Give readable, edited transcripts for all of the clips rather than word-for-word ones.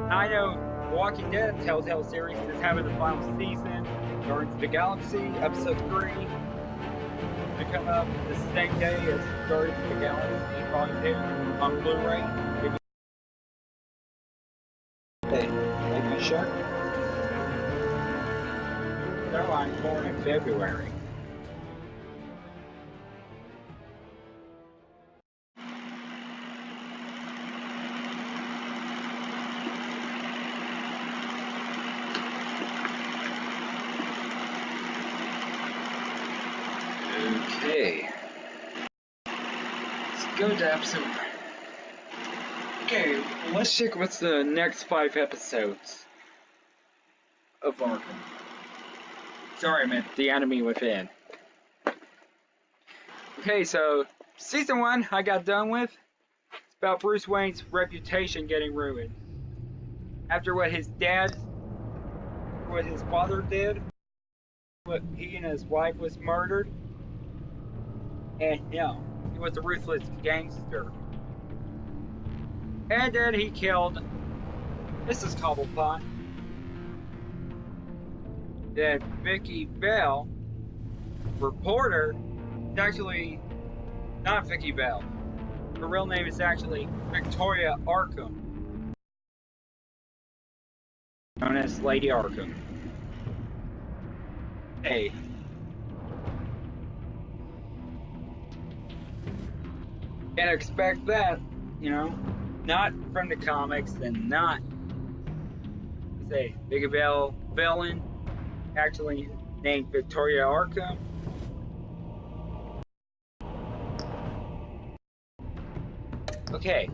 I know Walking Dead Telltale series is having the final season, Guardians of the Galaxy, episode 3. To come up the same day as Guardians of the Galaxy Volume 2 on Blu-ray. Hey, like my shirt? Caroline born in February. Okay. Let's go to episode. Okay, let's check what's the next 5 episodes of Arkham. Sorry, I meant The Enemy Within. Okay, so season 1 I got done with. It's about Bruce Wayne's reputation getting ruined after what his father did. What he and his wife was murdered. And he was a ruthless gangster. And then he killed Mrs. Cobblepot. Then Vicky Bell, reporter, is actually not Vicky Bell. Her real name is actually Victoria Arkham, known as Lady Arkham. Hey. Can't expect that, not from the comics and not, Vicky Bell villain, actually named Victoria Arkham. Okay.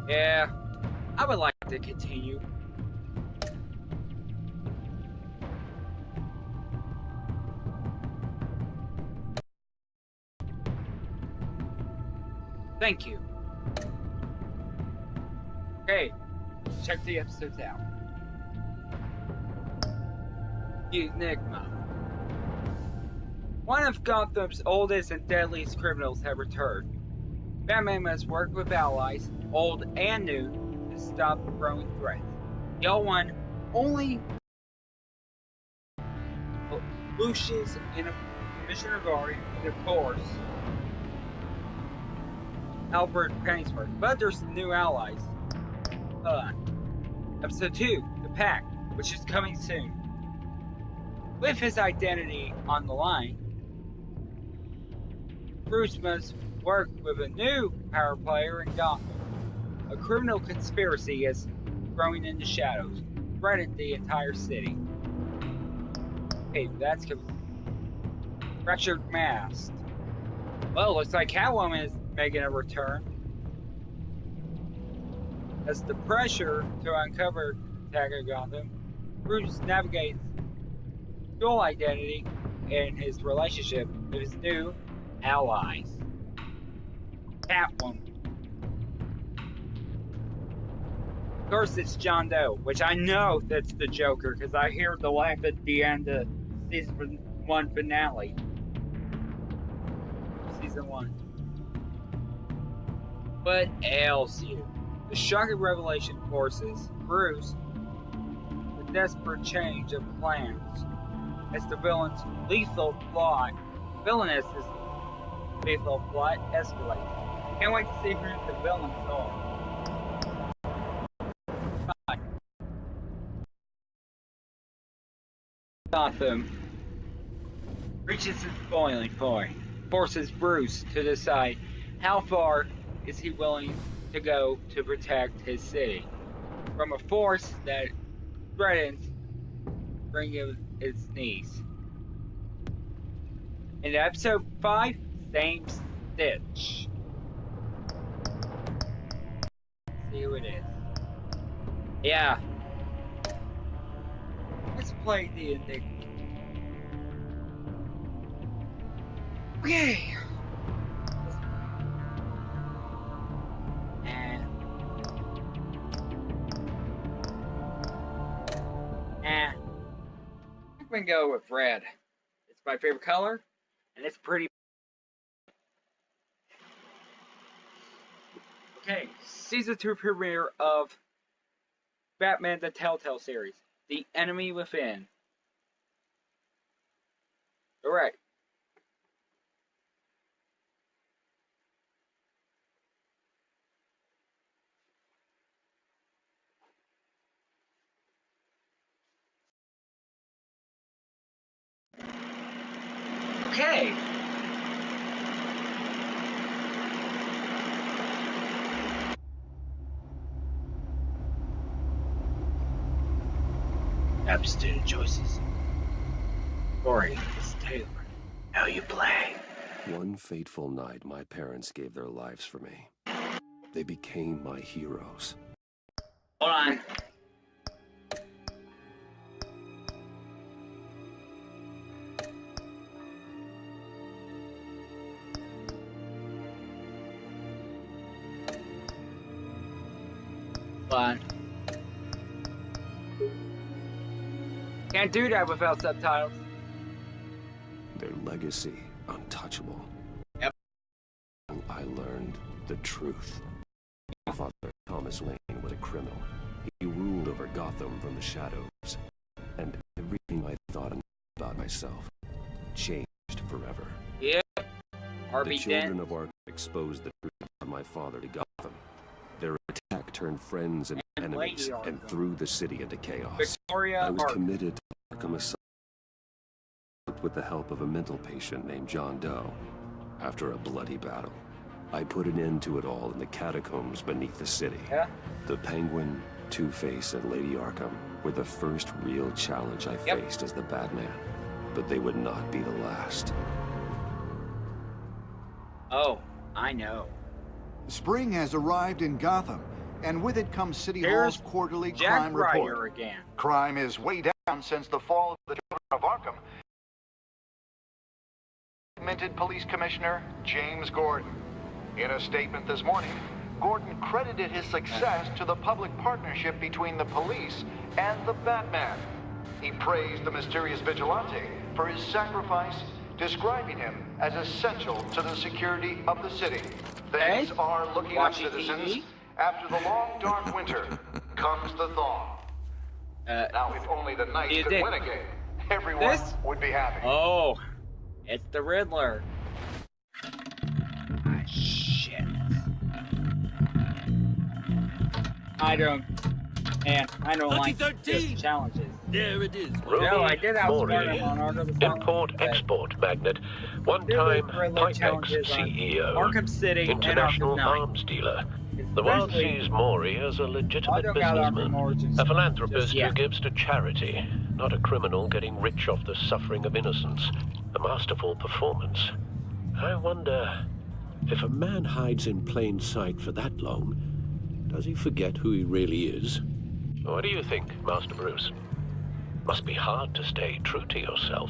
Yeah, I would like to continue. Thank you. Okay, check the episodes out. Enigma. One of Gotham's oldest and deadliest criminals have returned. Batman must work with allies, old and new, to stop growing threats. The old one only Lucius and Commissioner Gordon, and of course, Albert Pennyworth. But there's new allies. Episode 2, The Pact, which is coming soon. With his identity on the line, Bruce must work with a new power player in Gotham. A criminal conspiracy is growing in the shadows, threatening the entire city. Okay, that's Fractured Mask. Well, looks like Catwoman is making a return. As the pressure to uncover the attack of Gotham, Bruce navigates dual identity and his relationship with his new allies. Catwoman. Of course, it's John Doe, which I know that's the Joker because I hear the laugh at the end of season 1 finale. Season 1. What ails you? The shocking revelation forces Bruce a desperate change of plans as the villainous lethal plot escalates. Can't wait to see who the villains are. Gotham reaches its boiling point, forces Bruce to decide how far is he willing to go to protect his city from a force that threatens bringing its knees. In episode 5, same stitch. Let's see who it is. Yeah. Let's play the Enigma. Okay. I'm gonna go with red. It's my favorite color, and it's pretty. Okay, season 2 premiere of Batman the Telltale series, The Enemy Within. Alright. Okay. Abstinent choices. Corey, it's Taylor. How you play? One fateful night, my parents gave their lives for me. They became my heroes. Hold on. Hold on. Can't do that without subtitles. Their legacy, untouchable. Yep. I learned the truth. My father, Thomas Wayne, was a criminal. He ruled over Gotham from the shadows. And everything I thought about myself changed forever. Yep. The children of Arkham exposed the truth of my father to Gotham. Their attack turned friends and enemies and threw the city into chaos. Victoria I was committed to Arkham Asylum with the help of a mental patient named John Doe. After a bloody battle, I put an end to it all in the catacombs beneath the city. Yeah? The Penguin, Two-Face, and Lady Arkham were the first real challenge I faced as the Batman. But they would not be the last. Oh, I know. Spring has arrived in Gotham, and with it comes City Hall's quarterly crime report. Again. Crime is way down since the fall of the children of Arkham. Minted Police Commissioner James Gordon. In a statement this morning, Gordon credited his success to the public partnership between the police and the Batman. He praised the mysterious vigilante for his sacrifice, describing him as essential to the security of the city. Things are looking up, citizens. TV? After the long, dark winter comes the thaw. Now, if only the Knights could win a game, everyone would be happy. Oh, it's the Riddler. Ah, shit. I don't like this challenges. There it is. No, I did outsmart him on Arkham Asylum. Import-export magnate, one-time Pipex CEO, Arkham City international and Arkham Knight. arms dealer. The world sees Maury as a legitimate businessman, a philanthropist who gives to charity, not a criminal getting rich off the suffering of innocence. A masterful performance. I wonder, if a man hides in plain sight for that long, does he forget who he really is? What do you think, Master Bruce? Must be hard to stay true to yourself.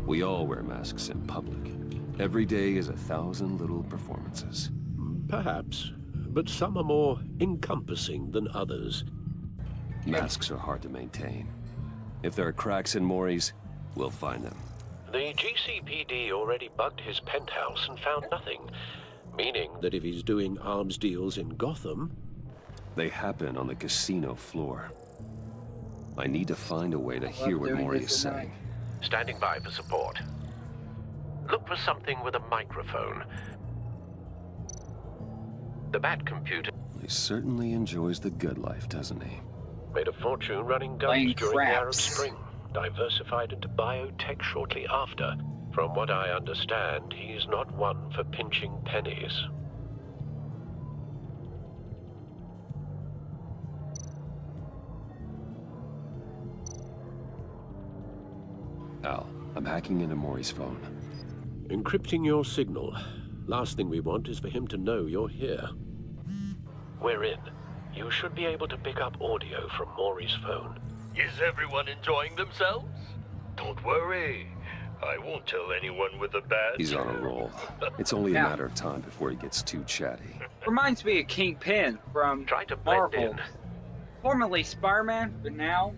We all wear masks in public. Every day is 1,000 little performances. Perhaps, but some are more encompassing than others. Masks are hard to maintain. If there are cracks in Maury's, we'll find them. The GCPD already bugged his penthouse and found nothing, meaning that if he's doing arms deals in Gotham... They happen on the casino floor. I need to find a way to hear what Maury is saying. Standing by for support. Look for something with a microphone. The Bat computer... He certainly enjoys the good life, doesn't he? Made a fortune running guns during the Arab Spring. Diversified into biotech shortly after. From what I understand, he's not one for pinching pennies. Al, I'm hacking into Maury's phone. Encrypting your signal. Last thing we want is for him to know you're here. We're in. You should be able to pick up audio from Maury's phone. Is everyone enjoying themselves? Don't worry. I won't tell anyone with a badge. He's on a roll. It's only a matter of time before he gets too chatty. Reminds me of Kingpin from Try to blend Marvel. in. Formerly Spider-Man, but now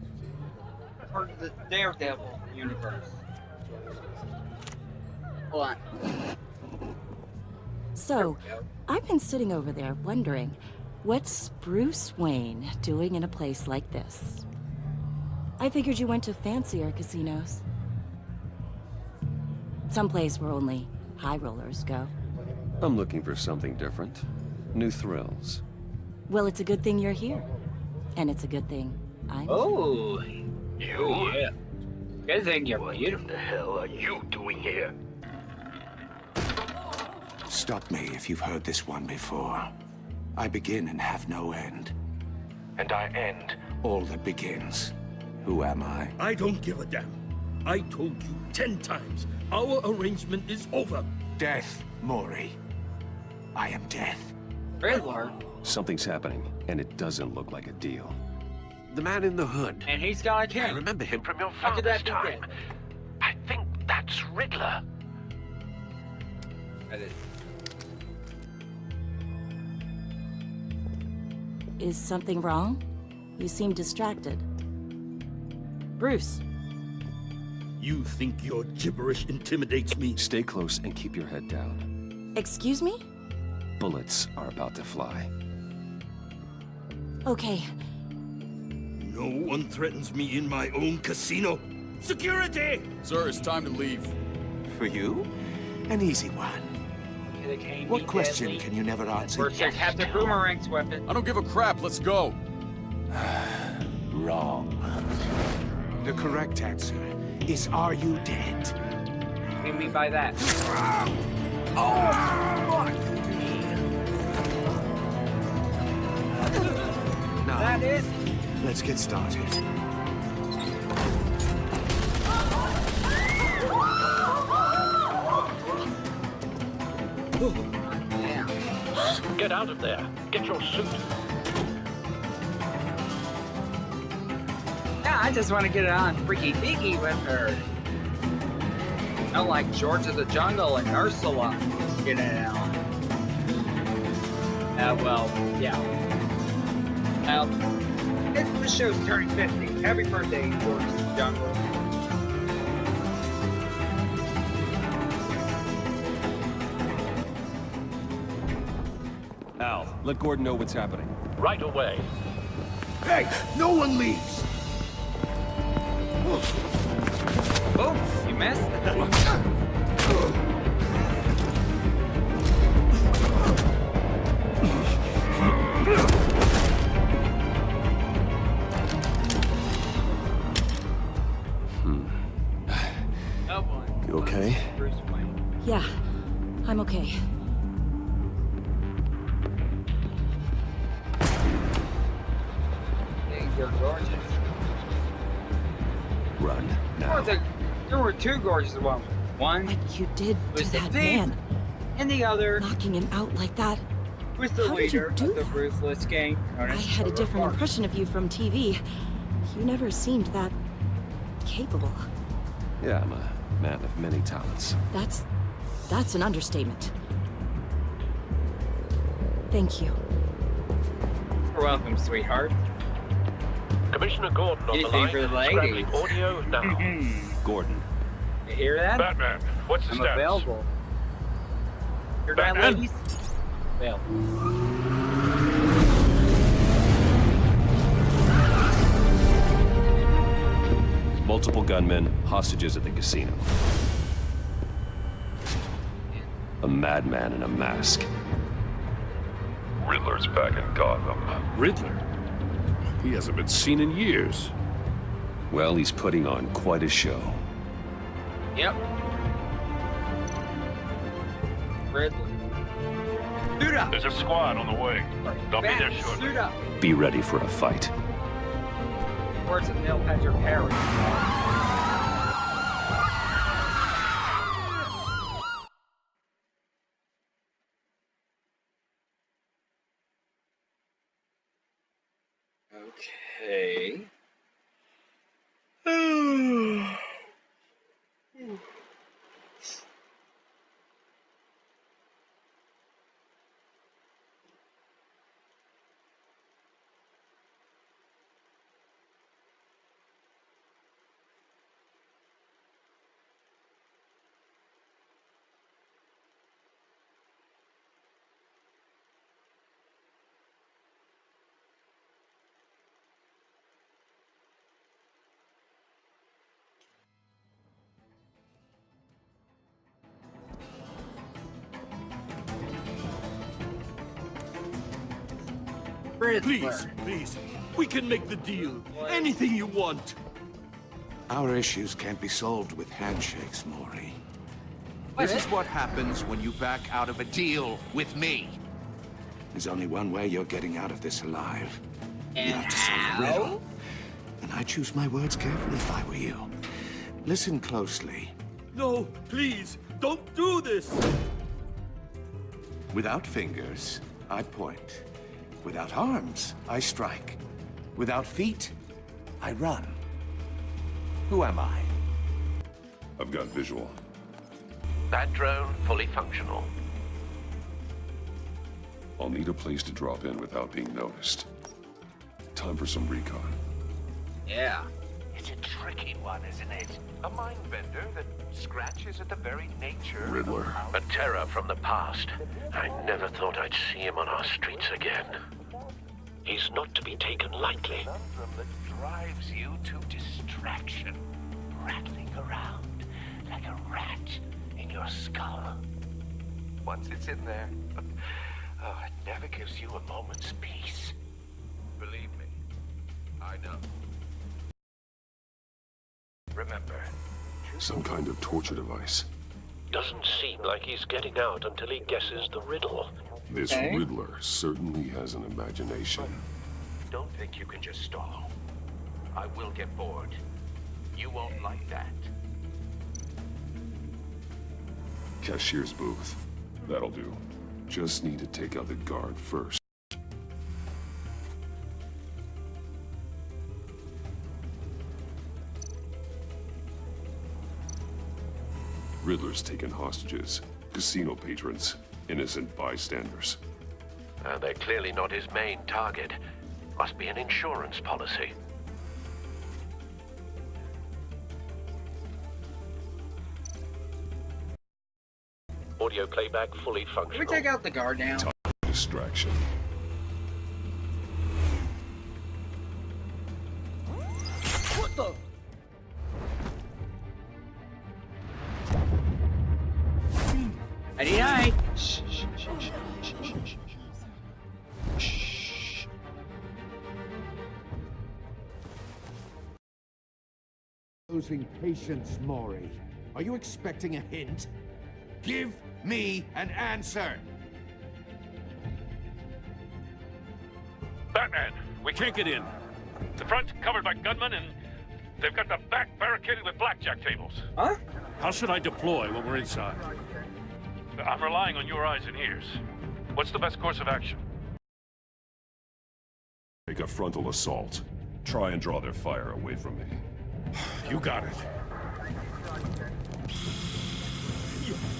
part of the Daredevil universe. Hold on. So, I've been sitting over there wondering, what's Bruce Wayne doing in a place like this? I figured you went to fancier casinos. Someplace where only high rollers go. I'm looking for something different. New thrills. Well, it's a good thing you're here. And it's a good thing I'm here. Oh, You? yeah. Good thing you're What beautiful. the hell are you doing here? Stop me if you've heard this one before. I begin and have no end. And I end all that begins. Who am I? I don't give a damn. I told you 10 times. Our arrangement is over. Death, Maury. I am death. Riddler, Something's happening, and it doesn't look like a deal. The man in the hood. and he's got a I king. remember him from your How could father's that be time. dead? I think that's Riddler. Is something wrong? You seem distracted. Bruce, You think your gibberish intimidates me? Stay close and keep your head down. excuse me? Bullets are about to fly. Okay, No one threatens me in my own casino. Security! Sir, it's time to leave. For you? An easy one. Okay, the king What be question deadly. can you never answer? Versus Captain Boomerang's weapon. I don't give a crap. Let's go. Wrong. The correct answer is, are you dead? What do you mean by that? Now, That is. let's get started. Damn. Get out of there. Get your suit. Yeah, I just want to get it on freaky deaky with her. Not like George of the Jungle and Ursula getting it on. Well, yeah. The show's turning 50. Happy birthday, George of the Jungle. Al, let Gordon know what's happening. Right away. Hey, no one leaves! Oh, you missed? Oh boy. You okay? Bruce Wayne. yeah, I'm okay. Hey, you're gorgeous. Run, now. There were two gorgeous women. One What you did to was the that thief, man, and the other knocking him out like that. was the How did you leader do of the that? ruthless gang known I as had a Silver different Fox. impression of you from TV. You never seemed that capable. Yeah, I'm a man of many talents. That's an understatement. Thank you. You're welcome, sweetheart. Commissioner Gordon on the Anything line. for the Scrambling ladies. audio now. Gordon, You hear that? Batman, what's the I'm status? available. Hear that, Batman? ladies? Available. multiple gunmen, hostages at the casino. A madman in a mask. Riddler's back in Gotham. Riddler? He hasn't been seen in years. Well, he's putting on quite a show. Yep. Riddler. Suit up! There's a squad on the way. They'll be there Batman, shortly. Suit up! Be ready for a fight. Words of Neil Patrick Harris. Okay. Please, Riddler. please. We can make the deal. Anything you want. Our issues can't be solved with handshakes, Maury. This is what happens when you back out of a deal with me. There's only one way you're getting out of this alive. You And have to solve the riddle. And I choose my words carefully if I were you. Listen closely. No, please, don't do this. Without fingers, I point. Without arms, I strike. Without feet, I run. Who am I? I've got visual. That drone fully functional. I'll need a place to drop in without being noticed. Time for some recon. Yeah. It's a tricky one, isn't it? A mind bender that scratches at the very nature Riddler. of A terror from the past. I never thought I'd see him on our streets again. He's not to be taken lightly. conundrum that drives you to distraction, rattling around like a rat in your skull. Once it's in there, oh, it never gives you a moment's peace. Believe me, I know. Remember, Some kind of torture device. Doesn't seem like he's getting out until he guesses the riddle. This Okay. Riddler certainly has an imagination. don't think you can just stall. I will get bored. You won't like that. Cashier's booth. That'll do. Just need to take out the guard first. Riddler's taken hostages. Casino patrons. Innocent bystanders. They're clearly not his main target. Must be an insurance policy. Audio playback fully Can functional. we take out the guard now? Distraction. What the? Night. Shh, shh, shh, shh, shh, shh, shh, shh. Losing patience, Maury. Are you expecting a hint? Give me an answer! Batman, we can't get in. The front's covered by gunmen, and they've got the back barricaded with blackjack tables. Huh? How should I deploy when we're inside? I'm relying on your eyes and ears. What's the best course of action? Make a frontal assault. Try and draw their fire away from me. You got it.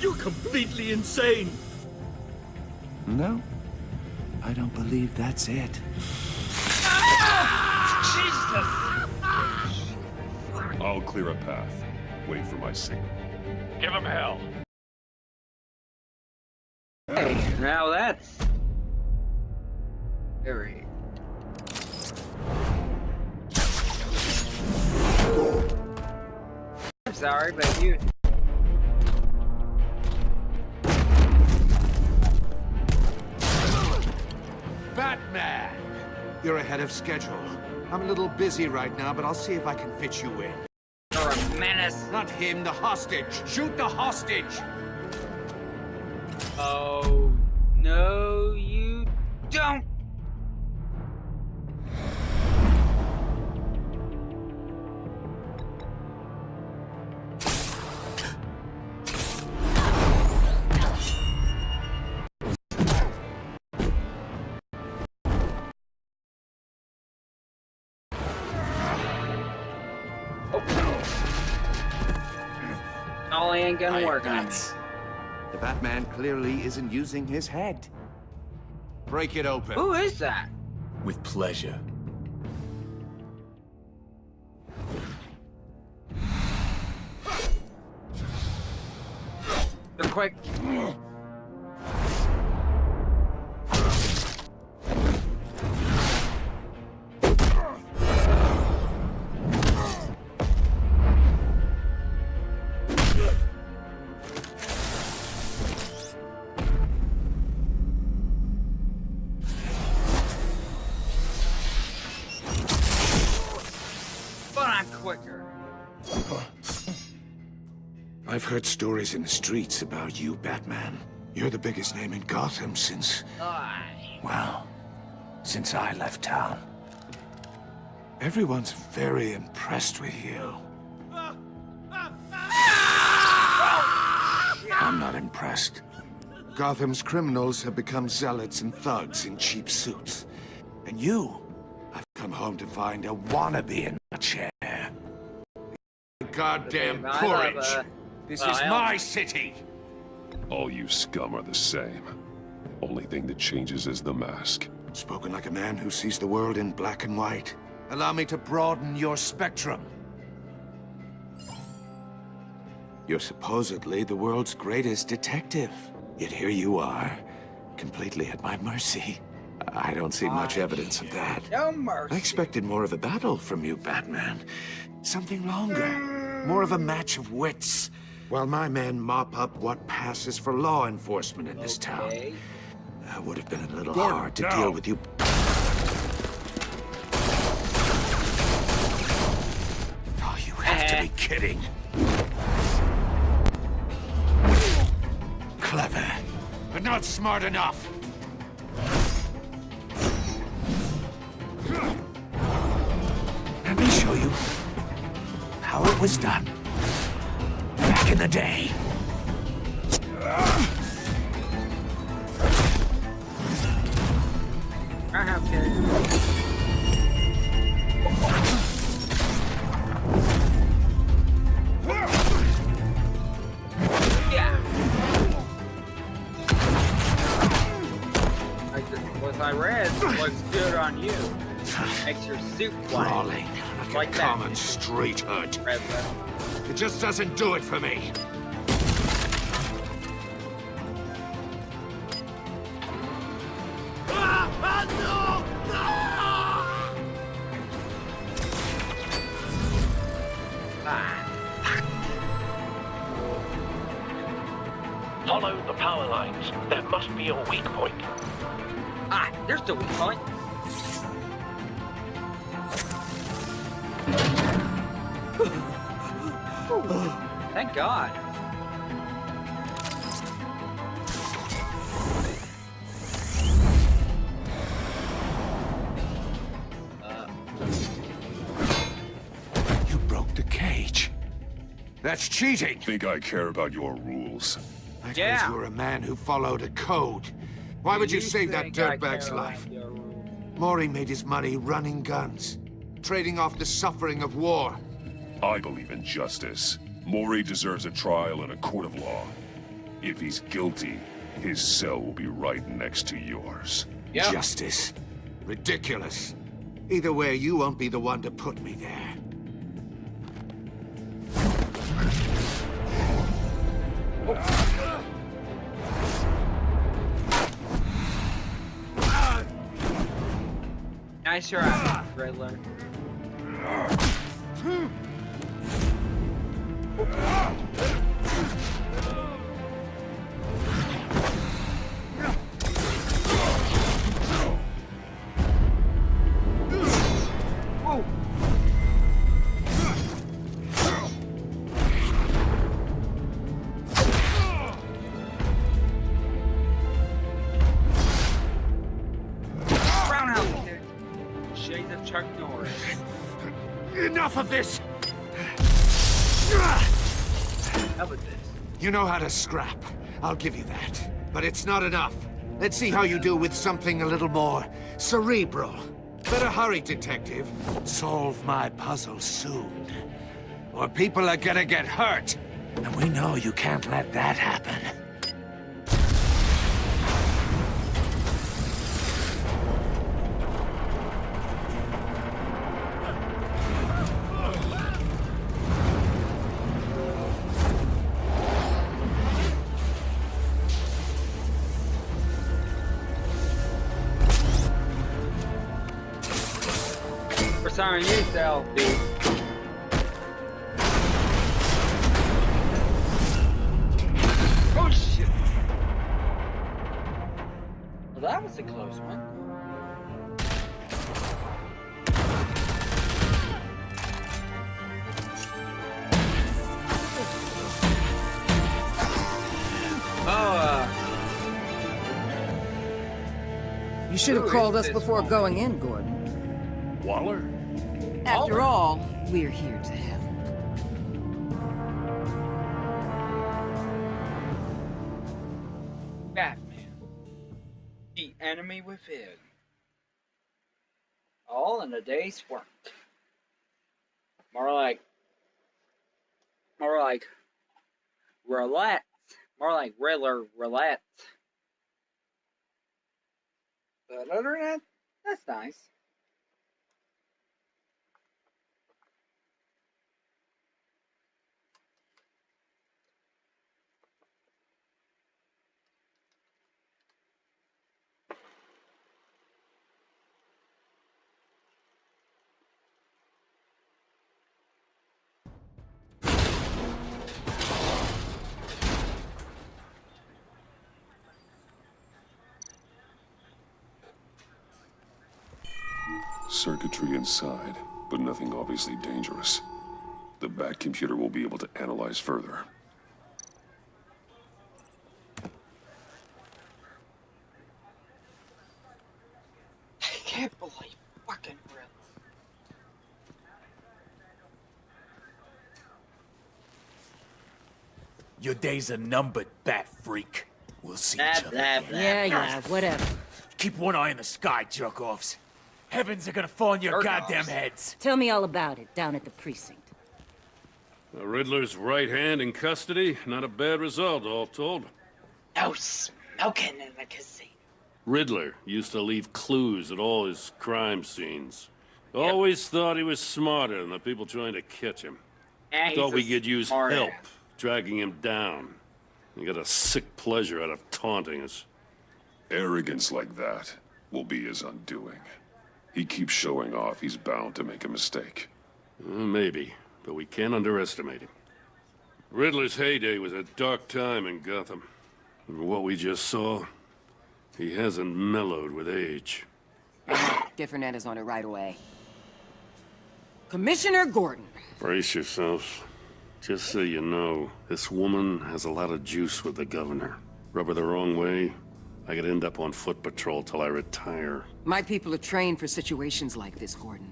You're completely insane. No, I don't believe that's it. I'll clear a path. Wait for my signal. Give him hell. Hey, now that's very. I'm sorry, but you. Batman! You're ahead of schedule. I'm a little busy right now, but I'll see if I can fit you in. You're a menace. Not him, the hostage! Shoot the hostage! Oh, no, you don't. All ain't gonna work on me. The Batman clearly isn't using his head. Break it open. Who is that? With pleasure. They're quick. quicker. I've heard stories in the streets about you, Batman. You're the biggest name in Gotham since... well, since I left town. Everyone's very impressed with you. I'm not impressed. Gotham's criminals have become zealots and thugs in cheap suits. And you, I've come home to find a wannabe in a chair. Goddamn porridge! This is my city! All you scum are the same. Only thing that changes is the mask. Spoken like a man who sees the world in black and white. Allow me to broaden your spectrum. You're supposedly the world's greatest detective. Yet here you are, completely at my mercy. I don't see much evidence of that. No mercy. I expected more of a battle from you, Batman. Something longer. More of a match of wits. While my men mop up what passes for law enforcement in this town. It would have been a little hard to deal with you. Oh, you have to be kidding. Clever, but not smart enough. Let me show you how it was done back in the day. I have to. I read looks good on you. Makes your suit fly. Crawling like a common street hood. It just doesn't do it for me. Follow the power lines. There must be a weak point. There's the weak point. Thank God. You broke the cage. That's cheating. Think I care about your rules? I guess you're a man who followed a code. Why would you save that dirtbag's life? Mori made his money running guns, trading off the suffering of war. I believe in justice. Mori deserves a trial in a court of law. If he's guilty, his cell will be right next to yours. Justice. Ridiculous. Either way, you won't be the one to put me there. Nice try, Riddler. Chuck Norris. Enough of this! How about this? You know how to scrap. I'll give you that. But it's not enough. Let's see how you do with something a little more cerebral. Better hurry, detective. Solve my puzzle soon. Or people are gonna get hurt. And we know you can't let that happen. On you, Selfie. Oh shit! Well, that was a close one. should have called us before going in, Gordon. Waller? After all, we're here to help. Batman. The enemy within. All in a day's work. More like roulette. More like riddler roulette. But other than that, that's nice. Circuitry inside, but nothing obviously dangerous. The Bat computer will be able to analyze further. I can't believe fucking Riddler. Your days are numbered, Bat Freak. We'll see Blah, each other blah, again. blah. Yeah, whatever. Keep one eye in the sky, jerk-offs. Heavens are gonna fall on your goddamn heads. Tell me all about it down at the precinct. The Riddler's right hand in custody. Not a bad result, all told. No smoking in the casino. Riddler used to leave clues at all his crime scenes. Always thought he was smarter than the people trying to catch him. And Thought we he's a could use smart help, ass. dragging him down. He got a sick pleasure out of taunting us. Arrogance like that will be his undoing. He keeps showing off, he's bound to make a mistake. Maybe, but we can't underestimate him. Riddler's heyday was a dark time in Gotham. From what we just saw, he hasn't mellowed with age. Get Fernandez on it right away. Commissioner Gordon. Brace yourselves. Just so you know, this woman has a lot of juice with the governor. Rub her the wrong way, I could end up on foot patrol till I retire. My people are trained for situations like this, Gordon.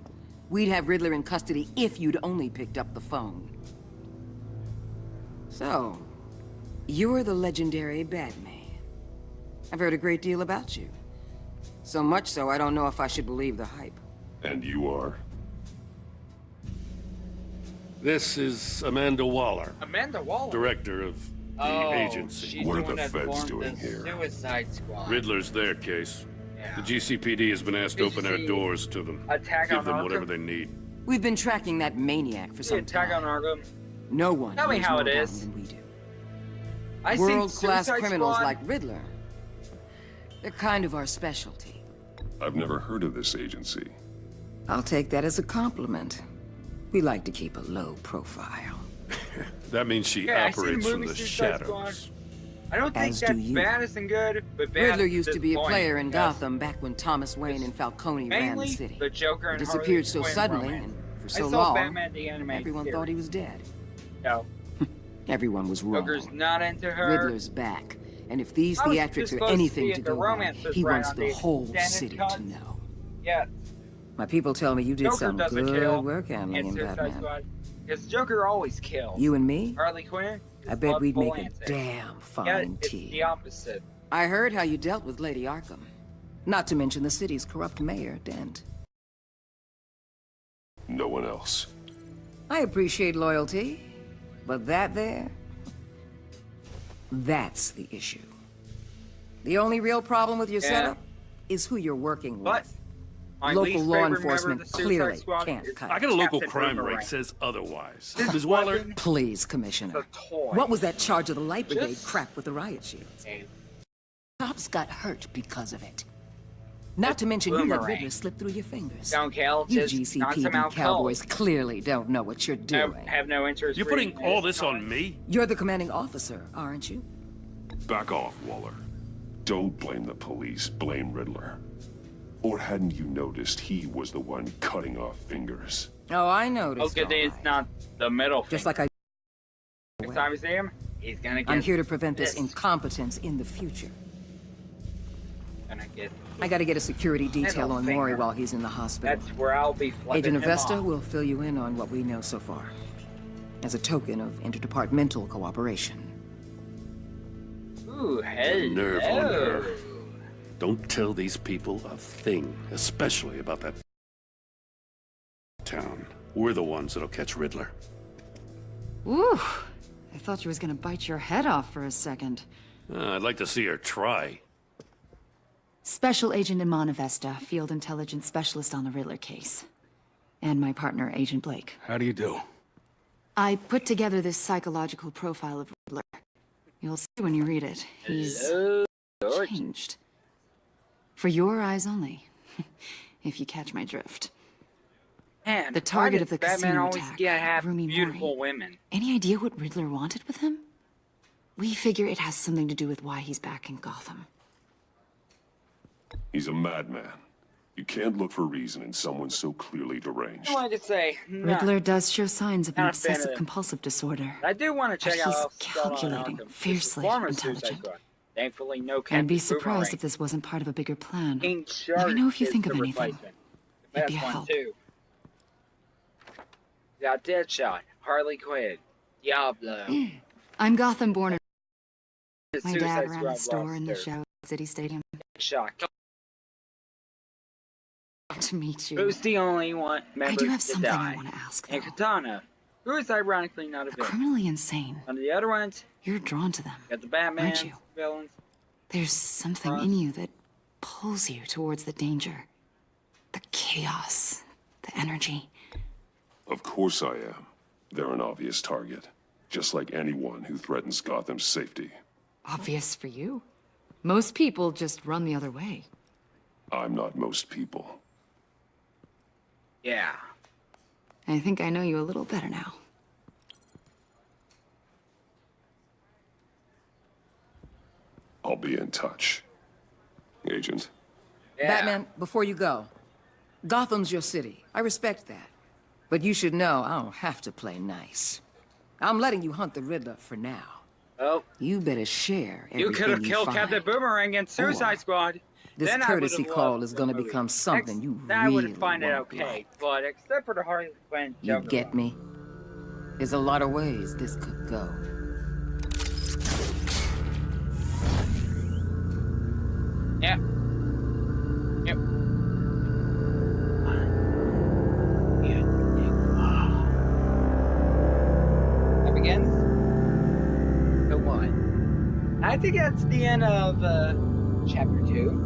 We'd have Riddler in custody if you'd only picked up the phone. So, you're the legendary Batman. I've heard a great deal about you. So much so, I don't know if I should believe the hype. And you are? This is Amanda Waller. Amanda Waller? Director of the agency. She's What are the one the that feds formed doing the here? Suicide Squad. Riddler's their case. Yeah. The GCPD has been asked to Did open you their see doors to them. Attack Give on them Arkham? whatever they need. We've been tracking that maniac for some Attack on time. Arkham. No one Tell me knows how more it about is. him than we do. I seen World-class Suicide criminals Squad. like Riddler. They're kind of our specialty. I've never heard of this agency. I'll take that as a compliment. We like to keep a low profile. That means she Yeah, I seen operates the from movie the Suicide shadows. I don't think As do that's you. bad as in good, but bad Riddler at used to this be a point, player in because Gotham back when Thomas Wayne and Falcone ran the mainly city. the Joker He and disappeared so Harley Quinn suddenly romance. and for I so saw long, Batman the animated everyone series. thought he was dead. No, Everyone was wrong. Joker's not into her. Riddler's back. And if these I was theatrics just are supposed to anything see to if the go by, romance was he right wants on the the whole extended city cut. to know. Yeah, My people tell me you did Joker some doesn't good kill work handling in him, Suicide Batman. Squad. Because Joker always kills. You and me? Harley Quinn. I bet we'd make a Lansing. damn fine Yeah, it's team. the opposite. I heard how you dealt with Lady Arkham. Not to mention the city's corrupt mayor, Dent. No one else. I appreciate loyalty, but that there, that's the issue. The only real problem with your Yeah. setup is who you're working But with. my Local least law favorite member enforcement of the Suicide clearly Squad can't is cut I it. got a local Captain crime Boomerang. rate says otherwise. This Ms. Waller, weapon Please, is Commissioner. a toy. What was that charge of the Light Brigade Just- crap with the riot shields? A Cops got hurt because of it. Not to mention you let boomerang. Riddler slip through your fingers. Don't kill, You just knock them GCPD out cowboys cold. clearly don't know what you're doing. Have no interest. you're putting reading all this on me? You're the commanding officer, aren't you? Back off, Waller. Don't blame the police, blame Riddler. Or hadn't you noticed he was the one cutting off fingers? Oh, I noticed. Okay, all it's right. not the middle. Just finger. like Next time we see him, he's gonna get. I'm here to prevent this this. incompetence in the future. gonna get. I gotta get a security detail on Maury while he's in the hospital. That's where I'll be flipping Agent him Avesta off. will fill you in on what we know so far, as a token of interdepartmental cooperation. Ooh, The nerve on hello. her. Don't tell these people a thing, especially about that town. We're the ones that'll catch Riddler. Ooh, I thought you was gonna bite your head off for a second. I'd like to see her try. Special Agent Iman Avesta, Field Intelligence Specialist on the Riddler case. And my partner, Agent Blake. How do you do? I put together this psychological profile of Riddler. You'll see when you read it. He's Hello, changed. For your eyes only, if you catch my drift. Man, The target why of the does Batman casino always attack, get half Rumi beautiful Mori. women? Any idea what Riddler wanted with him? We figure it has something to do with why he's back in Gotham. He's a madman. You can't look for reason in someone so clearly deranged. I wanted to say, Riddler does show signs of an Not a fan obsessive of- compulsive disorder. I do want to check But out he's how Scott calculating, Arkham is fiercely performance intelligent. Suicide Squad. Thankfully, no I'd Captain be surprised Boomerang. if this wasn't part of a bigger plan. King Let Shark me know if you is think of the anything. replacement. The It'd be best a one help. too. We got Deadshot, Harley Quinn, Diablo. I'm Gotham-born. The My Suicide dad ran Squad a store in the roster. Shadow City Stadium. Deadshot. To meet you. Who's the only one I member do have to something die? I want to ask, And though. Katana, who is ironically not a villain. Criminally insane. On the other ones, You're drawn to them. got the Batman Aren't you? villains. There's something in you that pulls you towards the danger. The chaos. The energy. Of course I am. They're an obvious target. Just like anyone who threatens Gotham's safety. Obvious for you. Most people just run the other way. I'm not most people. Yeah. I think I know you a little better now. I'll be in touch. Agent. Batman, before you go, Gotham's your city. I respect that. But you should know I don't have to play nice. I'm letting you hunt the Riddler for now. Oh. You better share everything You could have killed find. Captain Boomerang in Suicide Or Squad. This Then courtesy I would've call loved is the gonna movie. become something you Then I would really have found it won't okay, like. but except for the Harley Quinn You Joker get one. me? There's a lot of ways this could go. Yep. Yep. That begins. The one. I think that's the end of chapter 2.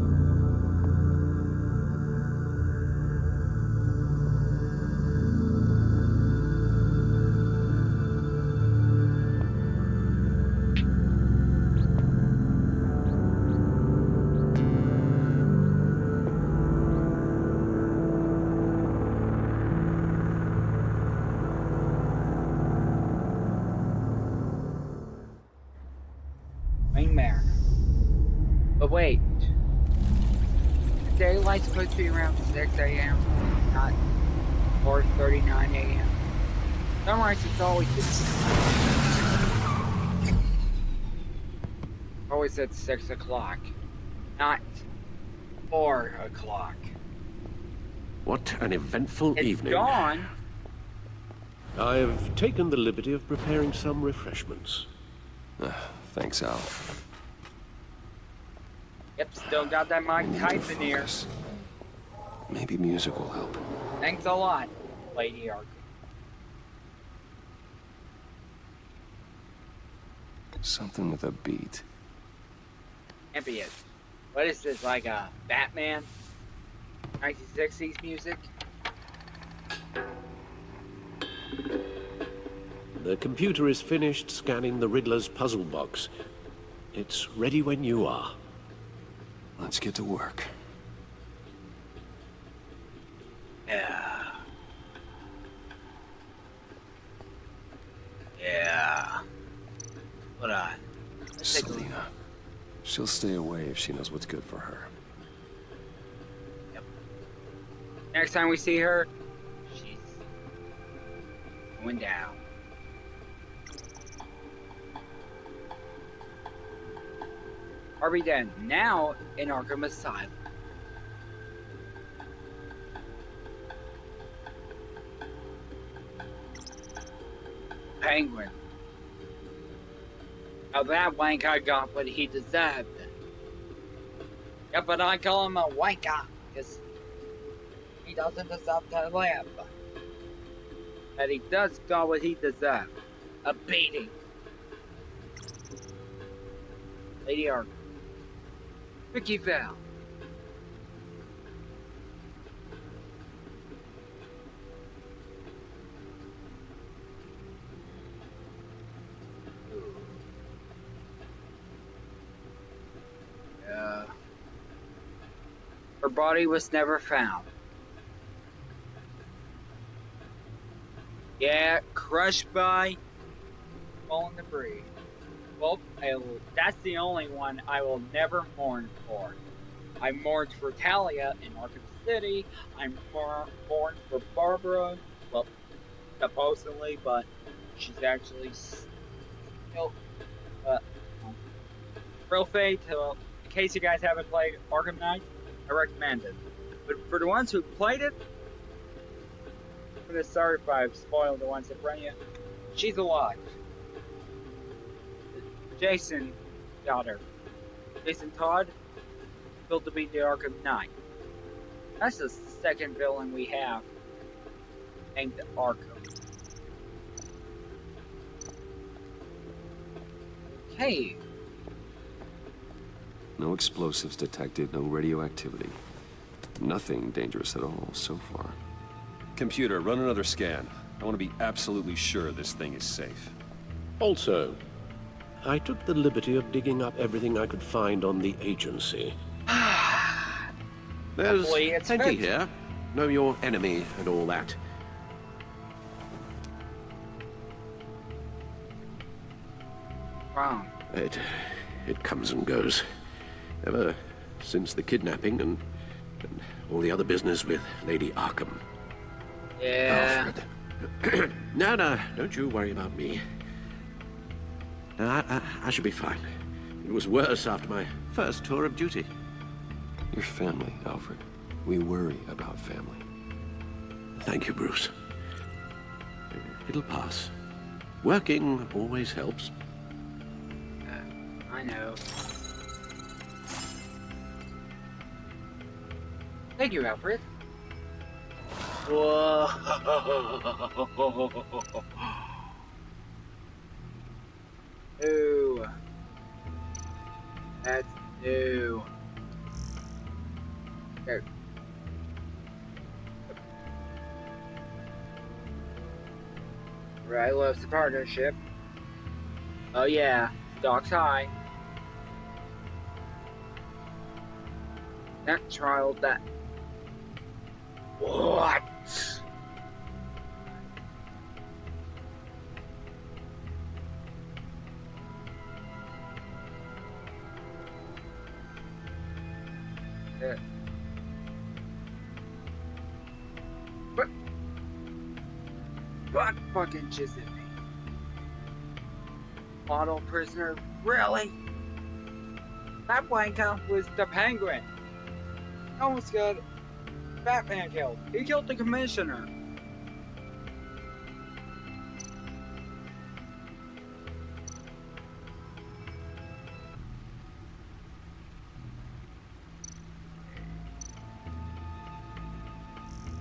Wayne Mariner. But wait. The daylight's supposed to be around 6 a.m., not 4:39 a.m. Sunrise is always at 6 o'clock, not 4 o'clock. What an eventful It's evening. dawn. I've taken the liberty of preparing some refreshments. Thanks, Al. Yep, still got that Mike Tyson here. Maybe music will help. Thanks a lot, Lady Arkham. Something with a beat. Ambient. What is this, like a Batman? 1960s music? The computer is finished scanning the Riddler's puzzle box. It's ready when you are. Let's get to work. Yeah. Yeah. Hold on. Let's take a look. Selina. She'll stay away if she knows what's good for her. Next time we see her, she's going down. Harvey Dent, now in Arkham Asylum. Penguin. Now that wanker got what he deserved. Yeah, but I call him a wanker because he doesn't deserve to live. But he does got what he deserved. A beating. Lady Arkham. Vicky Vale. Her body was never found. Yeah, crushed by fallen debris. Well, that's the only one I will never mourn for. I mourned for Talia in Arkham City. I mourned for Barbara. Well, supposedly, but she's actually still. Real fate. In case you guys haven't played Arkham Knight, I recommend it. But for the ones who played it, I'm gonna sorry if I've spoiled the ones that bring you. She's alive. Jason got her. Jason Todd, built to be the Arkham Knight. That's the second villain we have named Arkham. Okay. No explosives detected, no radioactivity. Nothing dangerous at all so far. Computer, run another scan. I want to be absolutely sure this thing is safe. Also, I took the liberty of digging up everything I could find on the agency. There's plenty here. Know your enemy and all that. Wrong. It comes and goes. Ever since the kidnapping and all the other business with Lady Arkham. Yeah. Alfred. No, don't you worry about me. No, I should be fine. It was worse after my first tour of duty. Your family, Alfred. We worry about family. Thank you, Bruce. It'll pass. Working always helps. I know. Thank you, Alfred. Whoa. Ooh. That's new. Okay. Right, loves the partnership. Oh yeah, Doc's high. That trial, that. What? What fucking just hit me? Model prisoner, really? That wanker was the Penguin. Almost got Batman killed. He killed the commissioner.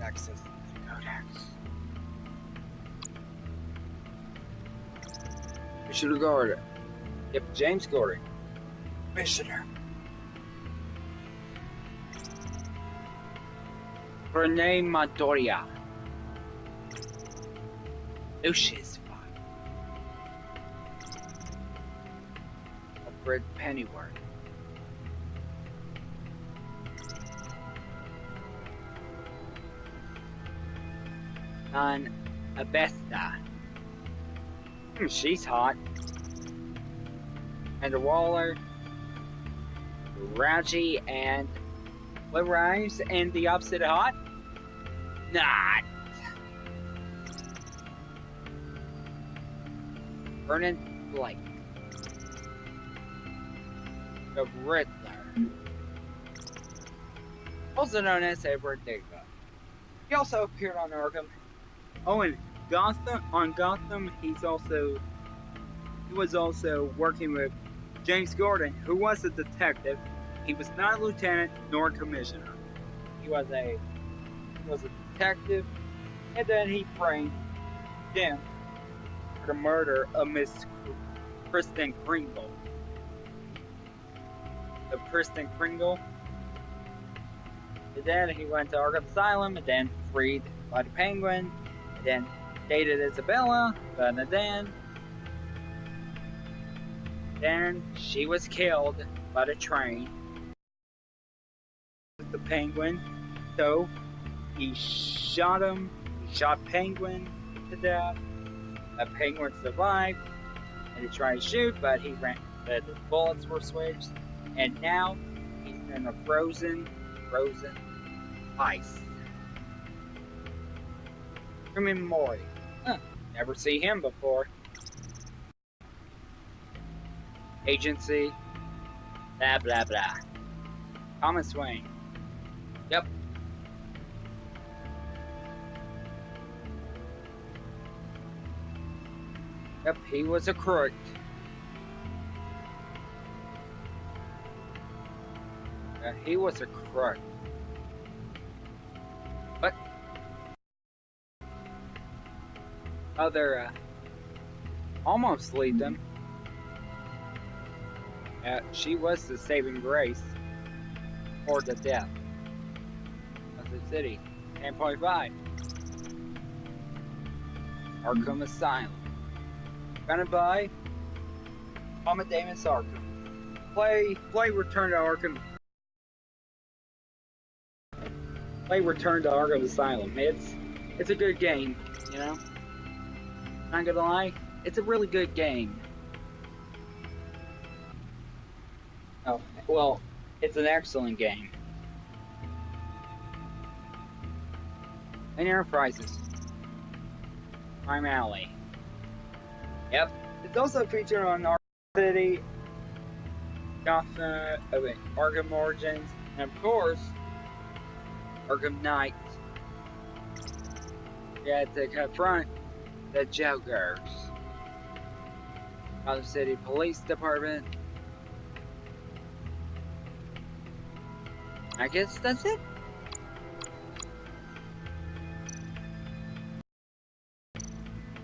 Access to the codex. Commissioner Gordon. Yep, James Gordon. Commissioner. Renee Montoya. Lucius Fox. Alfred Pennyworth. Abesta. She's hot. And Waller, Raunchy, and what rhymes and the opposite of hot? Not. Vernon Blake. the Riddler, also known as Enigma. He also appeared on Arkham. Oh, and Gotham, he was also working with James Gordon, who was a detective. He was not a lieutenant nor a commissioner. He was a detective, and then he framed Jim for the murder of Miss Kristen Kringle. The Kristen Kringle. And then he went to Arkham Asylum, and then freed by the Penguin, and then dated Isabella, but then she was killed by the train. The Penguin. So he shot him. He shot Penguin to death. The Penguin survived, and he tried to shoot, but the bullets were switched, and now he's in a frozen ice. Criminal Mori. Never see him before. Agency. Blah blah blah. Thomas Wayne. Yep. Yep, he was a crook. He was a crook. But other almost lead them. She was the saving grace for the death of the city. 10.5. Arkham Asylum. Gonna buy Amadeus Arkham. Play Return to Arkham. Play Return to Arkham Asylum. It's a good game, you know? Not gonna lie, it's a really good game. Oh, well, it's an excellent game. And Enterprises. Crime Alley. Yep. It's also featured on Arkham City, Arkham Origins, and of course, Arkham Knight. You had to confront the Jokers. Gotham City Police Department. I guess that's it.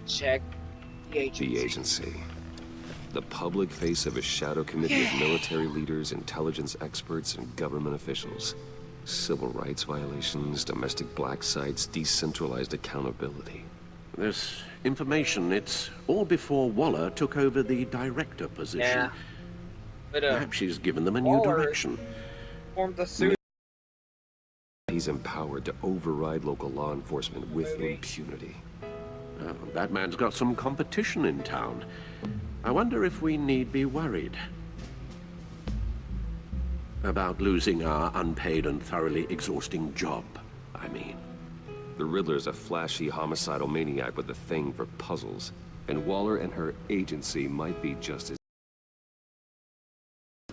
Check the agency. The public face of a shadow committee of military leaders, intelligence experts, and government officials. Civil rights violations, domestic black sites, decentralized accountability. This information, it's all before Waller took over the director position. Yeah. But, perhaps she's given them a new direction. Formed the suit. He's empowered to override local law enforcement with impunity. Oh, that man's got some competition in town. I wonder if we need be worried about losing our unpaid and thoroughly exhausting job, I mean. The Riddler's a flashy homicidal maniac with a thing for puzzles, and Waller and her agency might be just as...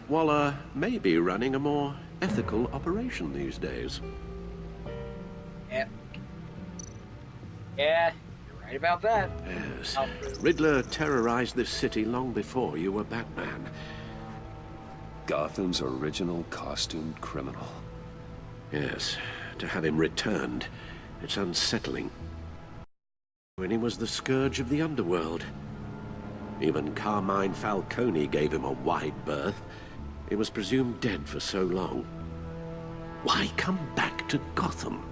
Waller may be running a more ethical operation these days. Yep. Yeah, you're right about that. Yes. Riddler terrorized this city long before you were Batman. Gotham's original costumed criminal. Yes, to have him returned, it's unsettling. When he was the scourge of the underworld. Even Carmine Falcone gave him a wide berth. He was presumed dead for so long. Why come back to Gotham?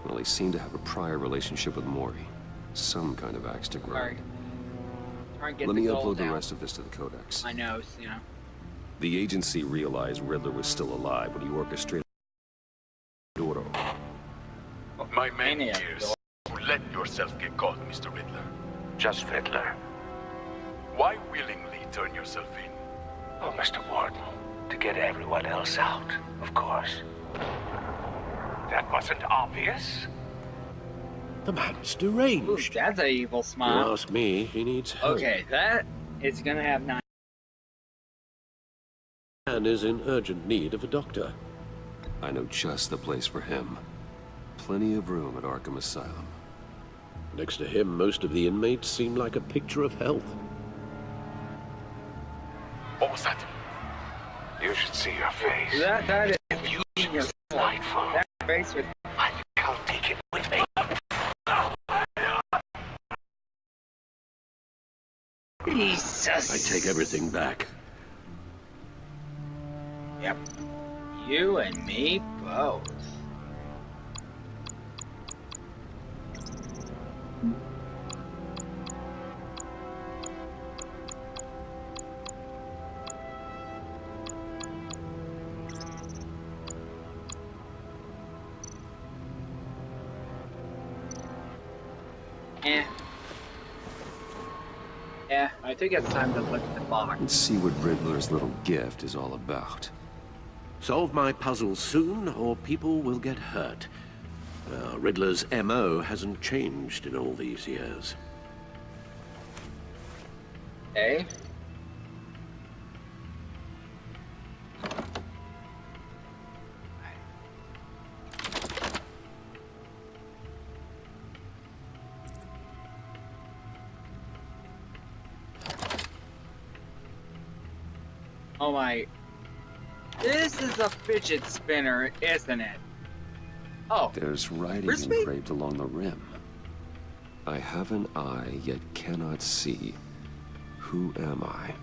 Well, he seemed to have a prior relationship with Mori. Some kind of axe to grind. Let me upload the rest of this to the Codex. I know, you know. The agency realized Riddler was still alive when he orchestrated Doro. My many years. Let yourself get caught, Mr. Riddler. Just Riddler. Why willingly turn yourself in? Oh, Mr. Warden, to get everyone else out, of course. That wasn't obvious. The man's deranged. Ooh, that's an evil smile. You ask me, he needs help. Okay, that is gonna have 9. And man is in urgent need of a doctor. I know just the place for him. Plenty of room at Arkham Asylum. Next to him, most of the inmates seem like a picture of health. What was that? You should see your face. That is genius. Delightful. That face with... I think I'll take it with me. Jesus. I take everything back. Yep. You and me both. Yeah, I think it's time to look at the box. Let's see what Riddler's little gift is all about. Solve my puzzle soon, or people will get hurt. Riddler's MO hasn't changed in all these years. Okay. Oh my... This is a fidget spinner, isn't it? Oh. There's writing engraved along the rim. I have an eye, yet cannot see. Who am I?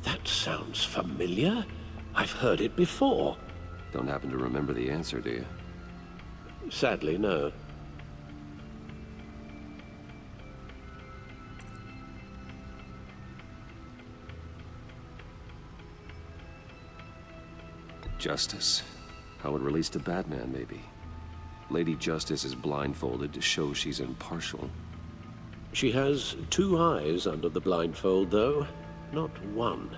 That sounds familiar. I've heard it before. Don't happen to remember the answer, do you? Sadly, no. Justice. How it relates to Batman, maybe. Lady Justice is blindfolded to show she's impartial. She has 2 eyes under the blindfold, though. Not one.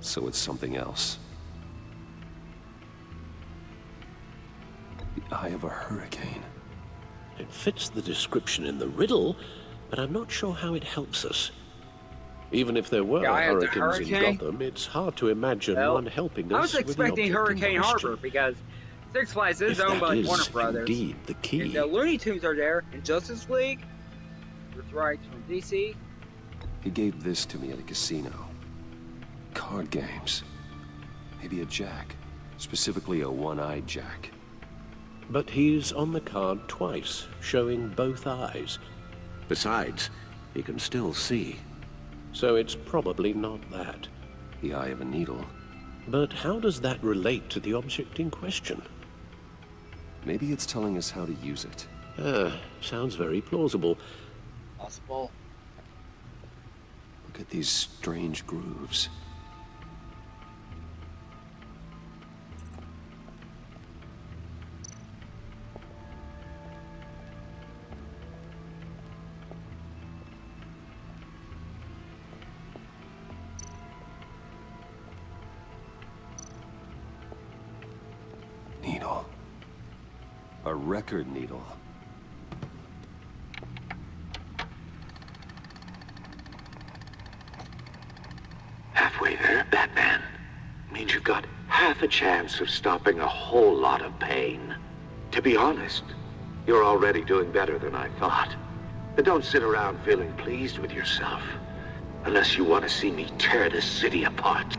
So it's something else. The eye of a hurricane. It fits the description in the riddle, but I'm not sure how it helps us. Even if there were hurricanes in Gotham, it's hard to imagine one helping us. I was expecting Hurricane Harbor because Six Flags is owned by Warner Brothers. Indeed the key. And the Looney Tunes are there, and Justice League, with rights from DC. He gave this to me at a casino. Card games. Maybe a jack. Specifically a one-eyed jack. But he's on the card twice, showing both eyes. Besides, he can still see. So it's probably not that. The eye of a needle. But how does that relate to the object in question? Maybe it's telling us how to use it. Sounds very plausible. Possible. Look at these strange grooves. Needle. A record needle. Halfway there, Batman. Means you've got half a chance of stopping a whole lot of pain. To be honest, you're already doing better than I thought. But don't sit around feeling pleased with yourself. Unless you want to see me tear this city apart.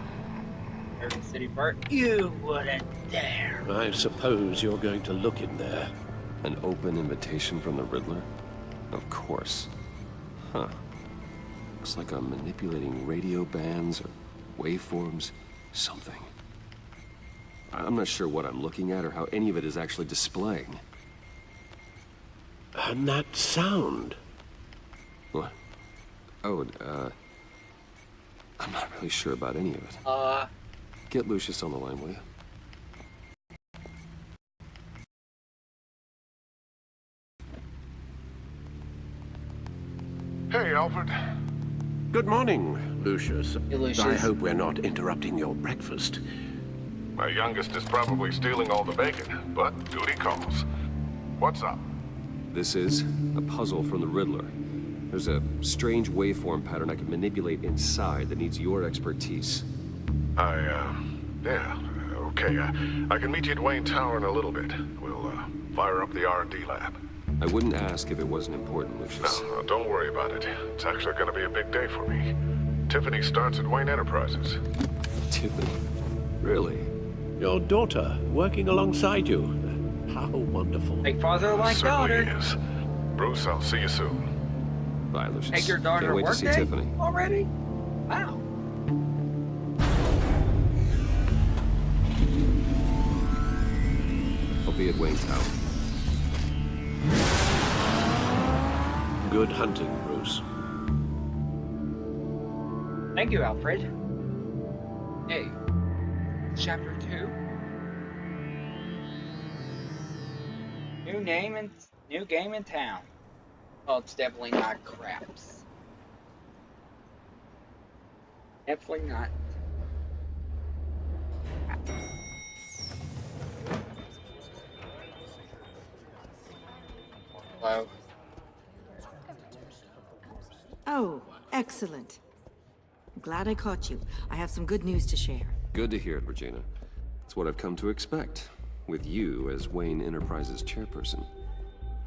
Every city part, you wouldn't dare. I suppose you're going to look in there. An open invitation from the Riddler? Of course. Huh. Looks like I'm manipulating radio bands or waveforms. Something. I'm not sure what I'm looking at or how any of it is actually displaying. And that sound. What? Oh, I'm not really sure about any of it. Get Lucius on the line, will you? Hey, Alfred. Good morning, Lucius. Hey, Lucius. I hope we're not interrupting your breakfast. My youngest is probably stealing all the bacon, but duty calls. What's up? This is a puzzle from the Riddler. There's a strange waveform pattern I can manipulate inside that needs your expertise. Yeah, okay. I can meet you at Wayne Tower in a little bit. We'll, fire up the R&D lab. I wouldn't ask if it wasn't important, Lucius. No, don't worry about it. It's actually gonna be a big day for me. Tiffany starts at Wayne Enterprises. Tiffany? Really? Your daughter, working alongside you. How wonderful. Like father, like Certainly daughter. is. Bruce, I'll see you soon. Bye, Lucius. Take your daughter Can't to wait work to see day Tiffany. already? Wow. I'll be at Wayne Tower. Good hunting, Bruce. Thank you, Alfred. Hey, chapter 2. New game in town. Oh, it's definitely not craps. Definitely not. Hello. Oh, excellent. I'm glad I caught you. I have some good news to share. Good to hear it, Regina. It's what I've come to expect, with you as Wayne Enterprises chairperson.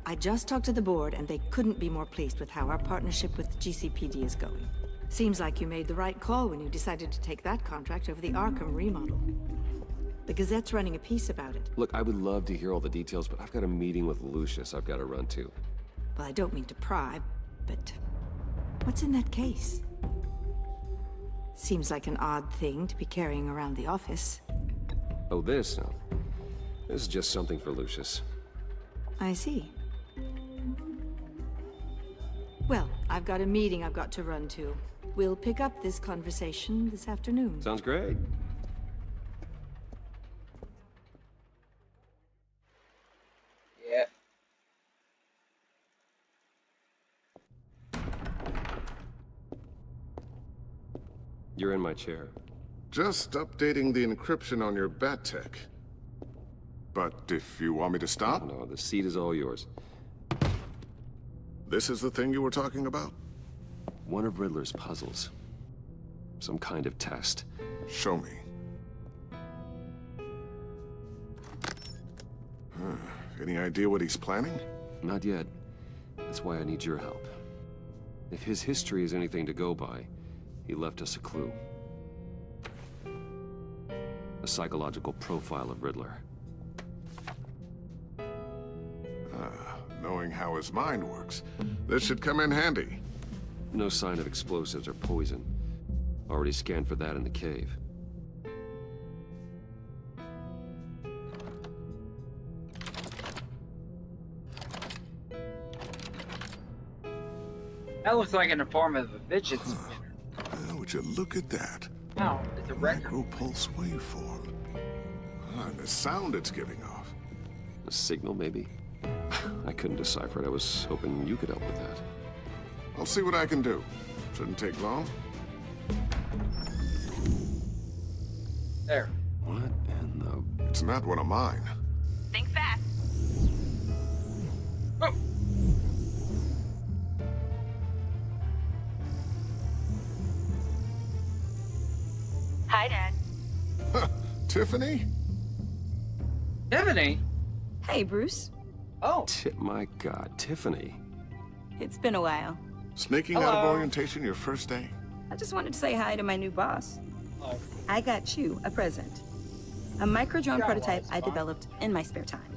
I just talked to the board, and they couldn't be more pleased with how our partnership with GCPD is going. Seems like you made the right call when you decided to take that contract over the Arkham remodel. The Gazette's running a piece about it. Look, I would love to hear all the details, but I've got a meeting with Lucius I've got to run to. Well, I don't mean to pry, but what's in that case? Seems like an odd thing to be carrying around the office. Oh, this? No. This is just something for Lucius. I see. Well, I've got a meeting I've got to run to. We'll pick up this conversation this afternoon. Sounds great. Yeah. You're in my chair. Just updating the encryption on your bat tech. But if you want me to stop? No, the seat is all yours. This is the thing you were talking about? One of Riddler's puzzles. Some kind of test. Show me. Any idea what he's planning? Not yet. That's why I need your help. If his history is anything to go by, he left us a clue. A psychological profile of Riddler. Knowing how his mind works, this should come in handy. No sign of explosives or poison. Already scanned for that in the cave. That looks like an form of a fidget spinner. Would you look at that? Wow, it's a record. Micropulse waveform. And the sound it's giving off. A signal, maybe? I couldn't decipher it. I was hoping you could help with that. I'll see what I can do. Shouldn't take long. There. What in the... It's not one of mine. Think fast. Oh. Hi, Dad. Tiffany? Tiffany? Hey, Bruce. Oh. My God, Tiffany. It's been a while. Sneaking out of orientation your first day? I just wanted to say hi to my new boss. Oh. I got you a present. A micro-drone Yeah, prototype well, I developed in my spare time.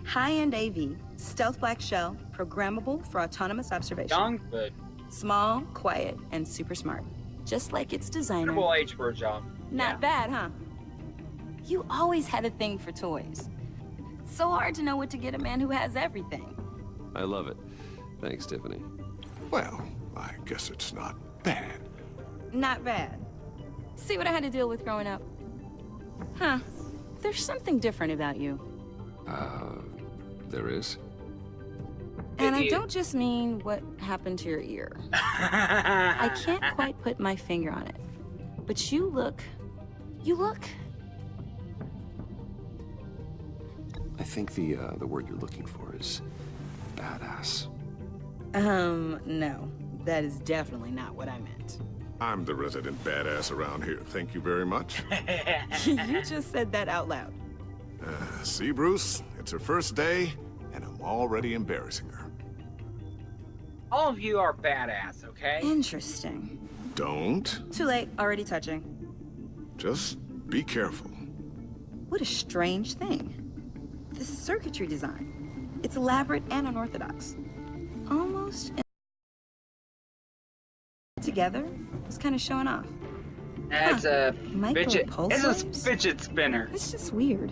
High-end AV, stealth black shell, programmable for autonomous observation. Young, but Small, quiet, and super smart. Just like its designer. suitable age for a job. Not bad, huh? You always had a thing for toys. It's so hard to know what to get a man who has everything. I love it. Thanks, Tiffany. Well, I guess it's not bad. Not bad. See what I had to deal with growing up? Huh. There's something different about you. There is? And I don't just mean what happened to your ear. I can't quite put my finger on it. But you look... I think the word you're looking for is badass. No. That is definitely not what I meant. I'm the resident badass around here. Thank you very much. You just said that out loud. See, Bruce? It's her first day, and I'm already embarrassing her. All of you are badass, okay? Interesting. Don't. Too late, already touching. Just be careful. What a strange thing. The circuitry design. It's elaborate and unorthodox. Almost together. It's kind of showing off. It's a fidget. Micropulsars? It's a fidget spinner. It's just weird.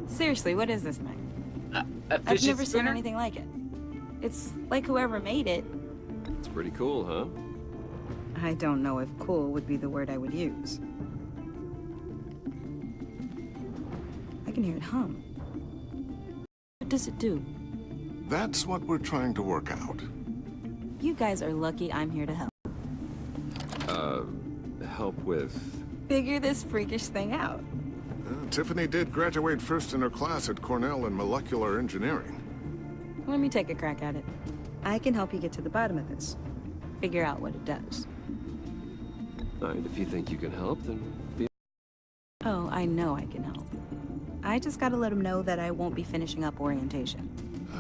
Seriously, what is this thing? A fidget I've never spinner? seen anything like it. It's like whoever made it. It's pretty cool, huh? I don't know if cool would be the word I would use. I can hear it hum. What does it do? That's what we're trying to work out. You guys are lucky I'm here to help. Help with... Figure this freakish thing out. Tiffany did graduate first in her class at Cornell in molecular engineering. Let me take a crack at it. I can help you get to the bottom of this. Figure out what it does. All right, if you think you can help, then be... Oh, I know I can help. I just gotta let him know that I won't be finishing up orientation.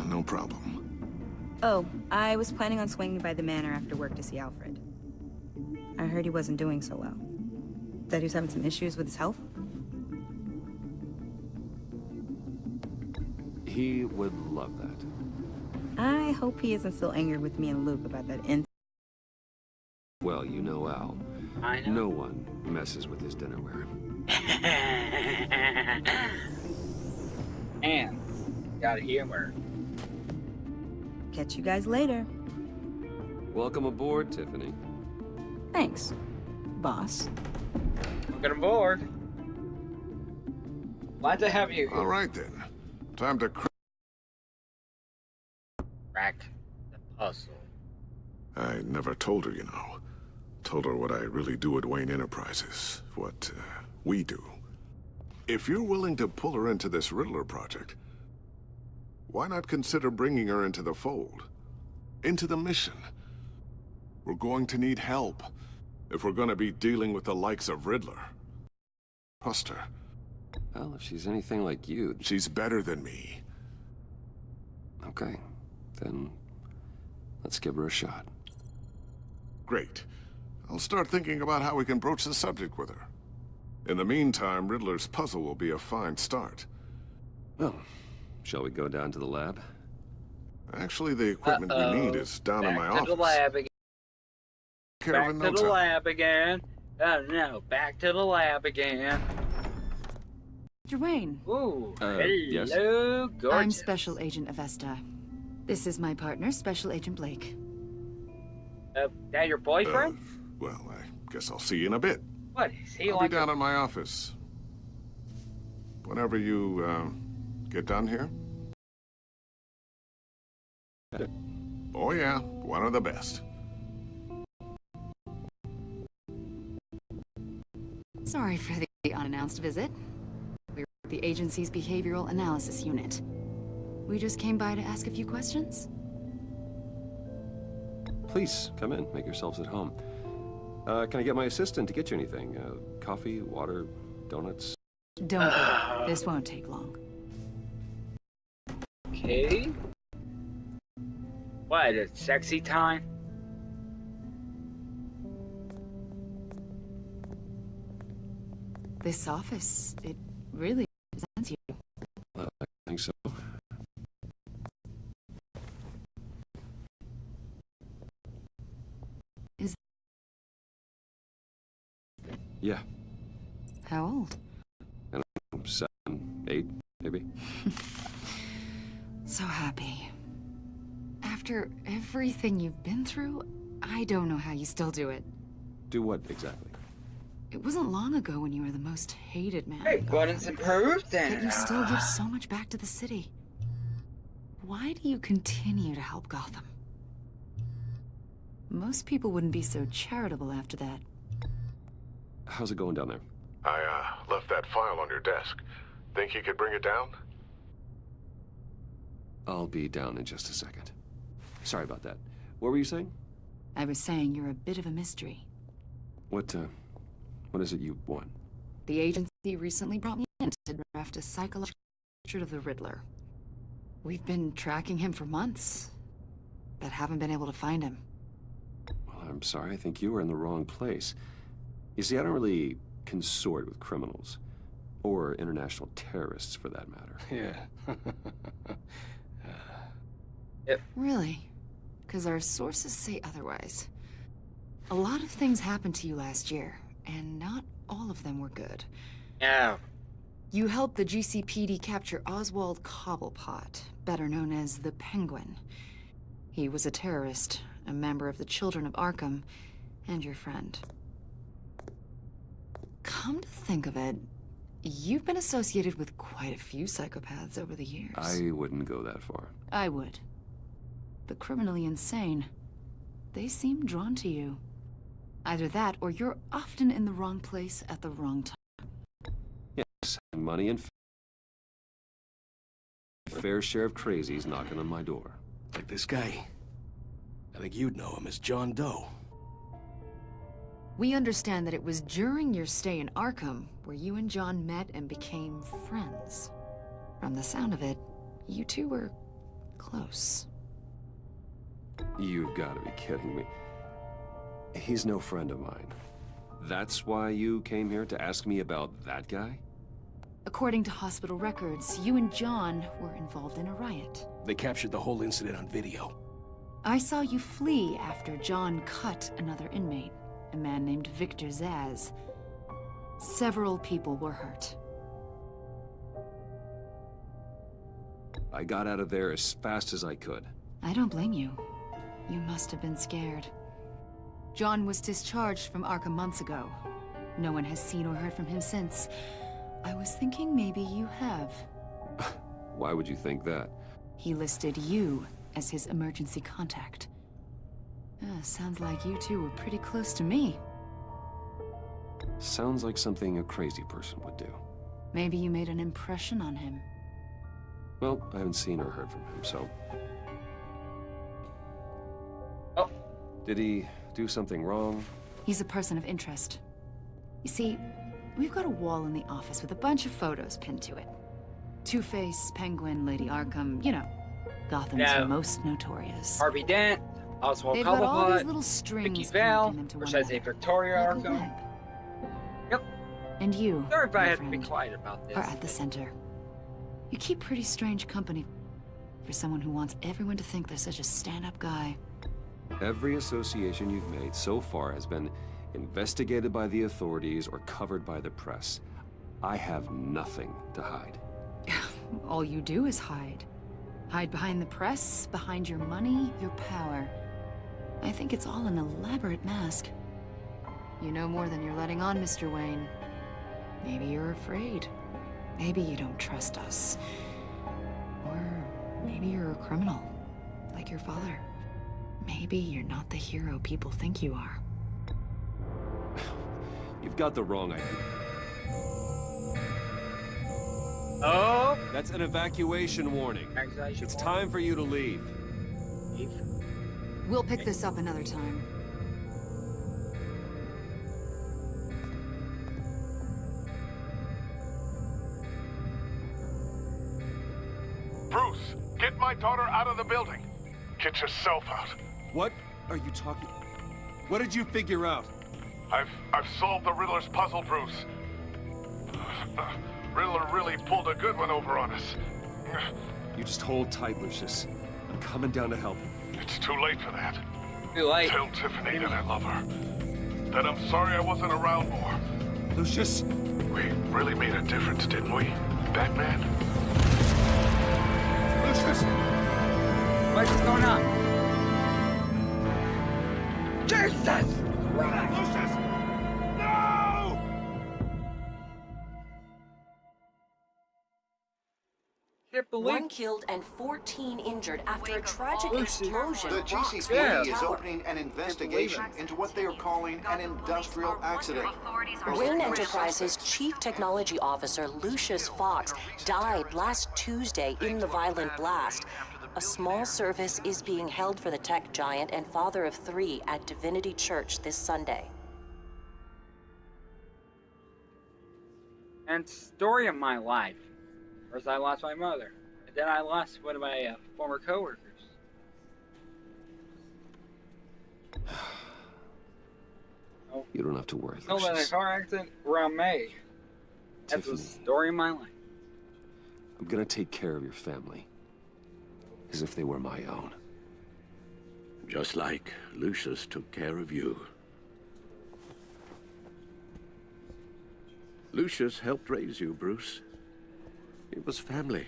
No problem. Oh, I was planning on swinging by the manor after work to see Alfred. I heard he wasn't doing so well. That he was having some issues with his health? He would love that. I hope he isn't still angry with me and Luke about that Well, you know Al. I know. No one messes with his dinnerware. And got humor. Catch you guys later. Welcome aboard, Tiffany. Thanks, boss. Welcome aboard. Glad to have you. All right, then. Time to Crack the puzzle. I never told her, you know. Told her what I really do at Wayne Enterprises. What we do. If you're willing to pull her into this Riddler project, why not consider bringing her into the fold? Into the mission? We're going to need help if we're going to be dealing with the likes of Riddler. Trust her. Well, if she's anything like you... She's better than me. Okay, then let's give her a shot. Great. I'll start thinking about how we can broach the subject with her. In the meantime, Riddler's puzzle will be a fine start. Well, shall we go down to the lab? Actually, the equipment we need is down in my Back to office. the lab again. Back Back to the lab again. Oh no, back to the lab again. Dwayne. Ooh, yes? hello, gorgeous. I'm Special Agent Avesta. This is my partner, Special Agent Blake. That your boyfriend? Well, I guess I'll see you in a bit. What, is he I'll like be down in my office. Whenever you, get done here. Oh yeah, one of the best. Sorry for the unannounced visit. We're at the agency's behavioral analysis unit. We just came by to ask a few questions. Please, come in. Make yourselves at home. Can I get my assistant to get you anything? Coffee, water, donuts? Don't worry. This won't take long. Okay. What, it's sexy time? This office, it really represents you. I think so. Is... Yeah. How old? I don't know, 7, 8, maybe. So happy. After everything you've been through, I don't know how you still do it. Do what exactly? It wasn't long ago when you were the most hated man. Hey, buttons improved then. Yet you still give so much back to the city. Why do you continue to help Gotham? Most people wouldn't be so charitable after that. How's it going down there? I, left that file on your desk. Think you could bring it down? I'll be down in just a second. Sorry about that. What were you saying? I was saying you're a bit of a mystery. What is it you want? The agency recently brought me in to draft a psychological portrait of the Riddler. We've been tracking him for months, but haven't been able to find him. Well, I'm sorry, I think you were in the wrong place. You see, I don't really consort with criminals. Or international terrorists, for that matter. Yeah. Really? Because our sources say otherwise. A lot of things happened to you last year, and not all of them were good. Yeah. You helped the GCPD capture Oswald Cobblepot, better known as the Penguin. He was a terrorist, a member of the Children of Arkham, and your friend. Come to think of it, you've been associated with quite a few psychopaths over the years. I wouldn't go that far. I would. The criminally insane. They seem drawn to you. Either that, or you're often in the wrong place at the wrong time. Yes, money and fair share of crazies knocking on my door. Like this guy. I think you'd know him as John Doe. We understand that it was during your stay in Arkham where you and John met and became friends. From the sound of it, you two were close. You've got to be kidding me. He's no friend of mine. That's why you came here to ask me about that guy? According to hospital records, you and John were involved in a riot. They captured the whole incident on video. I saw you flee after John cut another inmate, a man named Victor Zaz. Several people were hurt. I got out of there as fast as I could. I don't blame you. You must have been scared. John was discharged from Arkham months ago. No one has seen or heard from him since. I was thinking maybe you have. Why would you think that? He listed you as his emergency contact. Sounds like you two were pretty close to me. Sounds like something a crazy person would do. Maybe you made an impression on him. Well, I haven't seen or heard from him, so... Oh. Did he do something wrong? He's a person of interest. You see, we've got a wall in the office with a bunch of photos pinned to it. Two-Face, Penguin, Lady Arkham, you know, Gotham's most notorious. Harvey Dent, Oswald They've got all these Cobblepot, little strings Vicky Vale, connecting them to which one has a another. Victoria Like a Arkham. web. Yep. And you, Sorry if I my had to be friend, quiet about this. are at the center. You keep pretty strange company for someone who wants everyone to think they're such a stand-up guy. Every association you've made so far has been investigated by the authorities or covered by the press. I have nothing to hide. All you do is hide. Hide behind the press, behind your money, your power. I think it's all an elaborate mask. You know more than you're letting on, Mr. Wayne. Maybe you're afraid. Maybe you don't trust us. Or maybe you're a criminal, like your father. Maybe you're not the hero people think you are. You've got the wrong idea. Oh! That's an evacuation warning. It's time for you to leave. We'll pick this up another time. Bruce, get my daughter out of the building. Get yourself out. What are you talking? What did you figure out? I've solved the Riddler's puzzle, Bruce. Riddler really pulled a good one over on us. You just hold tight, Lucius. I'm coming down to help. It's too late for that. Too late. Tell Tiffany that I love her. That I'm sorry I wasn't around more. Lucius! We really made a difference, didn't we, Batman? Lucius! What's going on? Jesus Christ! Lucius! No! Can't believe 1 killed and 14 injured after a tragic explosion. The rocked GCPD the is tower. opening an investigation into what they are calling an industrial accident. Wayne Enterprises' Chief Technology Officer Lucius Fox died last Tuesday in the violent blast. A small service is being held for the tech giant and father of 3 at Divinity Church this Sunday. And story of my life. First I lost my mother, and then I lost one of my former coworkers. You don't have to worry, Killed in a Lucius. car accident around May. That's the Tiffany. story of my life. I'm gonna take care of your family. As if they were my own. Just like Lucius took care of you. Lucius helped raise you, Bruce. It was family.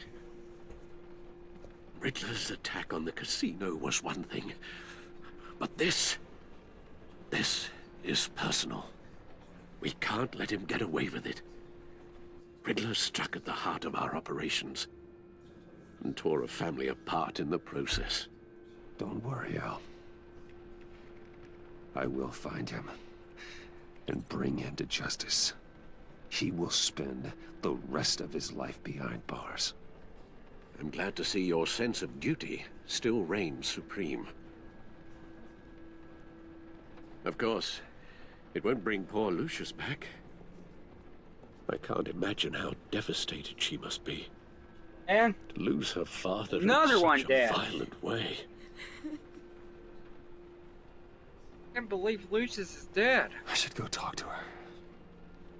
Riddler's attack on the casino was one thing. But this is personal. We can't let him get away with it. Riddler struck at the heart of our operations and tore a family apart in the process. Don't worry, Al. I will find him and bring him to justice. He will spend the rest of his life behind bars. I'm glad to see your sense of duty still reigns supreme. Of course, it won't bring poor Lucius back. I can't imagine how devastated she must be. And to lose her father another in one such dead. a violent way. I can't believe Lucius is dead. I should go talk to her.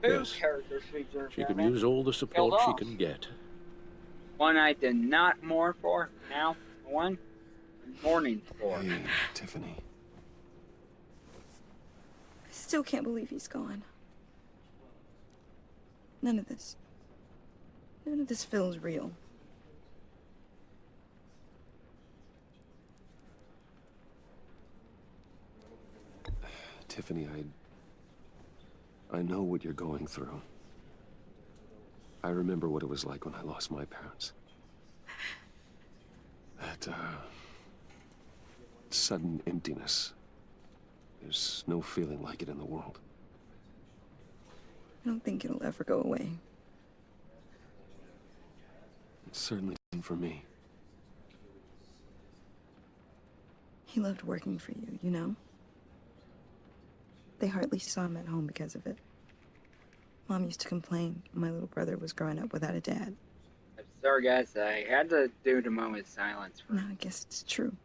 Whose character feature? She can use all the support she can get. One I did not mourn for. Now, one I'm mourning for. Hey, Tiffany. I still can't believe he's gone. None of this feels real. Tiffany, I know what you're going through. I remember what it was like when I lost my parents. That, sudden emptiness. There's no feeling like it in the world. I don't think it'll ever go away. It certainly didn't for me. He loved working for you, you know? They hardly saw him at home because of it. Mom used to complain my little brother was growing up without a dad. I'm sorry, guys. I had to do the moment of silence. No, I guess it's true.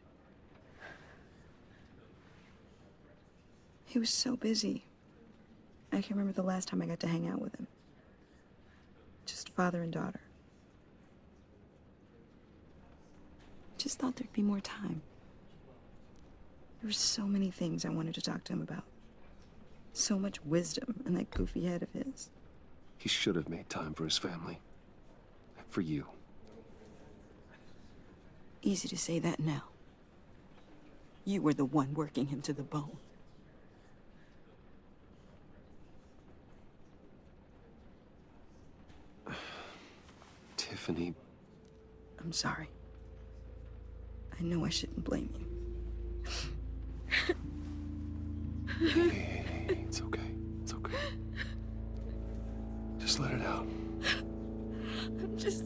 He was so busy. I can remember the last time I got to hang out with him. Just father and daughter. Just thought there'd be more time. There were so many things I wanted to talk to him about. So much wisdom in that goofy head of his. He should have made time for his family. For you. Easy to say that now. You were the one working him to the bone. Tiffany. I'm sorry. I know I shouldn't blame you. Hey, it's okay. It's okay. Just let it out. I'm just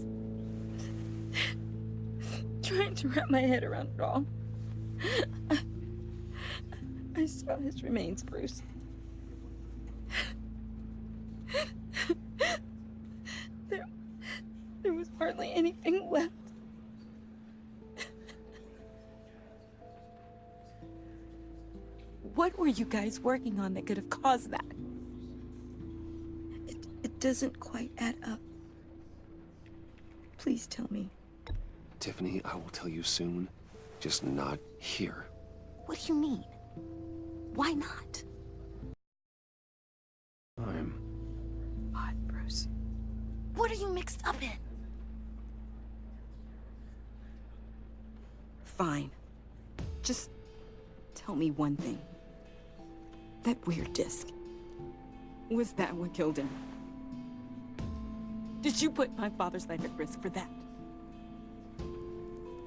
trying to wrap my head around it all. I saw his remains, Bruce. There was hardly anything left. What were you guys working on that could have caused that? It doesn't quite add up. Please tell me. Tiffany, I will tell you soon. Just not here. What do you mean? Why not? I'm... Odd, Bruce. What are you mixed up in? Fine. Just tell me one thing. That weird disc. Was that what killed him? Did you put my father's life at risk for that?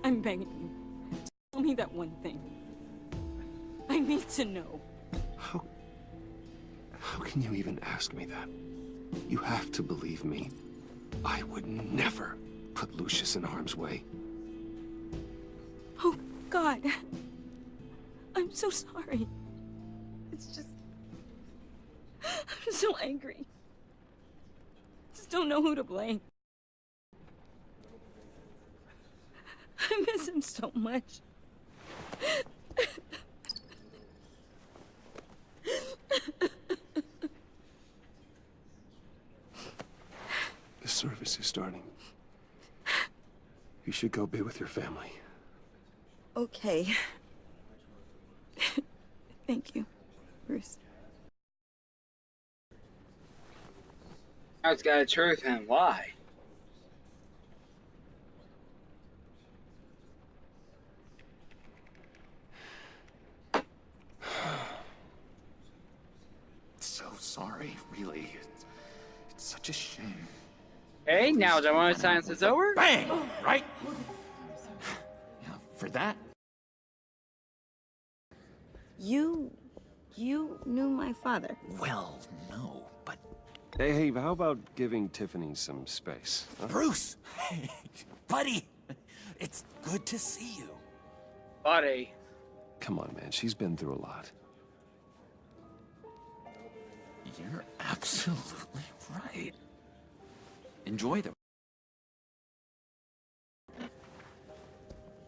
I'm begging you. Tell me that one thing. I need to know. How can you even ask me that? You have to believe me. I would never put Lucius in harm's way. Oh, God. I'm so sorry. It's just... I'm so angry. Just don't know who to blame. I miss him so much. The service is starting. You should go be with your family. Okay. Thank you, Bruce. It's got a truth and lie. So sorry, really. It's such a shame. Hey, now the moment of silence is over? Bang! Right? Yeah, for that? You knew my father. Well, no, but... Hey, how about giving Tiffany some space? Huh? Bruce! Buddy! It's good to see you. Buddy. Come on, man. She's been through a lot. You're absolutely right. Enjoy them.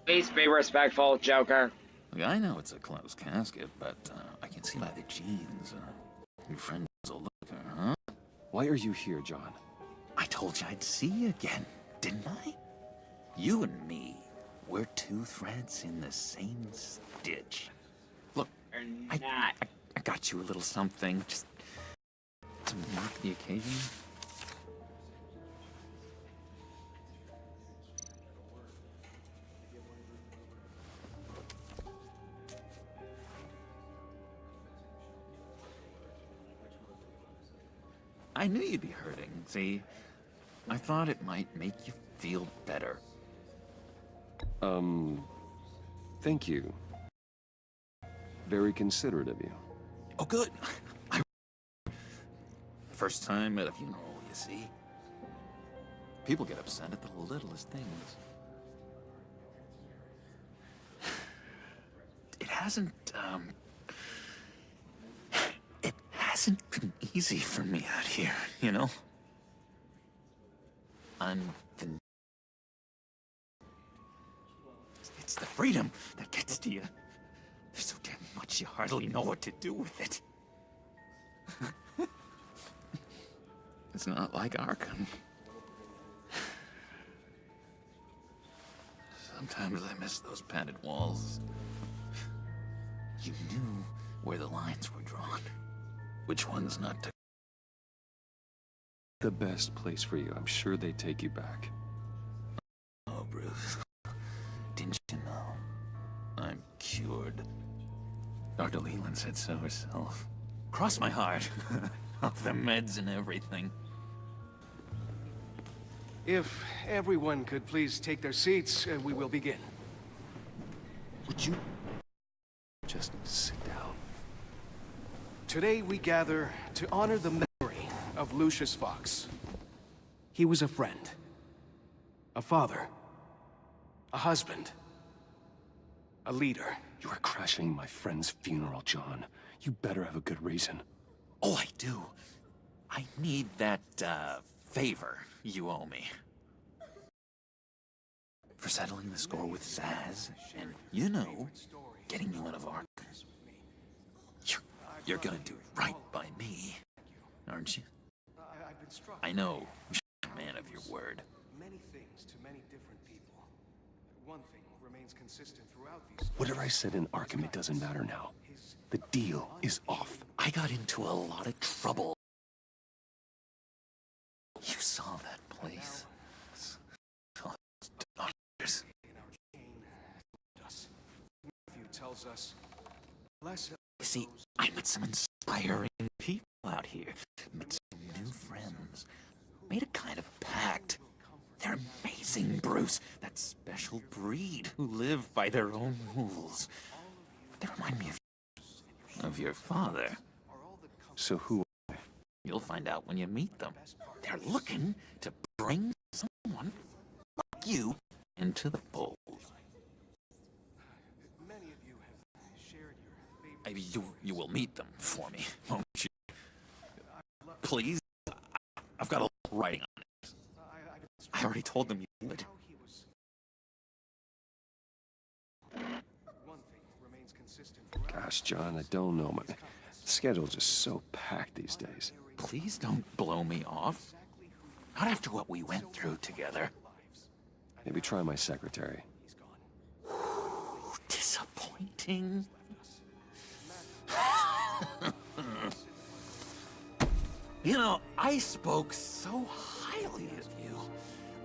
Please be respectful, Joker. Look, I know it's a closed casket, but I can see by the jeans. Your friend's a looker, huh? Why are you here, John? I told you I'd see you again, didn't I? You and me, we're two threads in the same stitch. Look, I got you a little something, just to mark the occasion. I knew you'd be hurting, see? I thought it might make you feel better. Thank you. Very considerate of you. Oh, good. First time at a funeral, you see? People get upset at the littlest things. It hasn't been easy for me out here, you know? It's the freedom that gets to you. There's so damn much you hardly know what to do with it. It's not like Arkham. Sometimes I miss those padded walls. You knew where the lines were drawn. Which ones not to... The best place for you. I'm sure they take you back. Oh, Bruce. Didn't you know? I'm cured. Dr. Leland said so herself. Cross my heart. Off the meds and everything. If everyone could please take their seats, we will begin. Would you just sit down? Today we gather to honor the memory of Lucius Fox. He was a friend, a father, a husband, a leader. You are crashing my friend's funeral, John. You better have a good reason. Oh, I do. I need that, favor you owe me. For settling the score with Zaz, and, you know, getting you out of Arkham. You're gonna do right by me, aren't you? I know, you're a man of your word. Many things to many different people. One thing remains consistent throughout these... Whatever I said in Arkham, it doesn't matter now. The deal is off. I got into a lot of trouble. You saw that place. Matthew tells us less... You see, I met some inspiring people out here. Met some new friends. Made a kind of pact. They're amazing, Bruce. That special breed who live by their own rules. They remind me of your father. So who are they? You'll find out when you meet them. They're looking to bring someone like you into the fold. Many of you have shared your favorite... You will meet them for me, won't you? Please? I've got a little writing on it. I already told them you would. Gosh, John, I don't know. My schedule's just so packed these days. Please don't blow me off. Not after what we went through together. Maybe try my secretary. Disappointing. You know, I spoke so highly of you.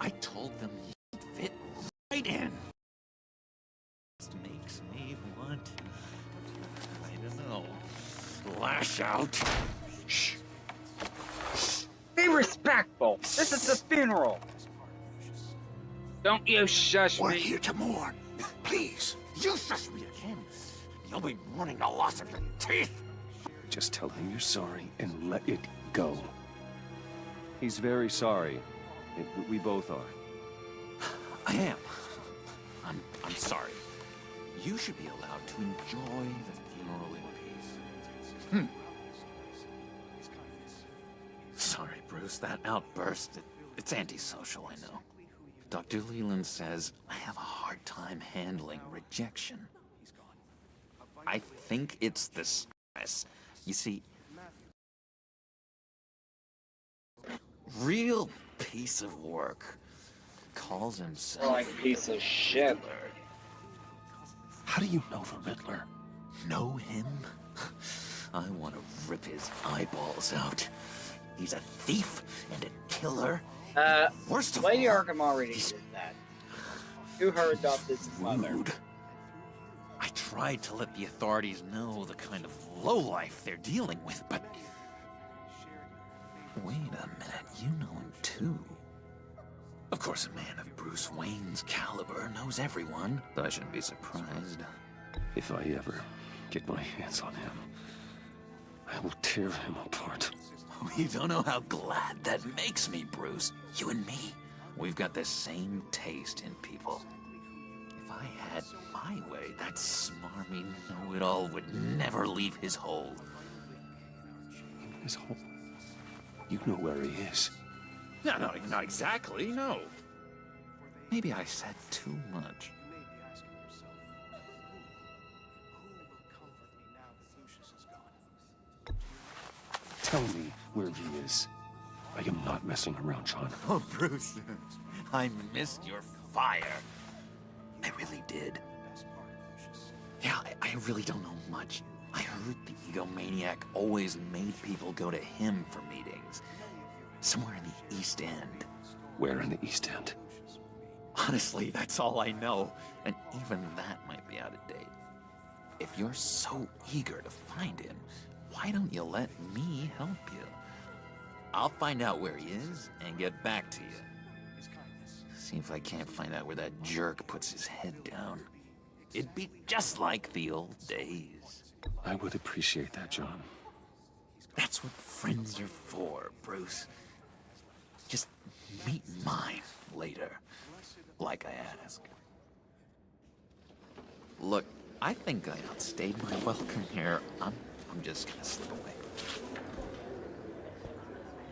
I told them you'd fit right in. This makes me want, I don't know, lash out. Shh. Be respectful. This is the funeral. Don't you shush me. We're here to mourn. Please. You shush me again. You'll be mourning the loss of your teeth. Just tell him you're sorry and let it go. He's very sorry. We both are. I am. I'm sorry. You should be allowed to enjoy the funeral in peace. Sorry, Bruce. That outburst, it's antisocial, I know. Dr. Leland says I have a hard time handling rejection. I think it's the stress. You see, real piece of work calls himself like piece of shit. How do you know the Riddler? Know him? I want to rip his eyeballs out. He's a thief and a killer. Worst of Lady all, Arkham already did that. To her adopted mother. I tried to let the authorities know the kind of lowlife they're dealing with, but... Wait a minute, you know him too. Of course, a man of Bruce Wayne's caliber knows everyone, but I shouldn't be surprised. If I ever get my hands on him, I will tear him apart. You don't know how glad that makes me, Bruce. You and me, we've got the same taste in people. If I had my way, that smarmy know-it-all would never leave his hole. His hole? You know where he is. No, not exactly, no. Maybe I said too much. Tell me where he is. I am not messing around, John. Oh, Bruce, I missed your fire. I really did. Yeah, I really don't know much. I heard the egomaniac always made people go to him for meetings. Somewhere in the East End. Where in the East End? Honestly, that's all I know. And even that might be out of date. If you're so eager to find him, why don't you let me help you? I'll find out where he is and get back to you. See if I can't find out where that jerk puts his head down. It'd be just like the old days. I would appreciate that, John. That's what friends are for, Bruce. Just meet mine later, like I asked. Look, I think I outstayed my welcome here. I'm just gonna slip away.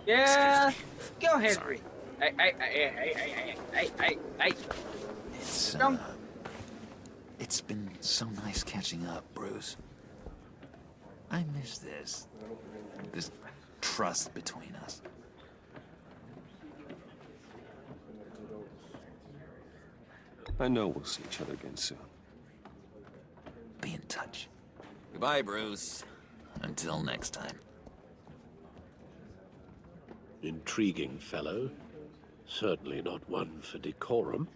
Yeah, go ahead. Sorry. It's been so nice catching up, Bruce. I miss this trust between us. I know we'll see each other again soon. Be in touch. Goodbye, Bruce. Until next time. Intriguing fellow. Certainly not one for decorum.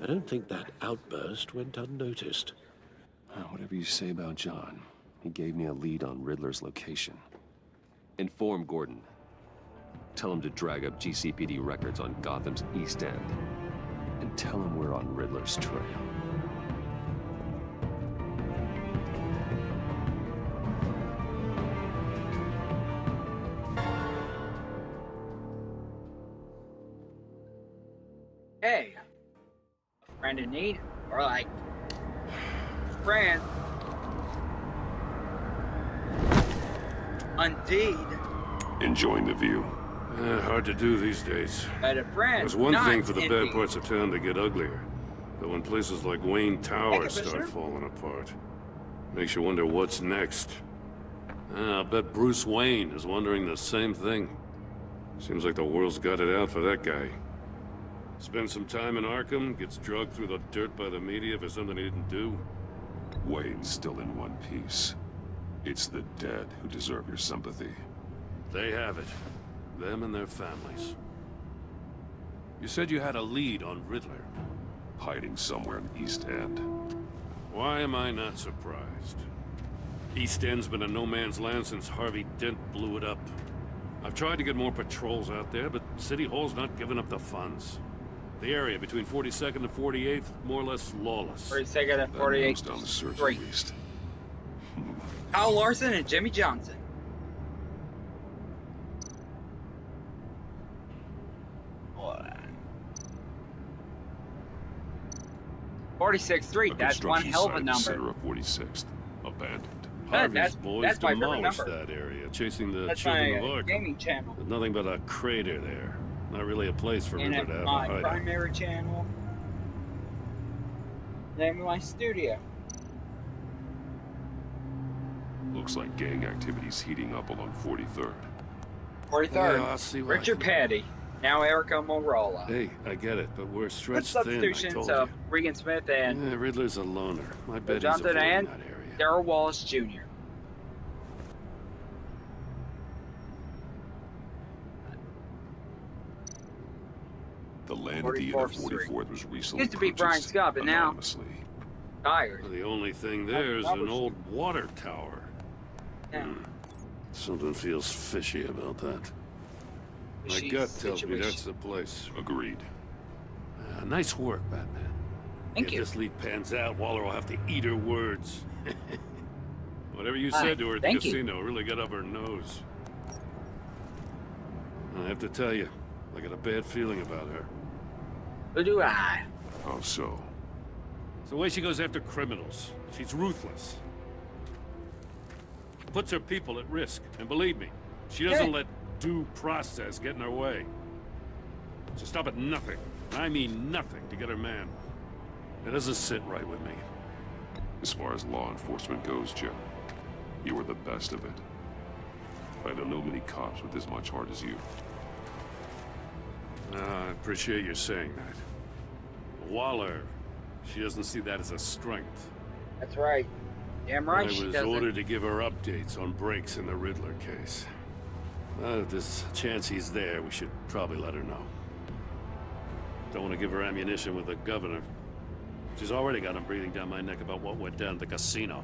I don't think that outburst went unnoticed. Whatever you say about John, he gave me a lead on Riddler's location. Inform Gordon. Tell him to drag up GCPD records on Gotham's East End. And tell him we're on Riddler's trail. Hey, a friend in need, or like, friend. Indeed. Enjoying the view? Hard to do these days. But a friend, It's one not thing for the bad indeed. parts of town to get uglier, but when places like Wayne Tower Commissioner? start falling apart, makes you wonder what's next. I bet Bruce Wayne is wondering the same thing. Seems like the world's got it out for that guy. Spends some time in Arkham, gets drugged through the dirt by the media for something he didn't do. Wayne's still in one piece. It's the dead who deserve your sympathy. They have it. Them and their families. You said you had a lead on Riddler. Hiding somewhere in East End. Why am I not surprised? East End's been a no-man's land since Harvey Dent blew it up. I've tried to get more patrols out there, but City Hall's not giving up the funds. The area between 42nd and 48th, more or less lawless. 42nd and 48th. Down the search Three. at least. Kyle Larson and Jimmy Johnson. What? 46th Street, that's one Construction hell of a site, number. Center of 46th. Abandoned. Harvey's that's boys my favorite demolished number. that area, chasing the That's children my of Arkham. gaming channel. There's nothing but a crater there. Not really a place for And Riddler to at have a my hideout. primary channel. Name of my studio. Looks like gang activity's heating up along 43rd. 43rd. Yeah, I'll see what I Richard can do. Petty. Now Erica Morolla. Hey, I get it, but we're With stretched thin, I substitutions told of you. Regan Smith and Yeah, Riddler's a loner. I bet he's Johnson avoiding and that area. Darrell Wallace Jr. The land at the end of 44th was recently Used to be Brian purchased Scott, but now anonymously. tired. The only thing there is an old water tower. Something feels fishy about that. My Fishy gut tells me situation. that's the place. Agreed. Nice work, Batman. Thank if you. this lead pans out, Waller will have to eat her words. Whatever you said to her at the thank you. casino really got up her nose. I have to tell you, I got a bad feeling about her. So do I. How so? It's the way she goes after criminals. She's ruthless. Puts her people at risk. And believe me, she doesn't let due process get in her way. She'll stop at nothing. I mean nothing to get her man. It doesn't sit right with me. As far as law enforcement goes, Jim, you were the best of it. I don't know many cops with as much heart as you. I appreciate you saying that. Waller, she doesn't see that as a strength. That's right. Damn right I she was doesn't. ordered to give her updates on breaks in the Riddler case. If there's a chance he's there, we should probably let her know. Don't want to give her ammunition with the governor. She's already got him breathing down my neck about what went down at the casino.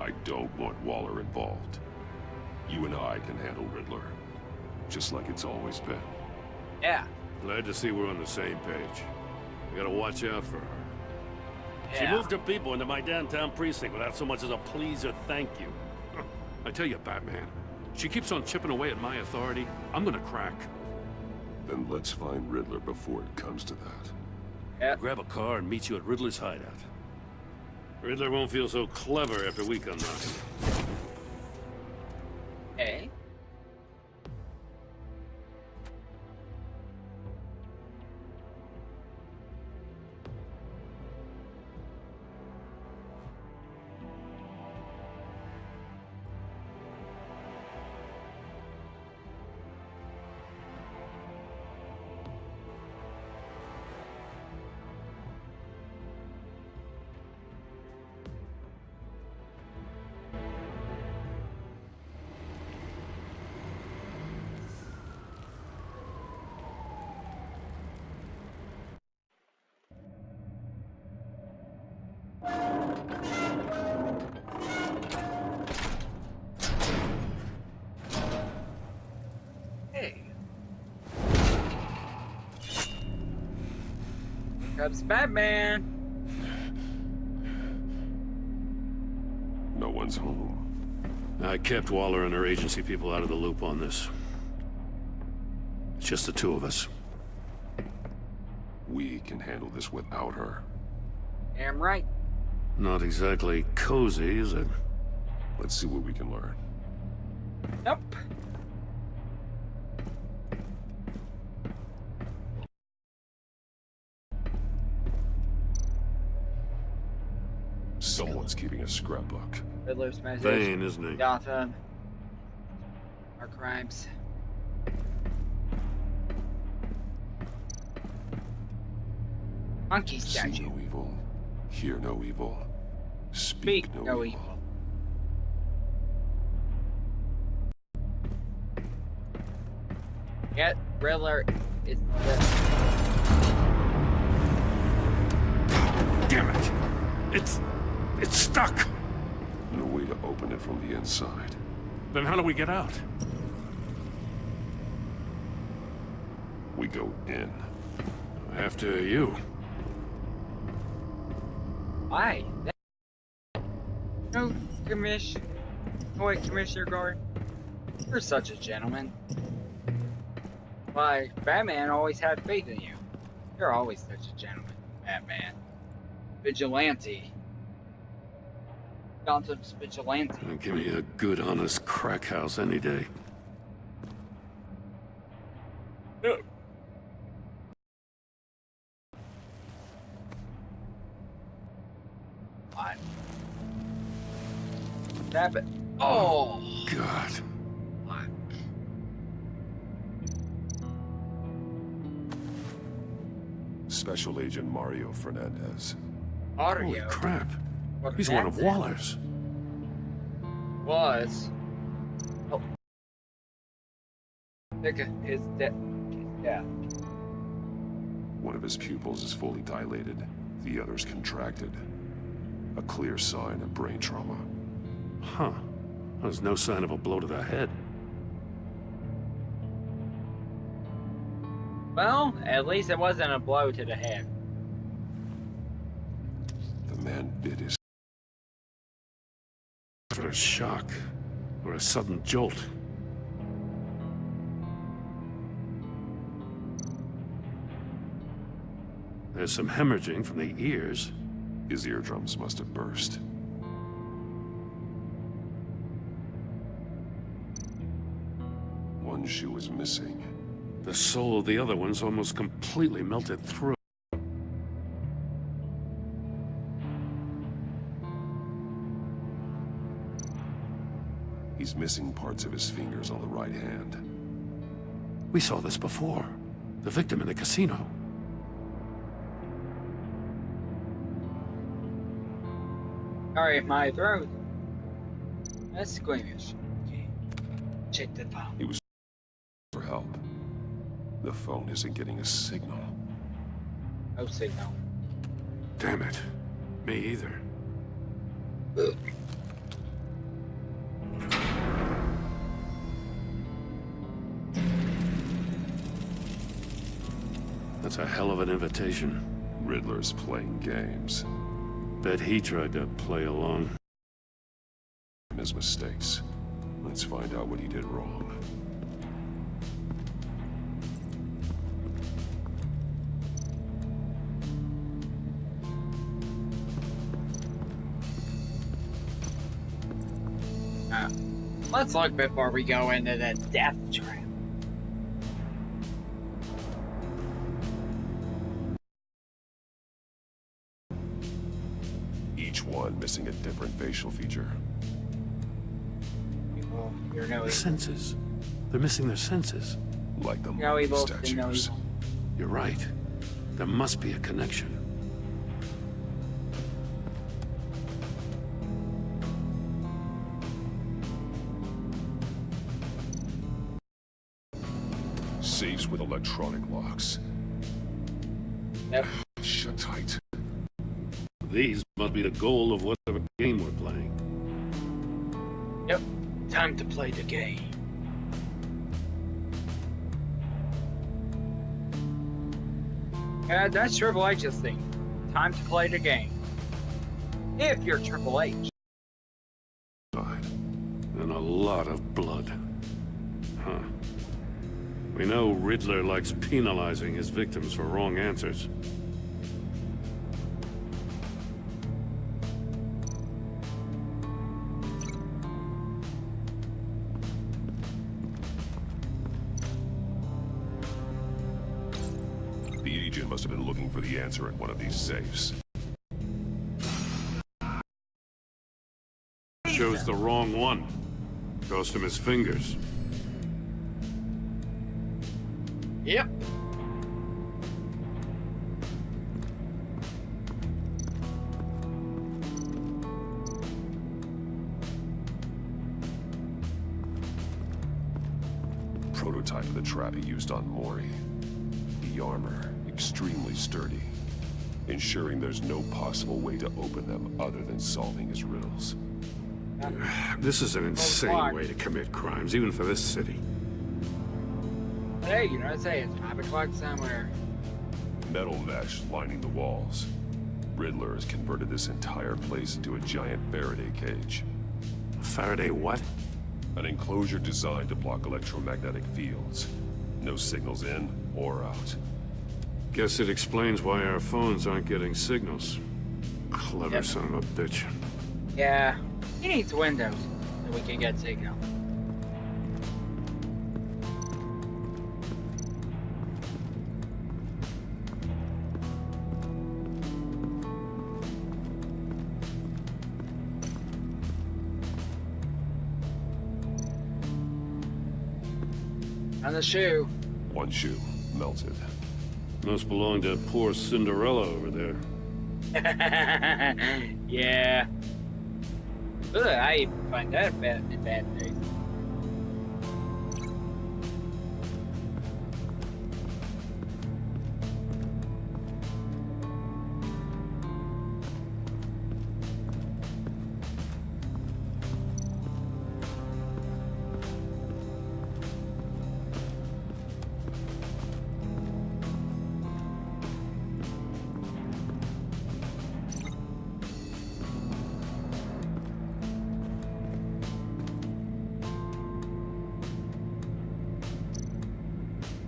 I don't want Waller involved. You and I can handle Riddler, just like it's always been. Yeah. Glad to see we're on the same page. We gotta watch out for her. She Yeah. moved her people into my downtown precinct without so much as a please or thank you. I tell you, Batman, she keeps on chipping away at my authority. I'm gonna crack. Then let's find Riddler before it comes to that. Yeah. Grab a car and meet you at Riddler's hideout. Riddler won't feel so clever after we come knocking. Hey. Hey. Here comes Batman. No one's home. I kept Waller and her agency people out of the loop on this. It's just the two of us. We can handle this without her. Damn right. Not exactly cozy, is it? Let's see what we can learn. Nope. Someone's keeping a scrapbook. Riddler's message. Vain, isn't he? Gotham. Our crimes. Monkey See statue. no evil, hear no evil, Speak speak no evil. Yet Riddler is the... Damn it! It's stuck! No way to open it from the inside. Then how do we get out? We go in. After you. Why? No, Commissioner. Oh, wait, Commissioner Gordon. You're such a gentleman. Why, Batman always had faith in you. You're always such a gentleman, Batman. Vigilante. Gotham's vigilante. Give me a good, honest crack house any day. No. Fine. Stab it. Oh! God. Fuck. Special Agent Mario Fernandez. Mario. Holy crap. What He's one of Fernandez? Waller's. Was. Oh. Think of his death. One of his pupils is fully dilated. The other's contracted. A clear sign of brain trauma. Huh. There's no sign of a blow to the head. Well, at least it wasn't a blow to the head. The man bit his... For a shock. Or a sudden jolt. There's some hemorrhaging from the ears. His eardrums must have burst. One shoe is missing. The sole of the other one's almost completely melted through. He's missing parts of his fingers on the right hand. We saw this before. The victim in the casino. Sorry, my throat. That's squeamish. Okay. Check the phone. He was for help. The phone isn't getting a signal. No signal. Damn it. Me either. Ugh. That's a hell of an invitation. Riddler's playing games. Bet he tried to play along. His mistakes. Let's find out what he did wrong. Let's look before we go into the death trap. Each one missing a different facial feature. Well, you're no evil. Senses. They're missing their senses. Like the No mummy evil, then no statues. evil. You're right. There must be a connection. Safes with electronic locks. Yep. Shut tight. These must be the goal of whatever game we're playing. Yep. Time to play the game. Yeah, that's Triple H's thing. Time to play the game. If you're Triple H. And a lot of blood. Huh. We know Riddler likes penalizing his victims for wrong answers. agent must have been looking for the answer in one of these safes. Chose the wrong one. Cost him his fingers. Yep. Prototype of the trap he used on Mori. The armor, extremely sturdy, ensuring there's no possible way to open them other than solving his riddles. This is an insane way to commit crimes, even for this city. Hey, you know what I'm saying? It's 5 o'clock somewhere. Metal mesh lining the walls. Riddler has converted this entire place into a giant Faraday cage. Faraday what? An enclosure designed to block electromagnetic fields. No signals in or out. Guess it explains why our phones aren't getting signals. Clever son of a bitch. Yeah, he needs windows so we can get signal. On the shoe. One shoe, melted. Must belong to poor Cinderella over there. Yeah. Ugh, I even find that bad taste.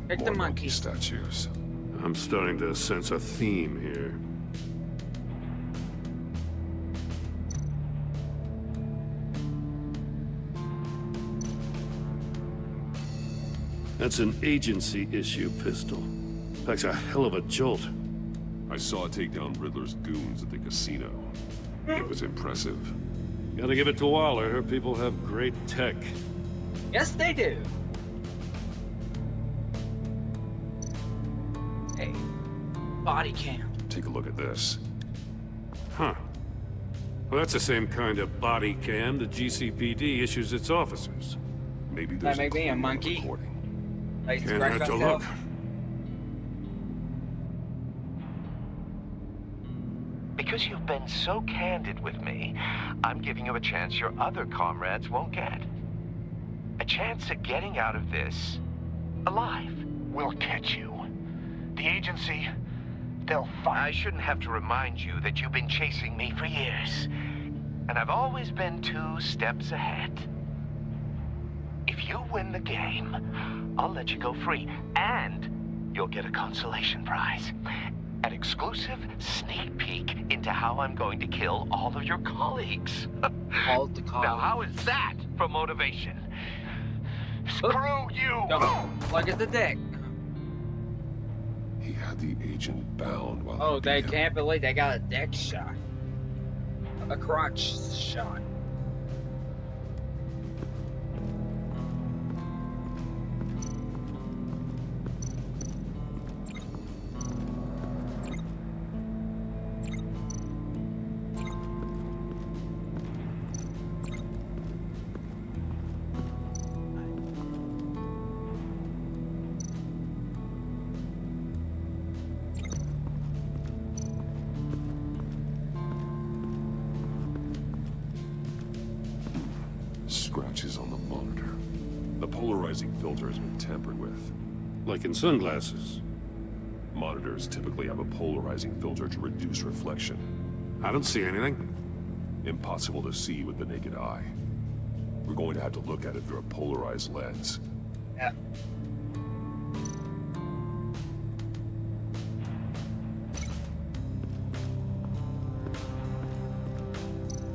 Pick the monkey statues. I'm starting to sense a theme here. That's an agency issue pistol. Packs a hell of a jolt. I saw it take down Riddler's goons at the casino. It was impressive. Gotta give it to Waller. Her people have great tech. Yes, they do. Hey, body cam. Take a look at this. Huh. Well, that's the same kind of body cam the GCPD issues its officers. Maybe there's a monkey. Like, Can't hurt to look. Because you've been so candid with me, I'm giving you a chance your other comrades won't get. A chance at getting out of this alive. We'll catch you. The agency, they'll find... I shouldn't have to remind you that you've been chasing me for years. And I've always been 2 steps ahead. If you win the game, I'll let you go free. And you'll get a consolation prize. An exclusive sneak peek into how I'm going to kill all of your colleagues. All the colleagues. Now, how is that for motivation? Screw you! Look at the deck. He had the agent bound while... Oh, they can't believe they got a deck shot. A crotch shot. Scratches on the monitor. The polarizing filter has been tampered with. Like in sunglasses. Monitors typically have a polarizing filter to reduce reflection. I don't see anything. Impossible to see with the naked eye. We're going to have to look at it through a polarized lens. Yeah.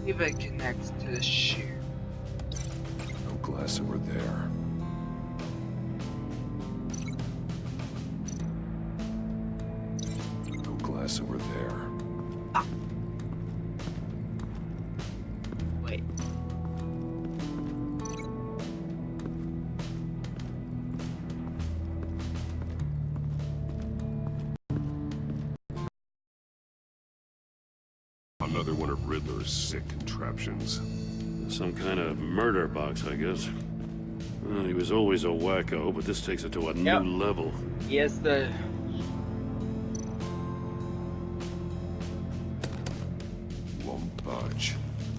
If it connects to the shoe. No glass over there. address over there. Wait. Another one of Riddler's sick contraptions. Some kind of murder box, I guess. Well, he was always a wacko, but this takes it to a new level. Yes, the... Won't budge.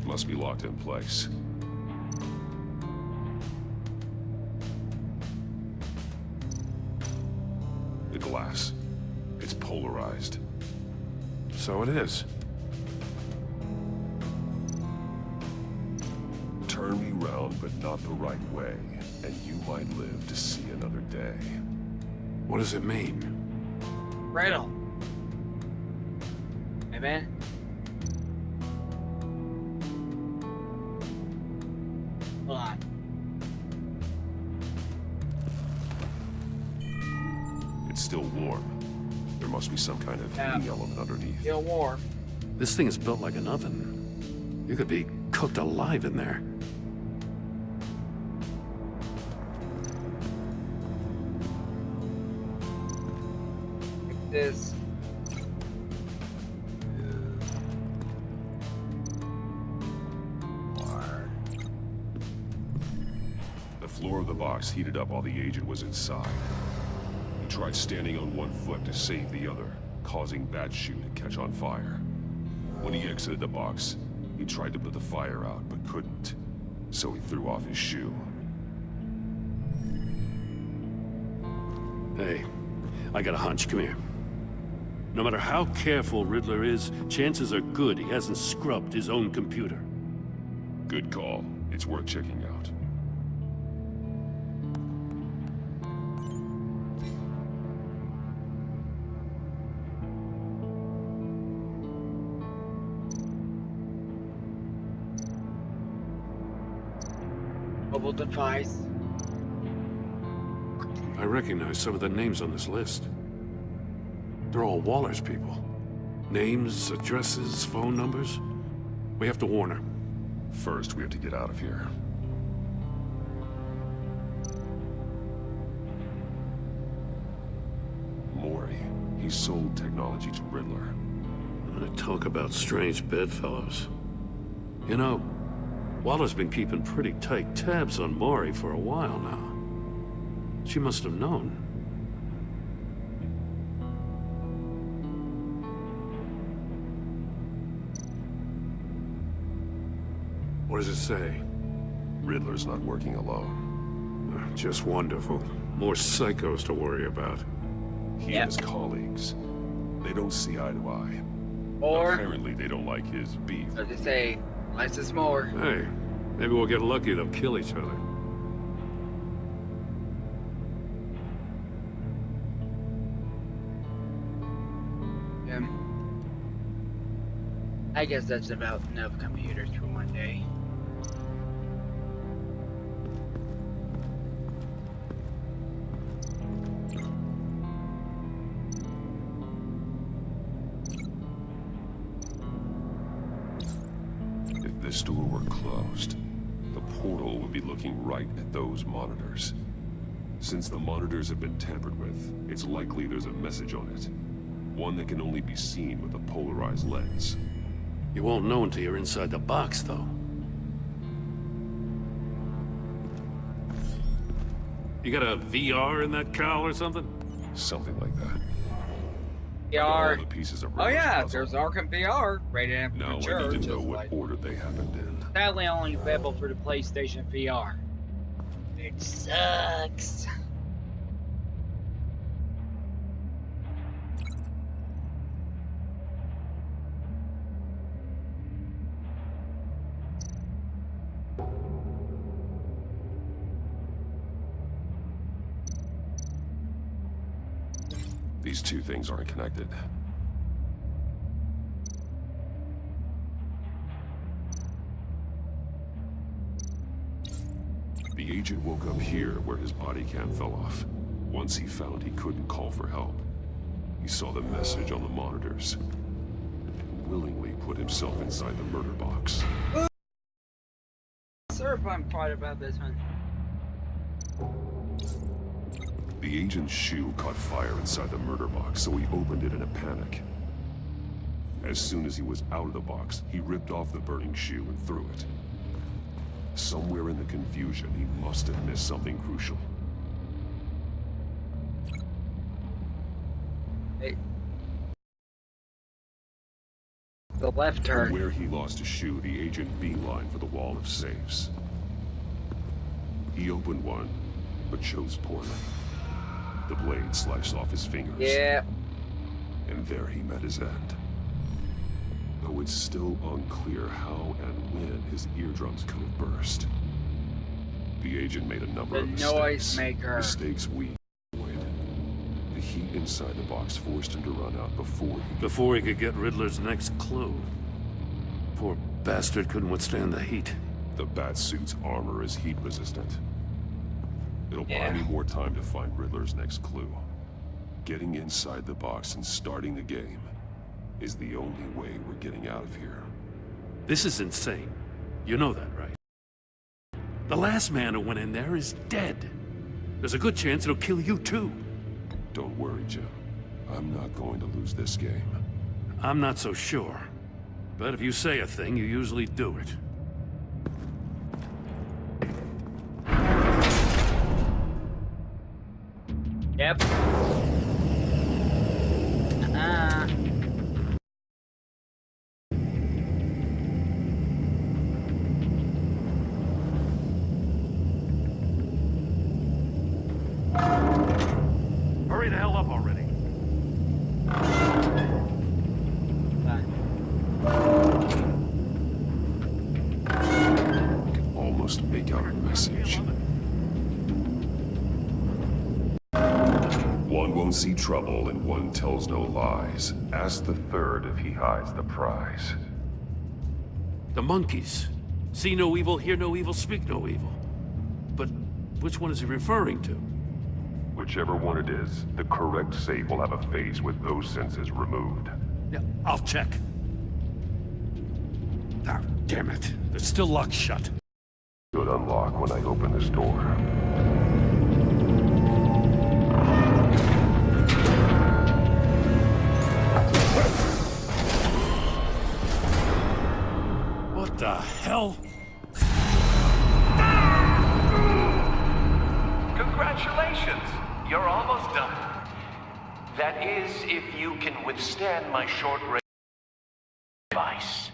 Must be locked in place. The glass. It's polarized. So it is. Turn me round, but not the right way, and you might live to see another day. What does it mean? Riddle. Hey, man. Hold on. It's still warm. There must be some kind of heating element underneath. Still warm. This thing is built like an oven. You could be cooked alive in there. This. The floor of the box heated up while the agent was inside. He tried standing on one foot to save the other, causing that shoe to catch on fire. When he exited the box, he tried to put the fire out, but couldn't. So he threw off his shoe. Hey, I got a hunch. Come here. No matter how careful Riddler is, chances are good he hasn't scrubbed his own computer. Good call. It's worth checking out. Mobile device. I recognize some of the names on this list. They're all Waller's people. Names, addresses, phone numbers. We have to warn her. First, we have to get out of here. Maury. He sold technology to Riddler. Talk about strange bedfellows. You know, Waller's been keeping pretty tight tabs on Maury for a while now. She must have known. What does it say? Riddler's not working alone. Just wonderful. More psychos to worry about. He and his colleagues. They don't see eye to eye. Or... apparently they don't like his beef. So to say, less is more. Hey, maybe we'll get lucky they'll kill each other. I guess that's about enough computers for one day. If this door were closed, the portal would be looking right at those monitors. Since the monitors have been tampered with, it's likely there's a message on it. One that can only be seen with a polarized lens. You won't know until you're inside the box, though. You got a VR in that cowl or something? Something like that. VR. All the pieces of Oh yeah, puzzle. there's Arkham VR rated M for Now mature. I need to know just what like... order they happened in. Sadly, only available for the PlayStation VR. It sucks. These two things aren't connected. The agent woke up here where his body cam fell off. Once he found he couldn't call for help. He saw the message on the monitors. Willingly put himself inside the murder box. Certifying part about this one. The agent's shoe caught fire inside the murder box, so he opened it in a panic. As soon as he was out of the box, he ripped off the burning shoe and threw it. Somewhere in the confusion, he must have missed something crucial. Hey. The left turn. From where he lost his shoe, the agent beelined for the wall of safes. He opened one, but chose poorly. The blade sliced off his fingers. Yeah. And there he met his end. Though it's still unclear how and when his eardrums could have burst. The agent made a number of mistakes. Mistakes we avoid. The heat inside the box forced him to run out before he could get Riddler's next clue. Poor bastard couldn't withstand the heat. The Batsuit's armor is heat resistant. It'll buy me more time to find Riddler's next clue. Getting inside the box and starting the game is the only way we're getting out of here. This is insane. You know that, right? The last man who went in there is dead. There's a good chance it'll kill you too. Don't worry, Jim. I'm not going to lose this game. I'm not so sure. But if you say a thing, you usually do it. Yep. Hurry the hell up already. I can almost make out a message. One won't see trouble and one tells no lies. Ask the third if he hides the prize. The monkeys. See no evil, hear no evil, speak no evil. But which one is he referring to? Whichever one it is, the correct safe will have a face with those senses removed. Yeah, I'll check. Ah, damn it. It's still locked shut. Should unlock when I open this door. What the hell? Congratulations! You're almost done. That is, if you can withstand my short-range device.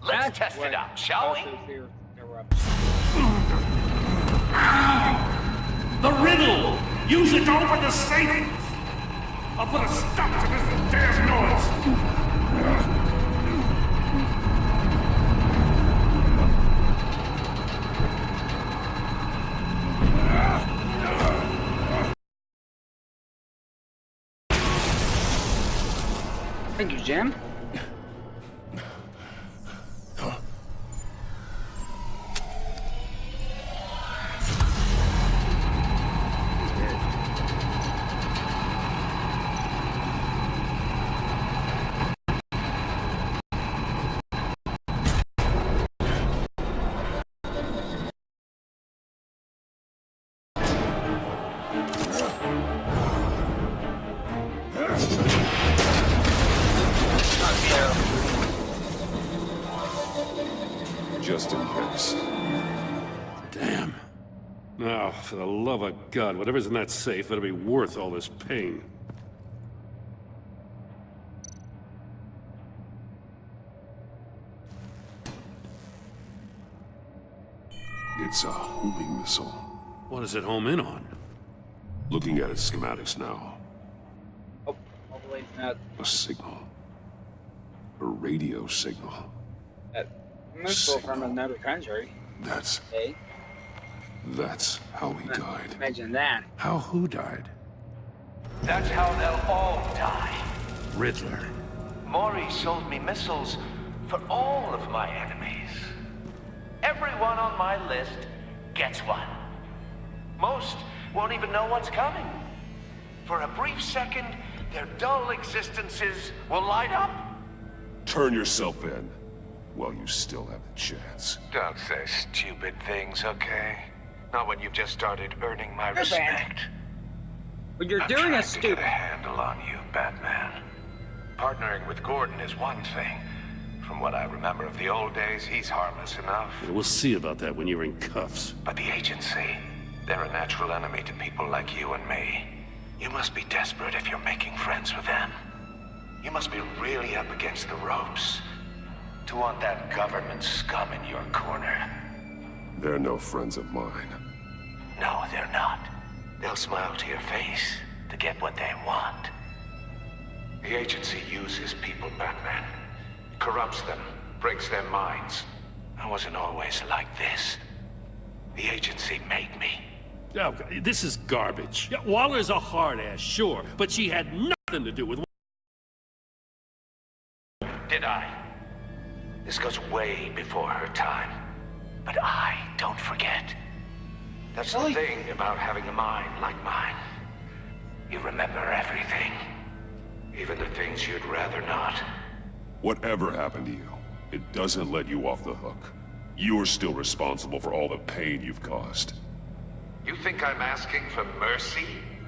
Let's test it out, shall we? The riddle! Use it to open the safe! I'll put a stop to this damn noise! Thank you, Jim. Just in case. Damn. Now, for the love of God, whatever's in that safe better be worth all this pain. It's a homing missile. What does it home in on? Looking at its schematics now. Oh, hopefully it's not. A signal. A radio signal. Missile from another country. That's how he died. Imagine that. How who died? That's how they'll all die. Riddler. Maury sold me missiles for all of my enemies. Everyone on my list gets one. Most won't even know what's coming. For a brief second, their dull existences will light up? Turn yourself in while you still have the chance. Don't say stupid things, okay? Not when you've just started earning my respect. When you're doing a stupid... to get a handle on you, Batman. Partnering with Gordon is one thing. From what I remember of the old days, he's harmless enough. Yeah, we'll see about that when you're in cuffs. But the agency, they're a natural enemy to people like you and me. You must be desperate if you're making friends with them. You must be really up against the ropes to want that government scum in your corner. They're no friends of mine. No, they're not. They'll smile to your face to get what they want. The agency uses people, Batman. Corrupts them, breaks their minds. I wasn't always like this. The agency made me. Oh, this is garbage. Yeah, Waller's a hard ass, sure, but she had nothing to do with... Did I? This goes way before her time. But I don't forget. That's the thing about having a mind like mine. You remember everything. Even the things you'd rather not. Whatever happened to you, it doesn't let you off the hook. You're still responsible for all the pain you've caused. You think I'm asking for mercy?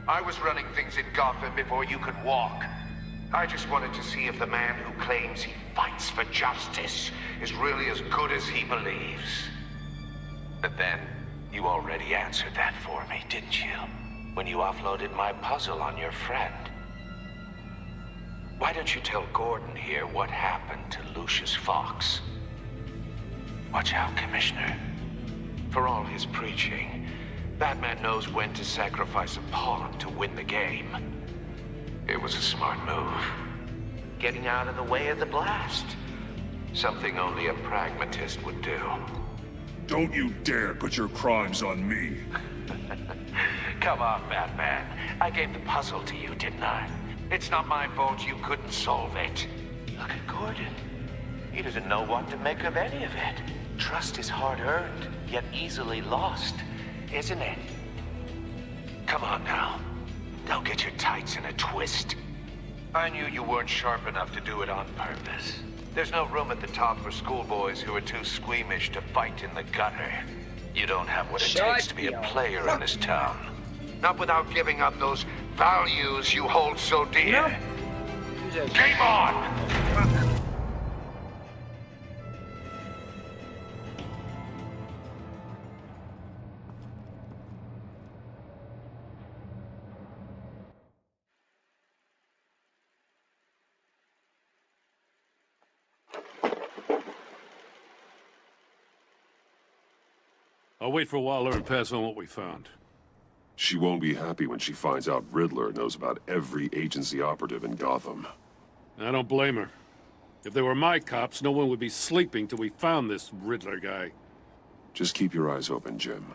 I was running things in Gotham before you could walk. I just wanted to see if the man who claims he fights for justice is really as good as he believes. But then, you already answered that for me, didn't you? When you offloaded my puzzle on your friend. Why don't you tell Gordon here what happened to Lucius Fox? Watch out, Commissioner. For all his preaching, Batman knows when to sacrifice a pawn to win the game. It was a smart move. Getting out of the way of the blast. Something only a pragmatist would do. Don't you dare put your crimes on me. Come on, Batman. I gave the puzzle to you, didn't I? It's not my fault you couldn't solve it. Look at Gordon. He doesn't know what to make of any of it. Trust is hard-earned, yet easily lost, isn't it? Come on now. Don't get your tights in a twist. I knew you weren't sharp enough to do it on purpose. There's no room at the top for schoolboys who are too squeamish to fight in the gutter. You don't have what it takes to be a player in this town. Not without giving up those values you hold so dear. Game on! I'll wait for Waller and pass on what we found. She won't be happy when she finds out Riddler knows about every agency operative in Gotham. I don't blame her. If they were my cops, no one would be sleeping till we found this Riddler guy. Just keep your eyes open, Jim.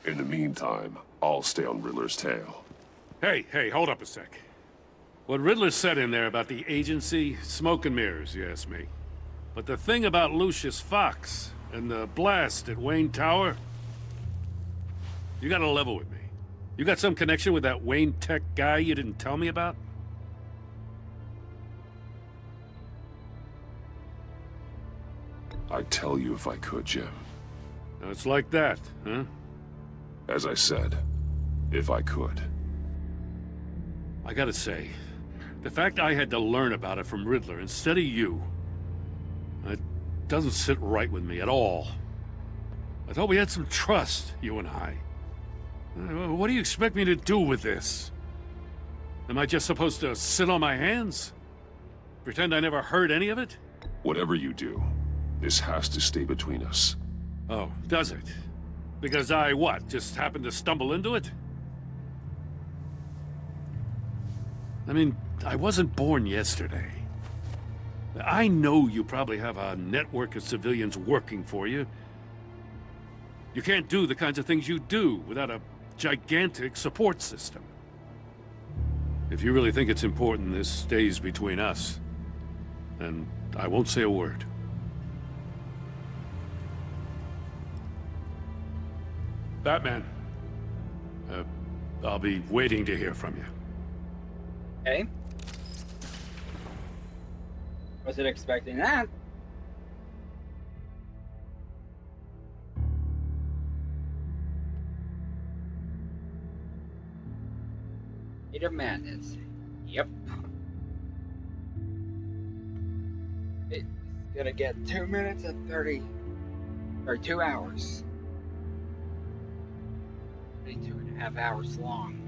In the meantime, I'll stay on Riddler's tail. Hey, hold up a sec. What Riddler said in there about the agency, smoke and mirrors, you ask me. But the thing about Lucius Fox and the blast at Wayne Tower, you gotta level with me. You got some connection with that Wayne Tech guy you didn't tell me about? I'd tell you if I could, Jim. Now it's like that, huh? As I said, if I could. I gotta say, the fact I had to learn about it from Riddler instead of you, it doesn't sit right with me at all. I thought we had some trust, you and I. What do you expect me to do with this? Am I just supposed to sit on my hands? Pretend I never heard any of it? Whatever you do, this has to stay between us. Oh, does it? Because I, what, just happened to stumble into it? I mean, I wasn't born yesterday. I know you probably have a network of civilians working for you. You can't do the kinds of things you do without a gigantic support system. If you really think it's important this stays between us, then I won't say a word. Batman, I'll be waiting to hear from you. Okay. Wasn't expecting that. Age of Madness. Yep. It's gonna get 2 minutes and 30, or 2 hours. 2.5 hours long.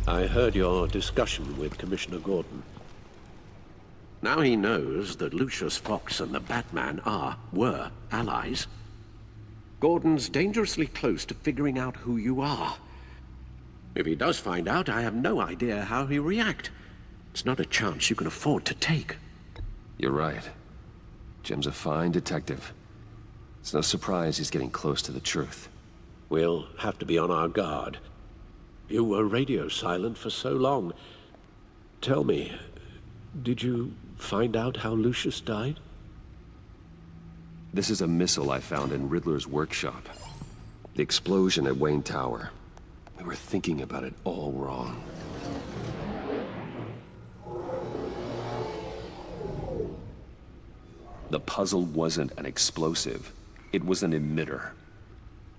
I heard your discussion with Commissioner Gordon. Now he knows that Lucius Fox and the Batman were allies. Gordon's dangerously close to figuring out who you are. If he does find out, I have no idea how he'll react. It's not a chance you can afford to take. You're right. Jim's a fine detective. It's no surprise he's getting close to the truth. We'll have to be on our guard. You were radio silent for so long. Tell me, did you find out how Lucius died? This is a missile I found in Riddler's workshop. The explosion at Wayne Tower. We were thinking about it all wrong. The puzzle wasn't an explosive. It was an emitter.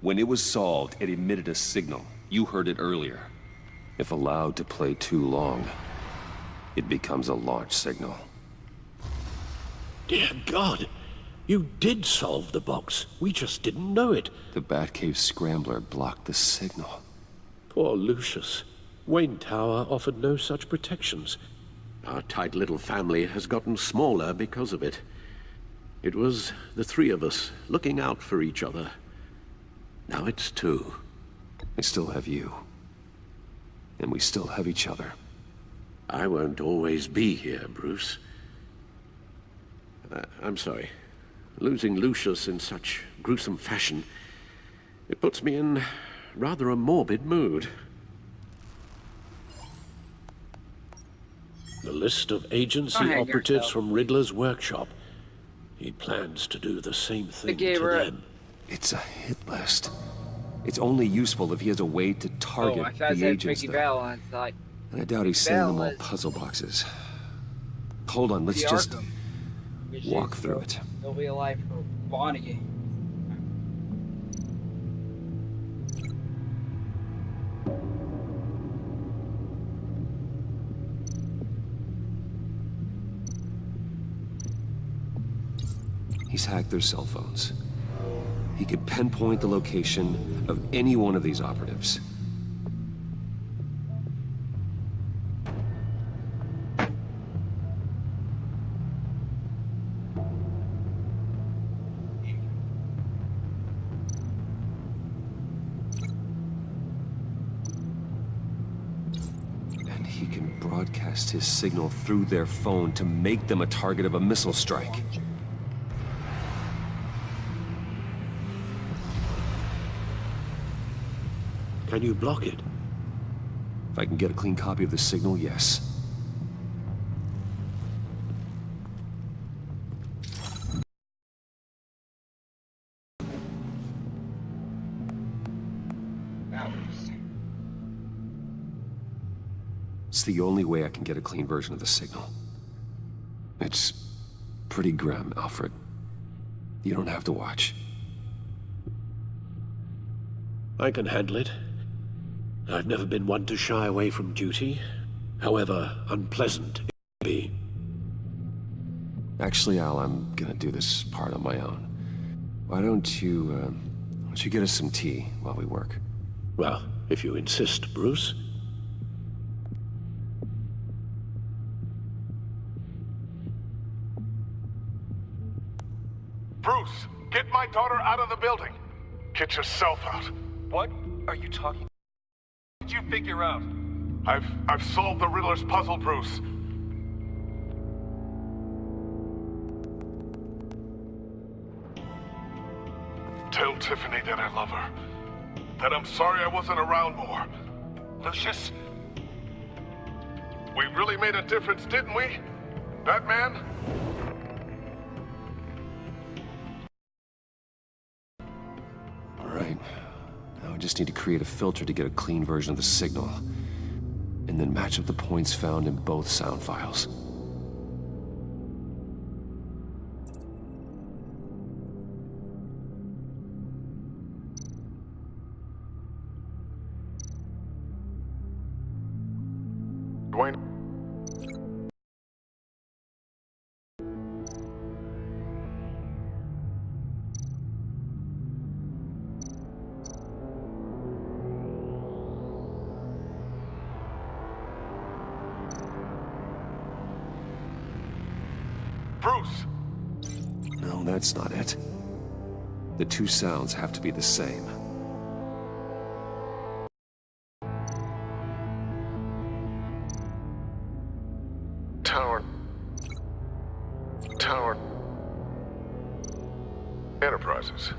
When it was solved, it emitted a signal. You heard it earlier. If allowed to play too long, it becomes a launch signal. Dear God! You did solve the box. We just didn't know it. The Batcave scrambler blocked the signal. Poor Lucius. Wayne Tower offered no such protections. Our tight little family has gotten smaller because of it. It was the three of us looking out for each other. Now it's two. I still have you. And we still have each other. I won't always be here, Bruce. I'm sorry. Losing Lucius in such gruesome fashion, it puts me in rather a morbid mood. The list of agency operatives from Riddler's workshop. He plans to do the same thing to them. It's a hit list. It's only useful if he has a way to target the agents, though. And I doubt he's sending them all puzzle boxes. Hold on, let's just walk through it. They'll be alive for Bonnie. He's hacked their cell phones. He could pinpoint the location of any one of these operatives. And he can broadcast his signal through their phone to make them a target of a missile strike. Can you block it? If I can get a clean copy of the signal, yes. It's the only way I can get a clean version of the signal. It's pretty grim, Alfred. You don't have to watch. I can handle it. I've never been one to shy away from duty, however unpleasant it may be. Actually, Al, I'm gonna do this part on my own. Why don't you get us some tea while we work? Well, if you insist, Bruce. Bruce, get my daughter out of the building. Get yourself out. What are you talking? What did you figure out? I've solved the Riddler's puzzle, Bruce. Tell Tiffany that I love her. that I'm sorry I wasn't around more. Lucius? We really made a difference, didn't we? Batman? All right. Now I just need to create a filter to get a clean version of the signal. And then match up the points found in both sound files. Dwayne? Bruce! No, that's not it. The two sounds have to be the same. Tower. Enterprises.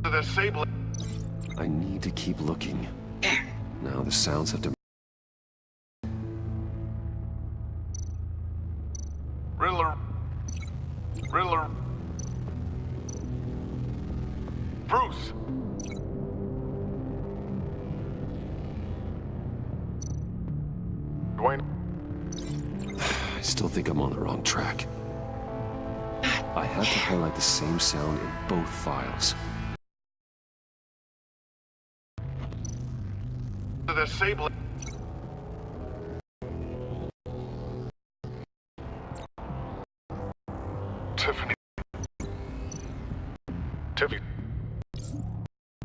The Sable. I need to keep looking. Now the sounds have to... Riddler. Bruce. Dwayne. I still think I'm on the wrong track. I have to highlight the same sound in both files. The Sable. Tiffany.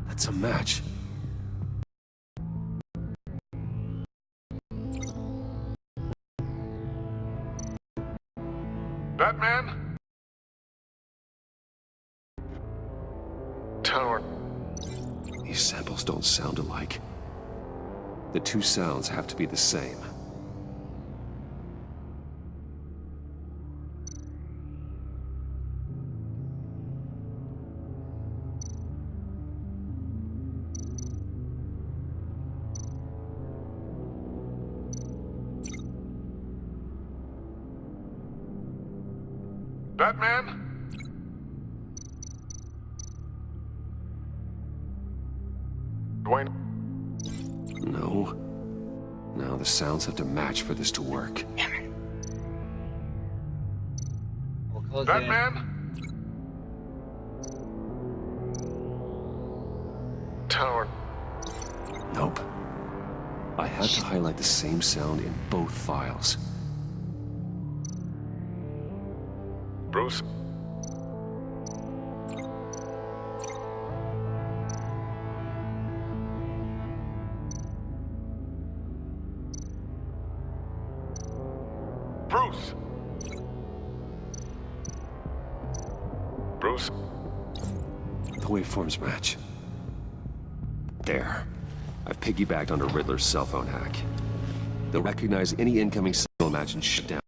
That's a match. Batman? Tower. These samples don't sound alike. The two sounds have to be the same. Batman? Dwayne? No. Now the sounds have to match for this to work. Batman? Tower. Nope. I have to highlight the same sound in both files. Bruce? Bruce? Bruce? The waveforms match. There. I've piggybacked onto Riddler's cell phone hack. They'll recognize any incoming signal match and shut down.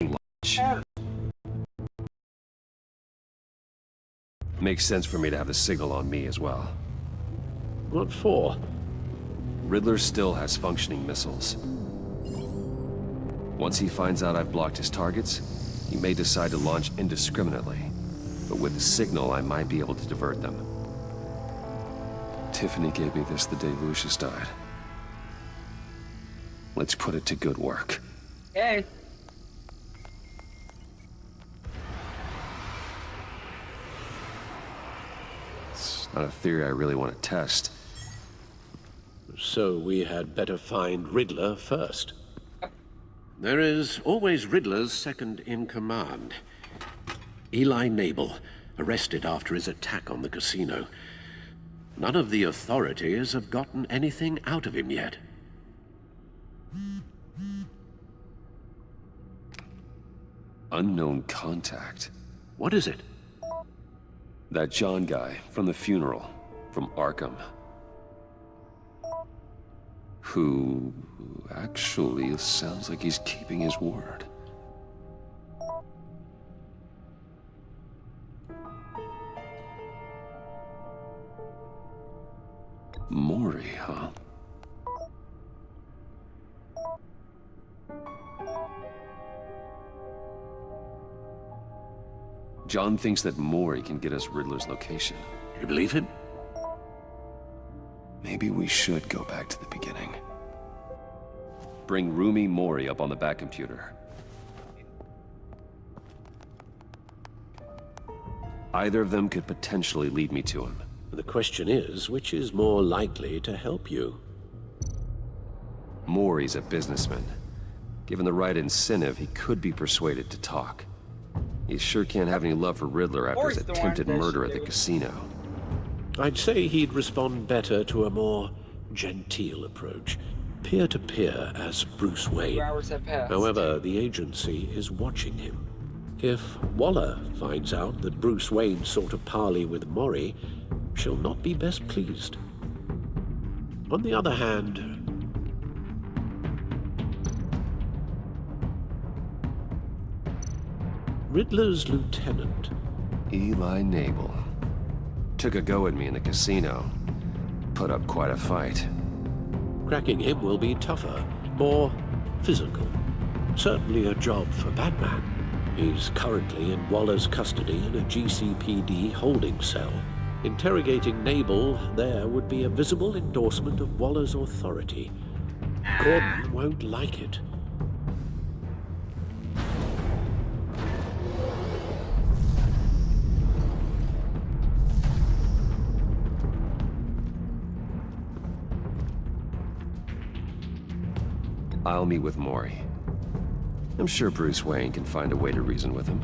Launch. Makes sense for me to have the signal on me as well. What for? Riddler still has functioning missiles. Once he finds out I've blocked his targets, he may decide to launch indiscriminately. But with the signal, I might be able to divert them. Tiffany gave me this the day Lucius died. Let's put it to good work. Okay. It's not a theory I really want to test. So we had better find Riddler first. There is always Riddler's second in command. Eli Nabel, arrested after his attack on the casino. None of the authorities have gotten anything out of him yet. Unknown contact. What is it? That John guy from the funeral, from Arkham. Who actually sounds like he's keeping his word. Maury, huh? John thinks that Maury can get us Riddler's location. You believe him? Maybe we should go back to the beginning. Bring Rumi Maury up on the back computer. Either of them could potentially lead me to him. The question is, which is more likely to help you? Maury's a businessman. Given the right incentive, he could be persuaded to talk. He sure can't have any love for Riddler after his attempted murder at the casino. I'd say he'd respond better to a more genteel approach. Peer-to-peer as Bruce Wayne. 2 hours have passed. However, the agency is watching him. If Waller finds out that Bruce Wayne sought a parley with Maury, she'll not be best pleased. On the other hand, Riddler's lieutenant, Eli Nabel, took a go at me in the casino. Put up quite a fight. cracking him will be tougher, more physical. Certainly a job for Batman. He's currently in Waller's custody in a GCPD holding cell. Interrogating Nabel there would be a visible endorsement of Waller's authority. Gordon won't like it. I'll meet with Maury. I'm sure Bruce Wayne can find a way to reason with him.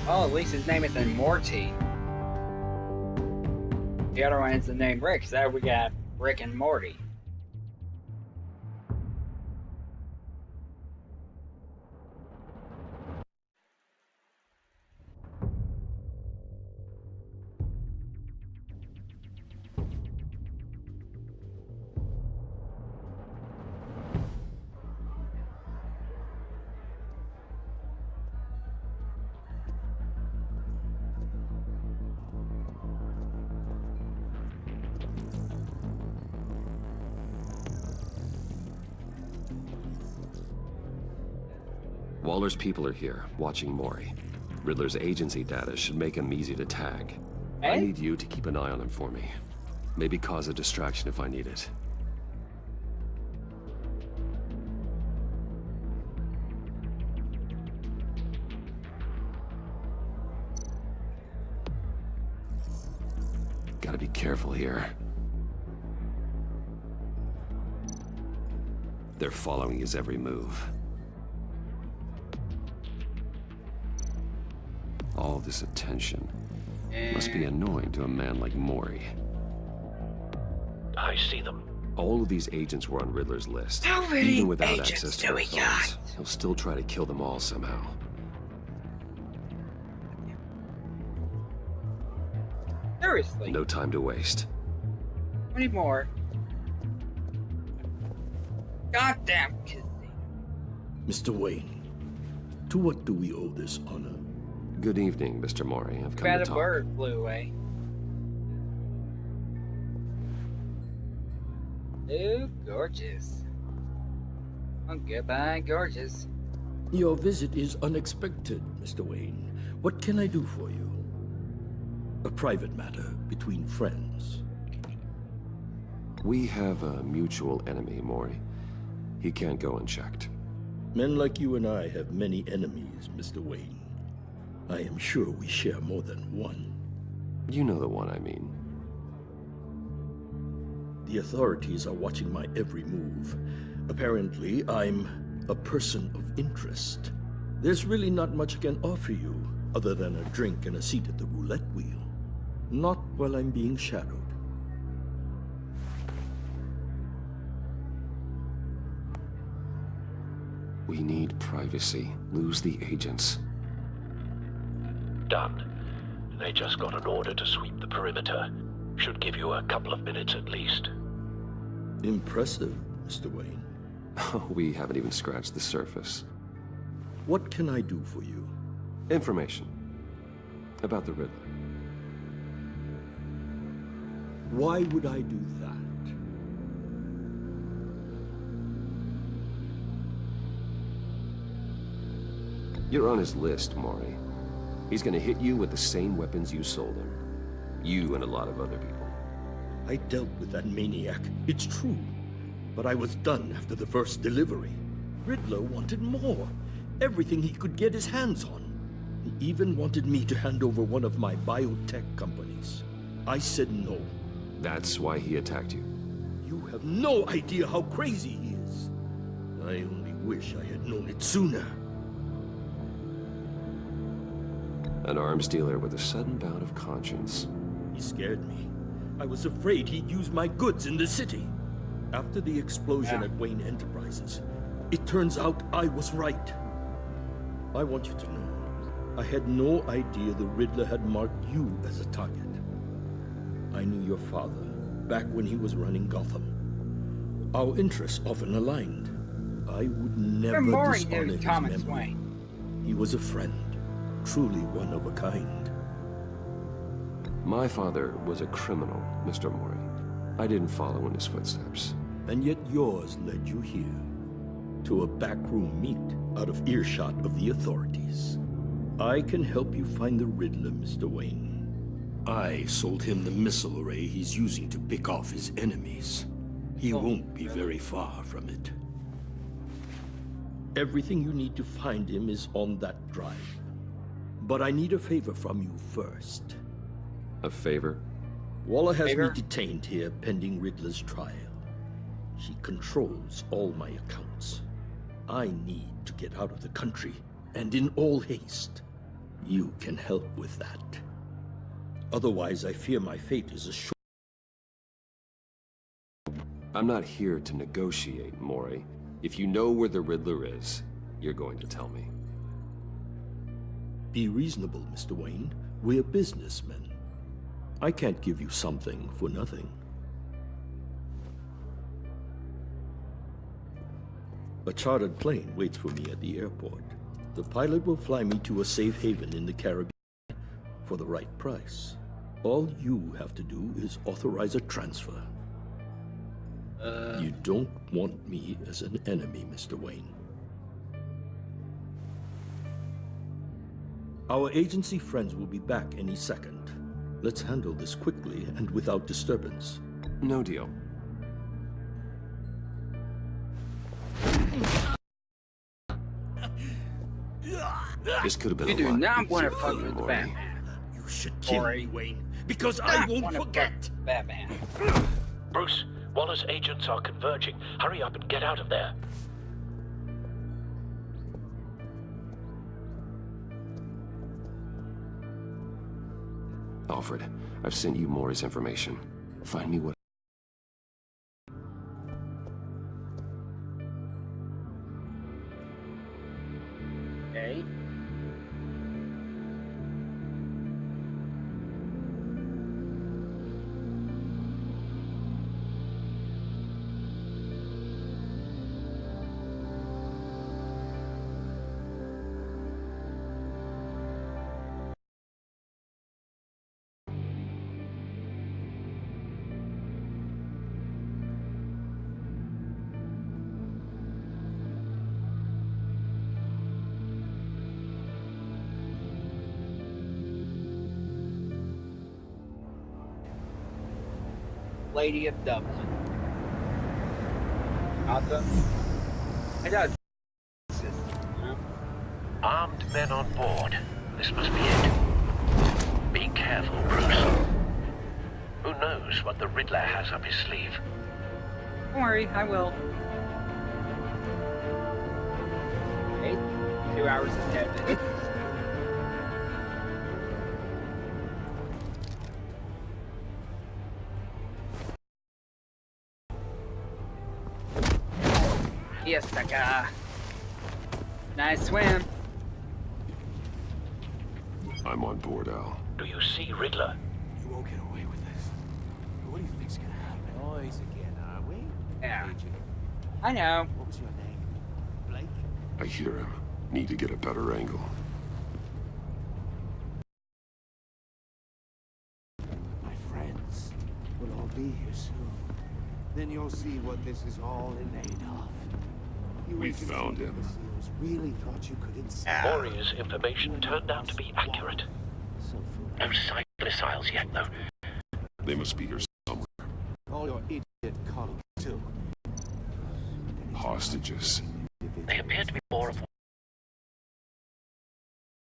Oh, at least his name isn't Morty. The other one is the name Rick, so we got Rick and Morty. Waller's people are here, watching Maury. Riddler's agency data should make him easy to tag. I need you to keep an eye on him for me. Maybe cause a distraction if I need it. Gotta be careful here. They're following his every move. All this attention must be annoying to a man like Maury. I see them. All of these agents were on Riddler's list. How many Even without agents access do to we their phones, he'll still try to kill them all somehow. Seriously. No time to waste. How many more? Goddamn casino. Mr. Wayne, to what do we owe this honor? Good evening, Mr. Maury. I've come Bad to a talk. bird flew away. Ooh, gorgeous. Oh, goodbye, gorgeous. Your visit is unexpected, Mr. Wayne. What can I do for you? A private matter between friends. We have a mutual enemy, Maury. He can't go unchecked. Men like you and I have many enemies, Mr. Wayne. I am sure we share more than one. You know the one I mean. The authorities are watching my every move. Apparently, I'm a person of interest. There's really not much I can offer you, other than a drink and a seat at the roulette wheel. Not while I'm being shadowed. We need privacy. Lose the agents. Done. They just got an order to sweep the perimeter. Should give you a couple of minutes at least. Impressive, Mr. Wayne. We haven't even scratched the surface. What can I do for you? Information. About the Riddler. Why would I do that? You're on his list, Maury. He's gonna hit you with the same weapons you sold him. You and a lot of other people. I dealt with that maniac, it's true. But I was done after the first delivery. Riddler wanted more. Everything he could get his hands on. He even wanted me to hand over one of my biotech companies. I said no. That's why he attacked you. You have no idea how crazy he is. I only wish I had known it sooner. An arms dealer with a sudden bout of conscience. He scared me. I was afraid he'd use my goods in the city. After the explosion at Wayne Enterprises, it turns out I was right. I want you to know, I had no idea the Riddler had marked you as a target. I knew your father, back when he was running Gotham. Our interests often aligned. I would never dishonor his memory. He was a friend, truly one of a kind. My father was a criminal, Mr. Maury. I didn't follow in his footsteps. And yet yours led you here, to a backroom meet out of earshot of the authorities. I can help you find the Riddler, Mr. Wayne. I sold him the missile array he's using to pick off his enemies. He won't be very far from it. Everything you need to find him is on that drive. But I need a favor from you first. A favor? Waller has me detained here pending Riddler's trial. He controls all my accounts. I need to get out of the country, and in all haste. You can help with that. Otherwise, I fear my fate is assured. I'm not here to negotiate, Maury. If you know where the Riddler is, you're going to tell me. Be reasonable, Mr. Wayne. We're businessmen. I can't give you something for nothing. A chartered plane waits for me at the airport. The pilot will fly me to a safe haven in the Caribbean for the right price. All you have to do is authorize a transfer. You don't want me as an enemy, Mr. Wayne. Our agency friends will be back any second. Let's handle this quickly and without disturbance. No deal. This could have been you a do lot not want to easier fuck for you, with Maury. Batman. You should kill me, Wayne, because I won't forget. Batman. Bruce, Waller's agents are converging. Hurry up and get out of there. Alfred, I've sent you Maury's information. Find me what... Okay. Lady of Dublin. Awesome. I got Armed men on board. This must be it. Be careful, Bruce. Who knows what the Riddler has up his sleeve? Don't worry, I will. Okay, 2 hours and 10 minutes. Yes, Taka. Nice swim. I'm on board, Al. Do you see Riddler? You won't get away with this. What do you think's gonna happen? Noise again, are we? Yeah. I know. What was your I hear him. Need to get a better angle. My friends will all be here soon. Then you'll see what this is all in aid of. We found him. Really thought you could Mori's information turned out to be accurate. No sight of missiles yet, though. They must be here somewhere. All your idiot colleagues, too. Hostages. They appear to be more of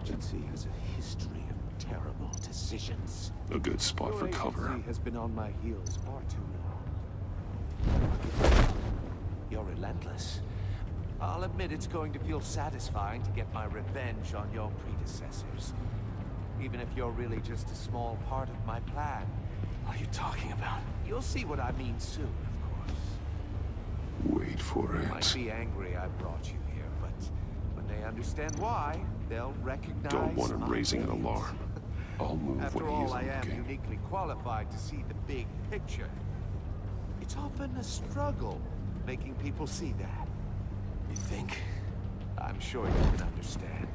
Agency has a history of terrible decisions. A good spot for cover. Agency has been on my heels far too long. You're relentless. I'll admit it's going to feel satisfying to get my revenge on your predecessors. Even if you're really just a small part of my plan. What are you talking about? You'll see what I mean soon, of course. Wait for They it. might be angry I brought you here, but when they understand why, they'll recognize Don't want him my raising an ways. alarm. I'll move After when he all, isn't I am looking. uniquely qualified to see the big picture. It's often a struggle making people see that. You think? I'm sure you can understand.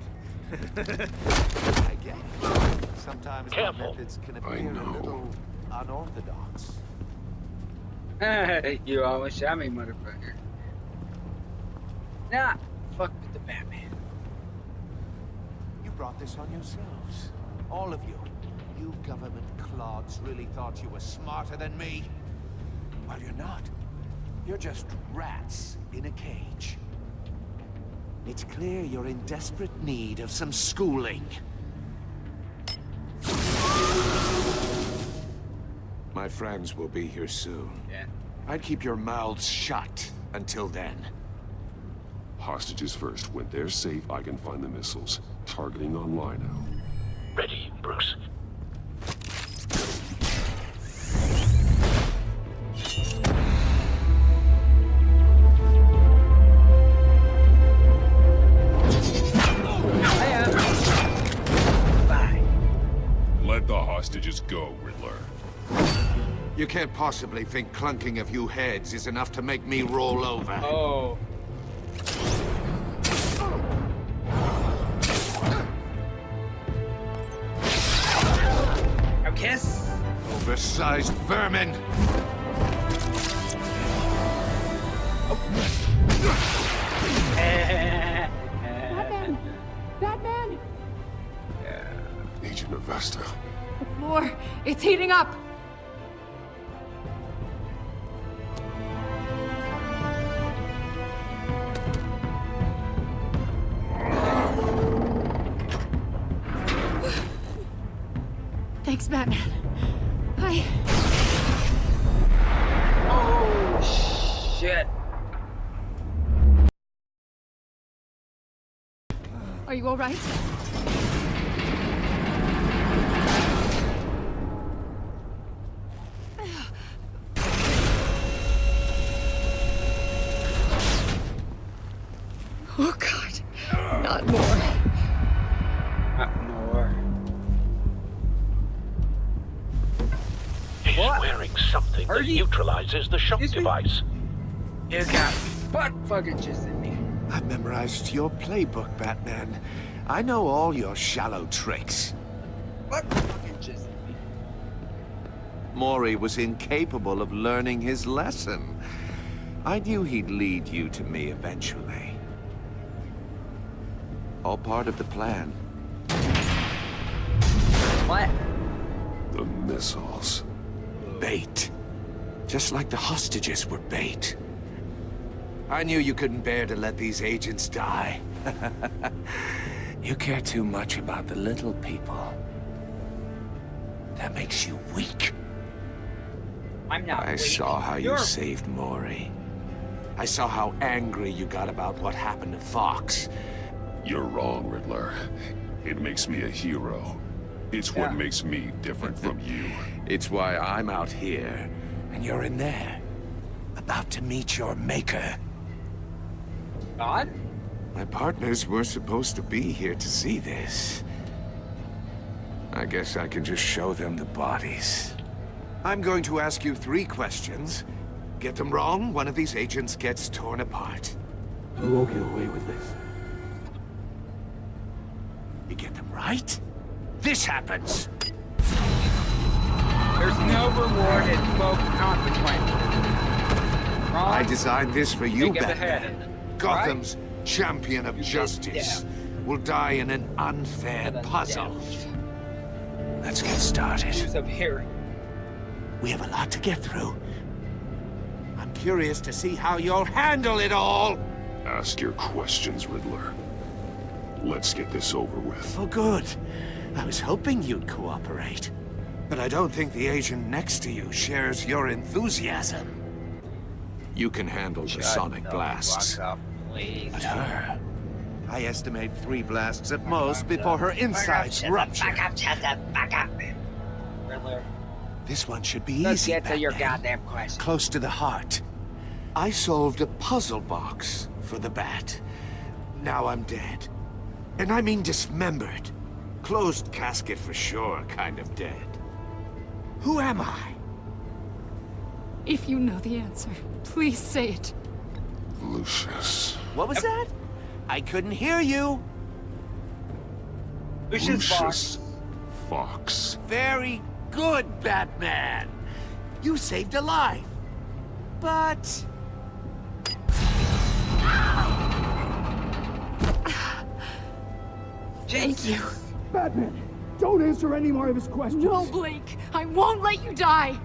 I get it. Sometimes my methods can appear a little unorthodox. Hey, you almost shot me, motherfucker. Nah, fuck with the Batman. You brought this on yourselves. All of you. You government clods really thought you were smarter than me? Well, you're not. You're just rats in a cage. It's clear you're in desperate need of some schooling. My friends will be here soon. Yeah. I'd keep your mouths shut until then. Hostages first. When they're safe, I can find the missiles. Targeting on Lino. ready, Bruce. Let the hostages go, Riddler. You can't possibly think clunking a few heads is enough to make me roll over. Oh. A kiss? Oversized vermin! Batman! Batman! Agent Avesta. The floor, it's heating up! Thanks, Batman. Oh, shit. Are you all right? Oh, God. Not more. Not more. He's wearing something that neutralizes the shock device. You got butt fucking just in me. I've memorized your playbook, Batman. I know all your shallow tricks. Butt fucking just in me. Mori was incapable of learning his lesson. I knew he'd lead you to me eventually. All part of the plan. What? The missiles. Bait. Just like the hostages were bait. I knew you couldn't bear to let these agents die. You care too much about the little people. That makes you weak. I'm not I weak. saw how You're... you saved Mori. I saw how angry you got about what happened to Fox. You're wrong, Riddler. It makes me a hero. It's what makes me different from you. It's why I'm out here, and you're in there. About to meet your maker. God? My partners were supposed to be here to see this. I guess I can just show them the bodies. I'm going to ask you 3 questions. Get them wrong, one of these agents gets torn apart. We won't get away with this. You get them right, this happens. There's no reward and no consequences. Wrong? I designed this for you, Think Batman. ahead. Gotham's champion of justice will die in an unfair puzzle. Let's get started. Who's up here? We have a lot to get through. I'm curious to see how you'll handle it all. Ask your questions, Riddler. Let's get this over with. Oh, good. I was hoping you'd cooperate. But I don't think the agent next to you shares your enthusiasm. You can handle the sonic blasts. But her... I estimate 3 blasts at most before her insides rupture. Back up. Riddler. This one should be Let's easy, get to your Batman. goddamn question. Close to the heart. I solved a puzzle box for the Bat. Now I'm dead. And I mean dismembered. Closed casket for sure, kind of dead. Who am I? If you know the answer, please say it. Lucius. What was that? I couldn't hear you. Lucius Fox. Very good, Batman. You saved a life. But... Thank you. Batman, don't answer any more of his questions. No, Blake. I won't let you die.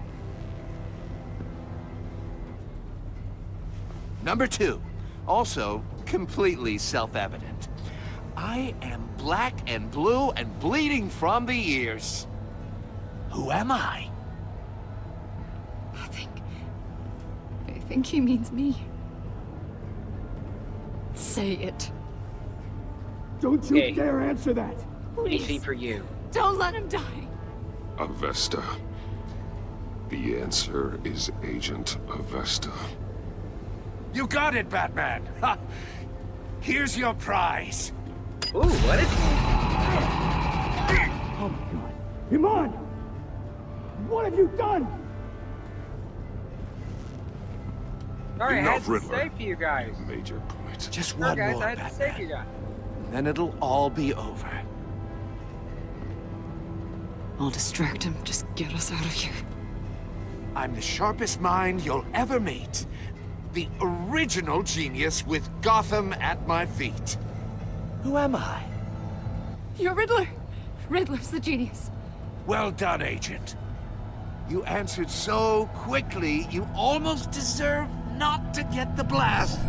Number 2. Also, completely self-evident. I am black and blue and bleeding from the ears. Who am I? I think he means me. Say it. Don't you dare answer that. Easy for you. Don't let him die. Avesta. The answer is Agent Avesta. You got it, Batman. Ha. Here's your prize. Ooh, what is... Oh my God. Iman! What have you done? Sorry, I had Enough, to Riddler. save you guys. Made your point. Just Sorry, one guys, more, I had to save you Batman. guys. Then it'll all be over. I'll distract him. Just get us out of here. I'm the sharpest mind you'll ever meet. The original genius with Gotham at my feet. Who am I? You're Riddler. Riddler's the genius. Well done, Agent. You answered so quickly, you almost deserve not to get the blast.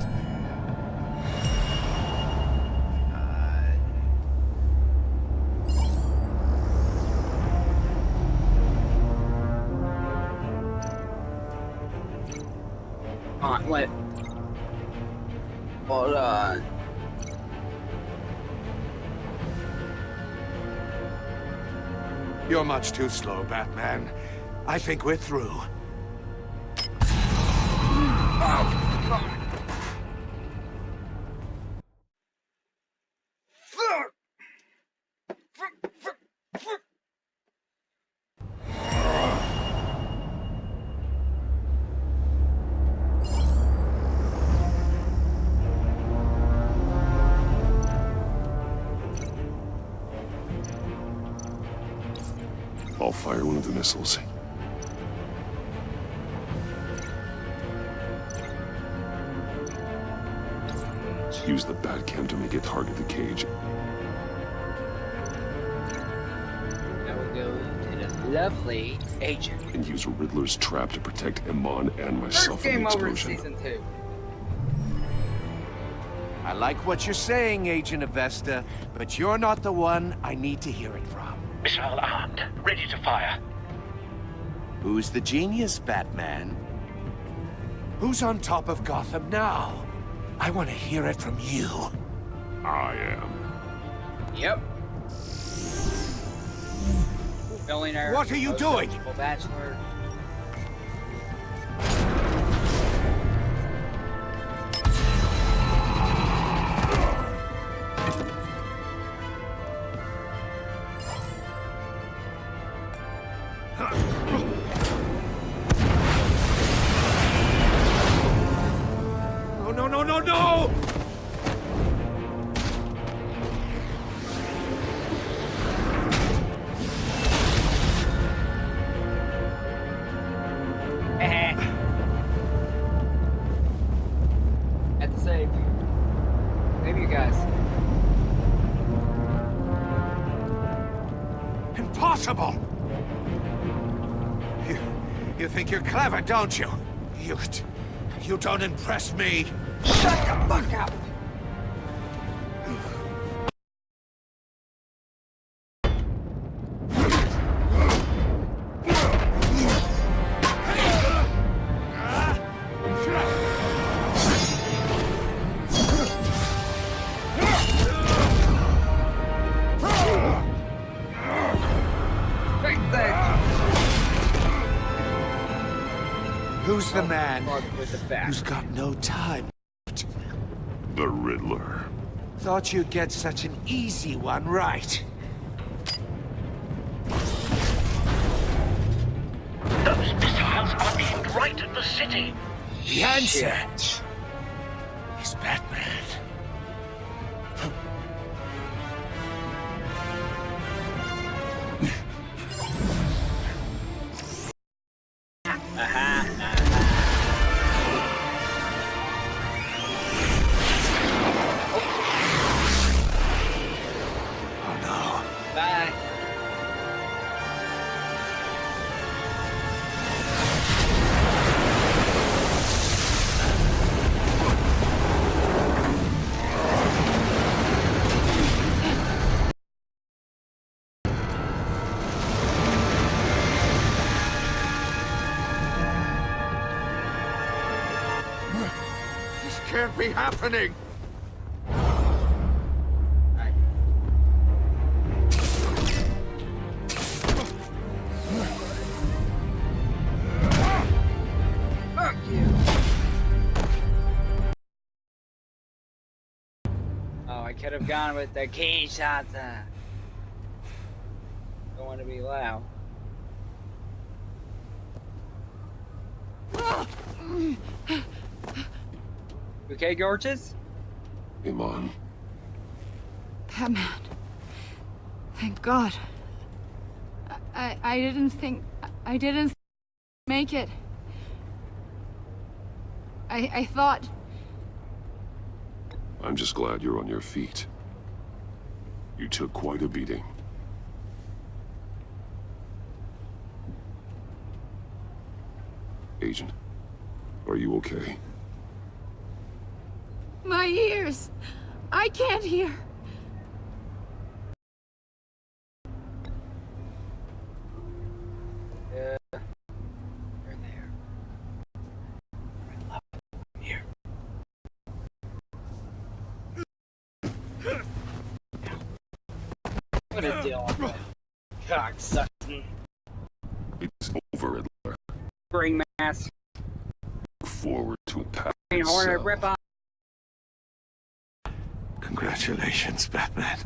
What? Hold on. You're much too slow, Batman. I think we're through. I'll fire one of the missiles. Use the Batcam to make it target the cage. Now we'll go to the lovely Agent. And use Riddler's trap to protect Iman and myself First from game the over in explosion. Season 2. I like what you're saying, Agent Avesta, but you're not the one I need to hear it from. Missile armed, ready to fire. Who's the genius, Batman? Who's on top of Gotham now? I want to hear it from you. I am. Yep. Billionaire. What are you most doing? eligible Bachelor. No! Had to save you. Save you guys. Impossible! You think you're clever, don't you? You don't impress me. Shut the fuck up! Who's the man who's got no time? The Riddler. Thought you'd get such an easy one right. Those missiles are aimed right at the city. The answer is Batman. Bye. This can't be happening. Fuck you. Oh, I could have gone with the key shots. Don't want to be loud. Okay, gorgeous? Iman. Batman. Thank God. I didn't think... I didn't make it. I thought... I'm just glad you're on your feet. You took quite a beating. Agent, are you okay? My ears! I can't hear! Yeah. They're there. I love them here. I'm gonna deal with that. Cocksucking. It's over, Riddler. Spring mask. Look forward to a path. Green Hornet rip off. Congratulations, Batman.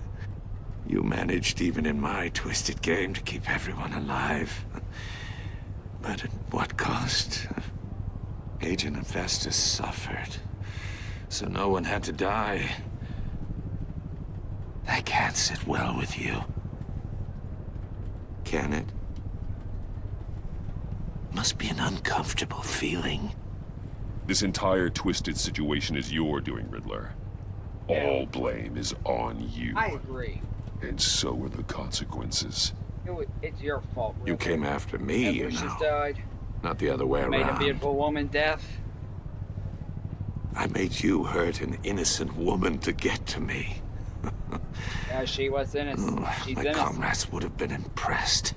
You managed, even in my twisted game, to keep everyone alive. But at what cost? Agent Hephaestus suffered, so no one had to die. That can't sit well with you. Can it? Must be an uncomfortable feeling. This entire twisted situation is your doing, Riddler. All blame is on you. I agree. And so are the consequences. It's your fault, Riddler. You came after me, you Lucius know. died. Not the other way Made a around. beautiful woman deaf. I made you hurt an innocent woman to get to me. Yeah, she was innocent. She's My innocent. comrades would have been impressed.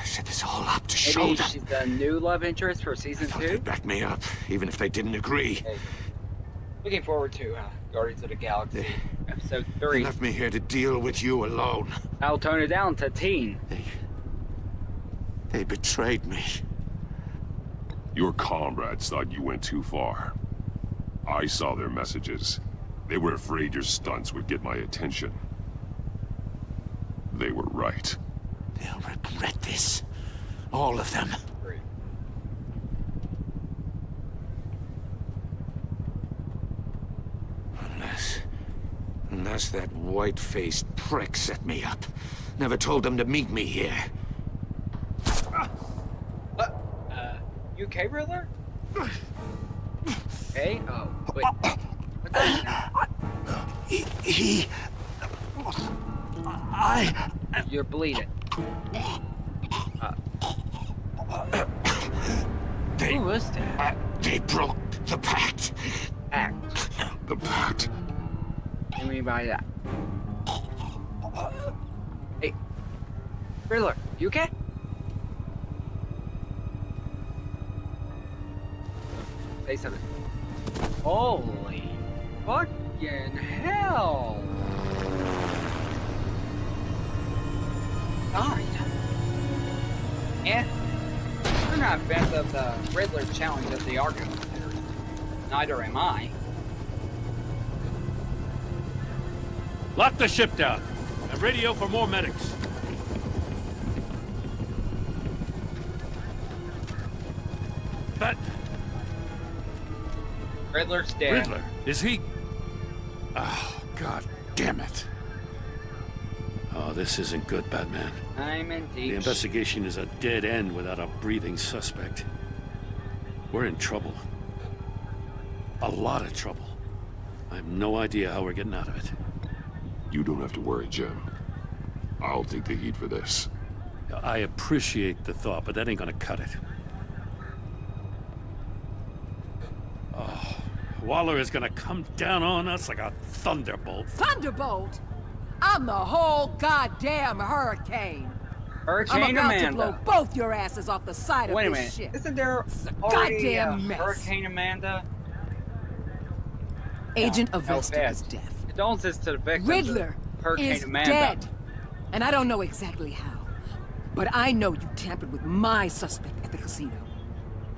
Set this all up to show Maybe them. she's the new love interest for season 2. They'd back me up, even if they didn't agree. Hey, looking forward to Guardians of the Galaxy episode 3. They left me here to deal with you alone. I'll tone it down to teen. They betrayed me. Your comrades thought you went too far. I saw their messages. They were afraid your stunts would get my attention. They were right. They'll regret this. All of them. Unless that white-faced prick set me up. Never told them to meet me here. You okay, Riddler? Okay, oh, wait. What's that? You're bleeding. Who was that? They broke the pact. Pact. The pact? What do you mean by that? Hey, Riddler, you okay? Say something. Holy fucking hell! God. Yeah. You're not fans of the Riddler challenge of the Arkham series. Neither am I. Lock the ship down. And radio for more medics. But... Riddler's dead. Riddler? Is he... Oh, God damn it. Oh, this isn't good, Batman. I'm in deep. The investigation is a dead end without a breathing suspect. We're in trouble. A lot of trouble. I have no idea how we're getting out of it. You don't have to worry, Jim. I'll take the heat for this. I appreciate the thought, but that ain't gonna cut it. Oh, Waller is gonna come down on us like a thunderbolt. Thunderbolt? I'm the whole goddamn hurricane. Hurricane I'm about Amanda. to blow both your asses off the side Wait a of minute. this ship. Isn't there already goddamn mess. Hurricane Amanda? Agent No, Avesta is deaf. Condolences to the victims. Riddler of Hurricane is Amanda. dead. And I don't know exactly how. But I know you tampered with my suspect at the casino.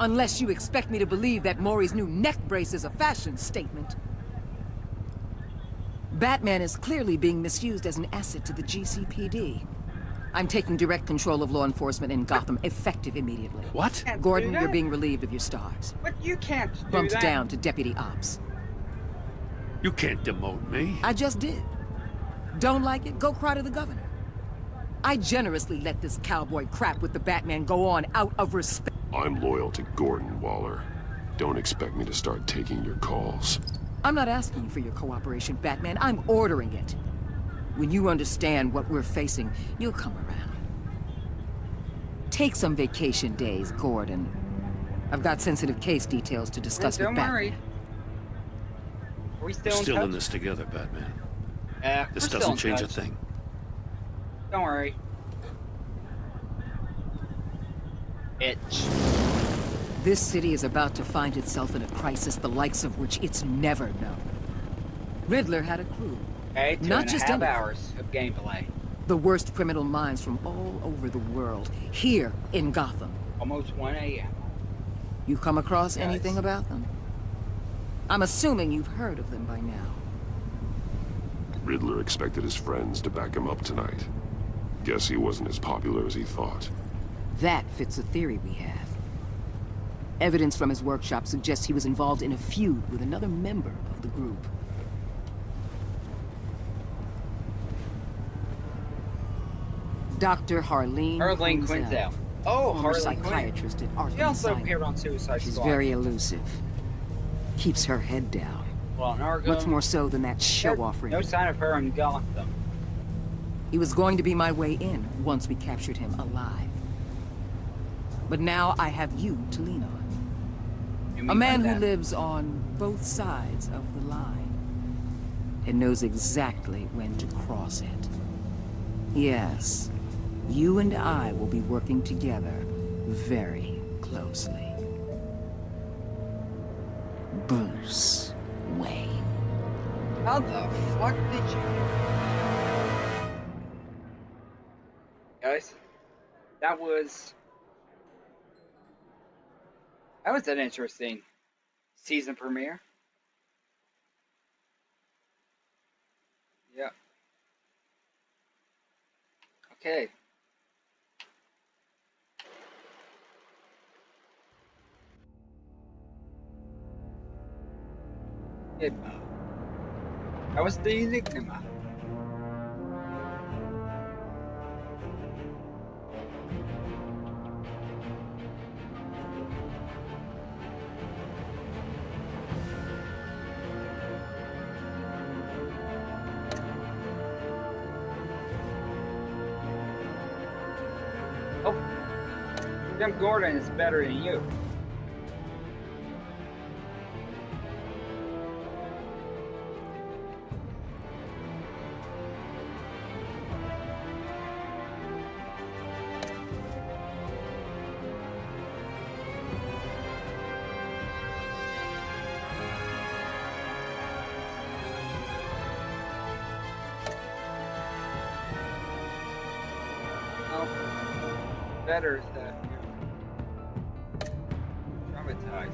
Unless you expect me to believe that Maury's new neck brace is a fashion statement. Batman is clearly being misused as an asset to the GCPD. I'm taking direct control of law enforcement in Gotham, effective immediately. What? Gordon, you're being relieved of your stars. But you can't do Bumped that. down to Deputy Ops. You can't demote me. I just did. Don't like it? Go cry to the governor. I generously let this cowboy crap with the Batman go on out of respect. I'm loyal to Gordon, Waller. Don't expect me to start taking your calls. I'm not asking you for your cooperation, Batman. I'm ordering it. When you understand what we're facing, you'll come around. Take some vacation days, Gordon. I've got sensitive case details to discuss with Batman. Worry. Are we We're still in touch? this together, Batman. This This doesn't change a thing. Don't worry. Itch. This city is about to find itself in a crisis the likes of which it's never known. Riddler had a crew. Okay, two Not and a just half any- hours of gameplay. The worst criminal minds from all over the world, here in Gotham. Almost 1 a.m. You come across Yes. anything about them? I'm assuming you've heard of them by now. Riddler expected his friends to back him up tonight. Guess he wasn't as popular as he thought. That fits a theory we have. Evidence from his workshop suggests he was involved in a feud with another member of the group. Dr. Harleen Quinzel. Oh, former Harleen psychiatrist at Arkham She also Asylum. appeared on Suicide She's Squad. very elusive. Keeps her head down. Well, in Arkham, Much more so than that show-off no sign of her in Gotham. He was going to be my way in once we captured him alive. But now I have you to lean on. A man who lives on both sides of the line and knows exactly when to cross it. Yes, you and I will be working together very closely. Bruce Wayne. How the fuck did you... Guys, that was an interesting season premiere. Yeah. Okay. Enigma. That was the Enigma. Jim Gordon is better than you. Better stuff, traumatized.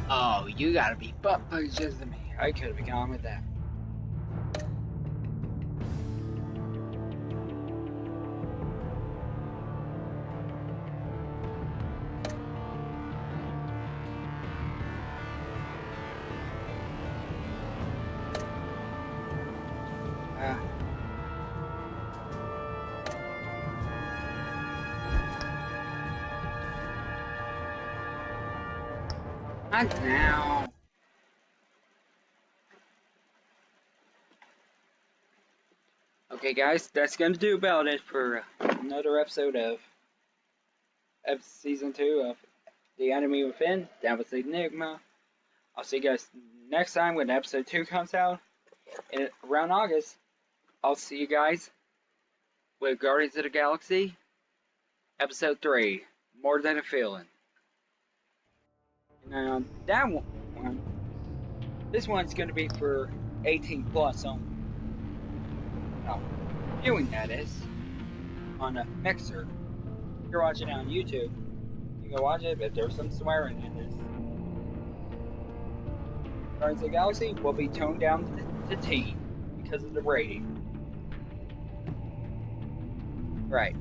Oh, you gotta be butt punches to me. I could have gone with that. Not now. Okay, guys, that's gonna do about it for another episode of season 2 of The Enemy Within. That was Enigma. I'll see you guys next time when episode 2 comes out around August. I'll see you guys with Guardians of the Galaxy episode 3, More Than a Feeling. Now that one, this one's going to be for 18 plus only. Now, viewing that is on a mixer. If you're watching it on YouTube, you can watch it, but there's some swearing in this. Guardians of the Galaxy will be toned down to T because of the rating. Right.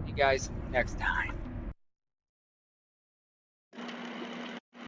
See you guys next time.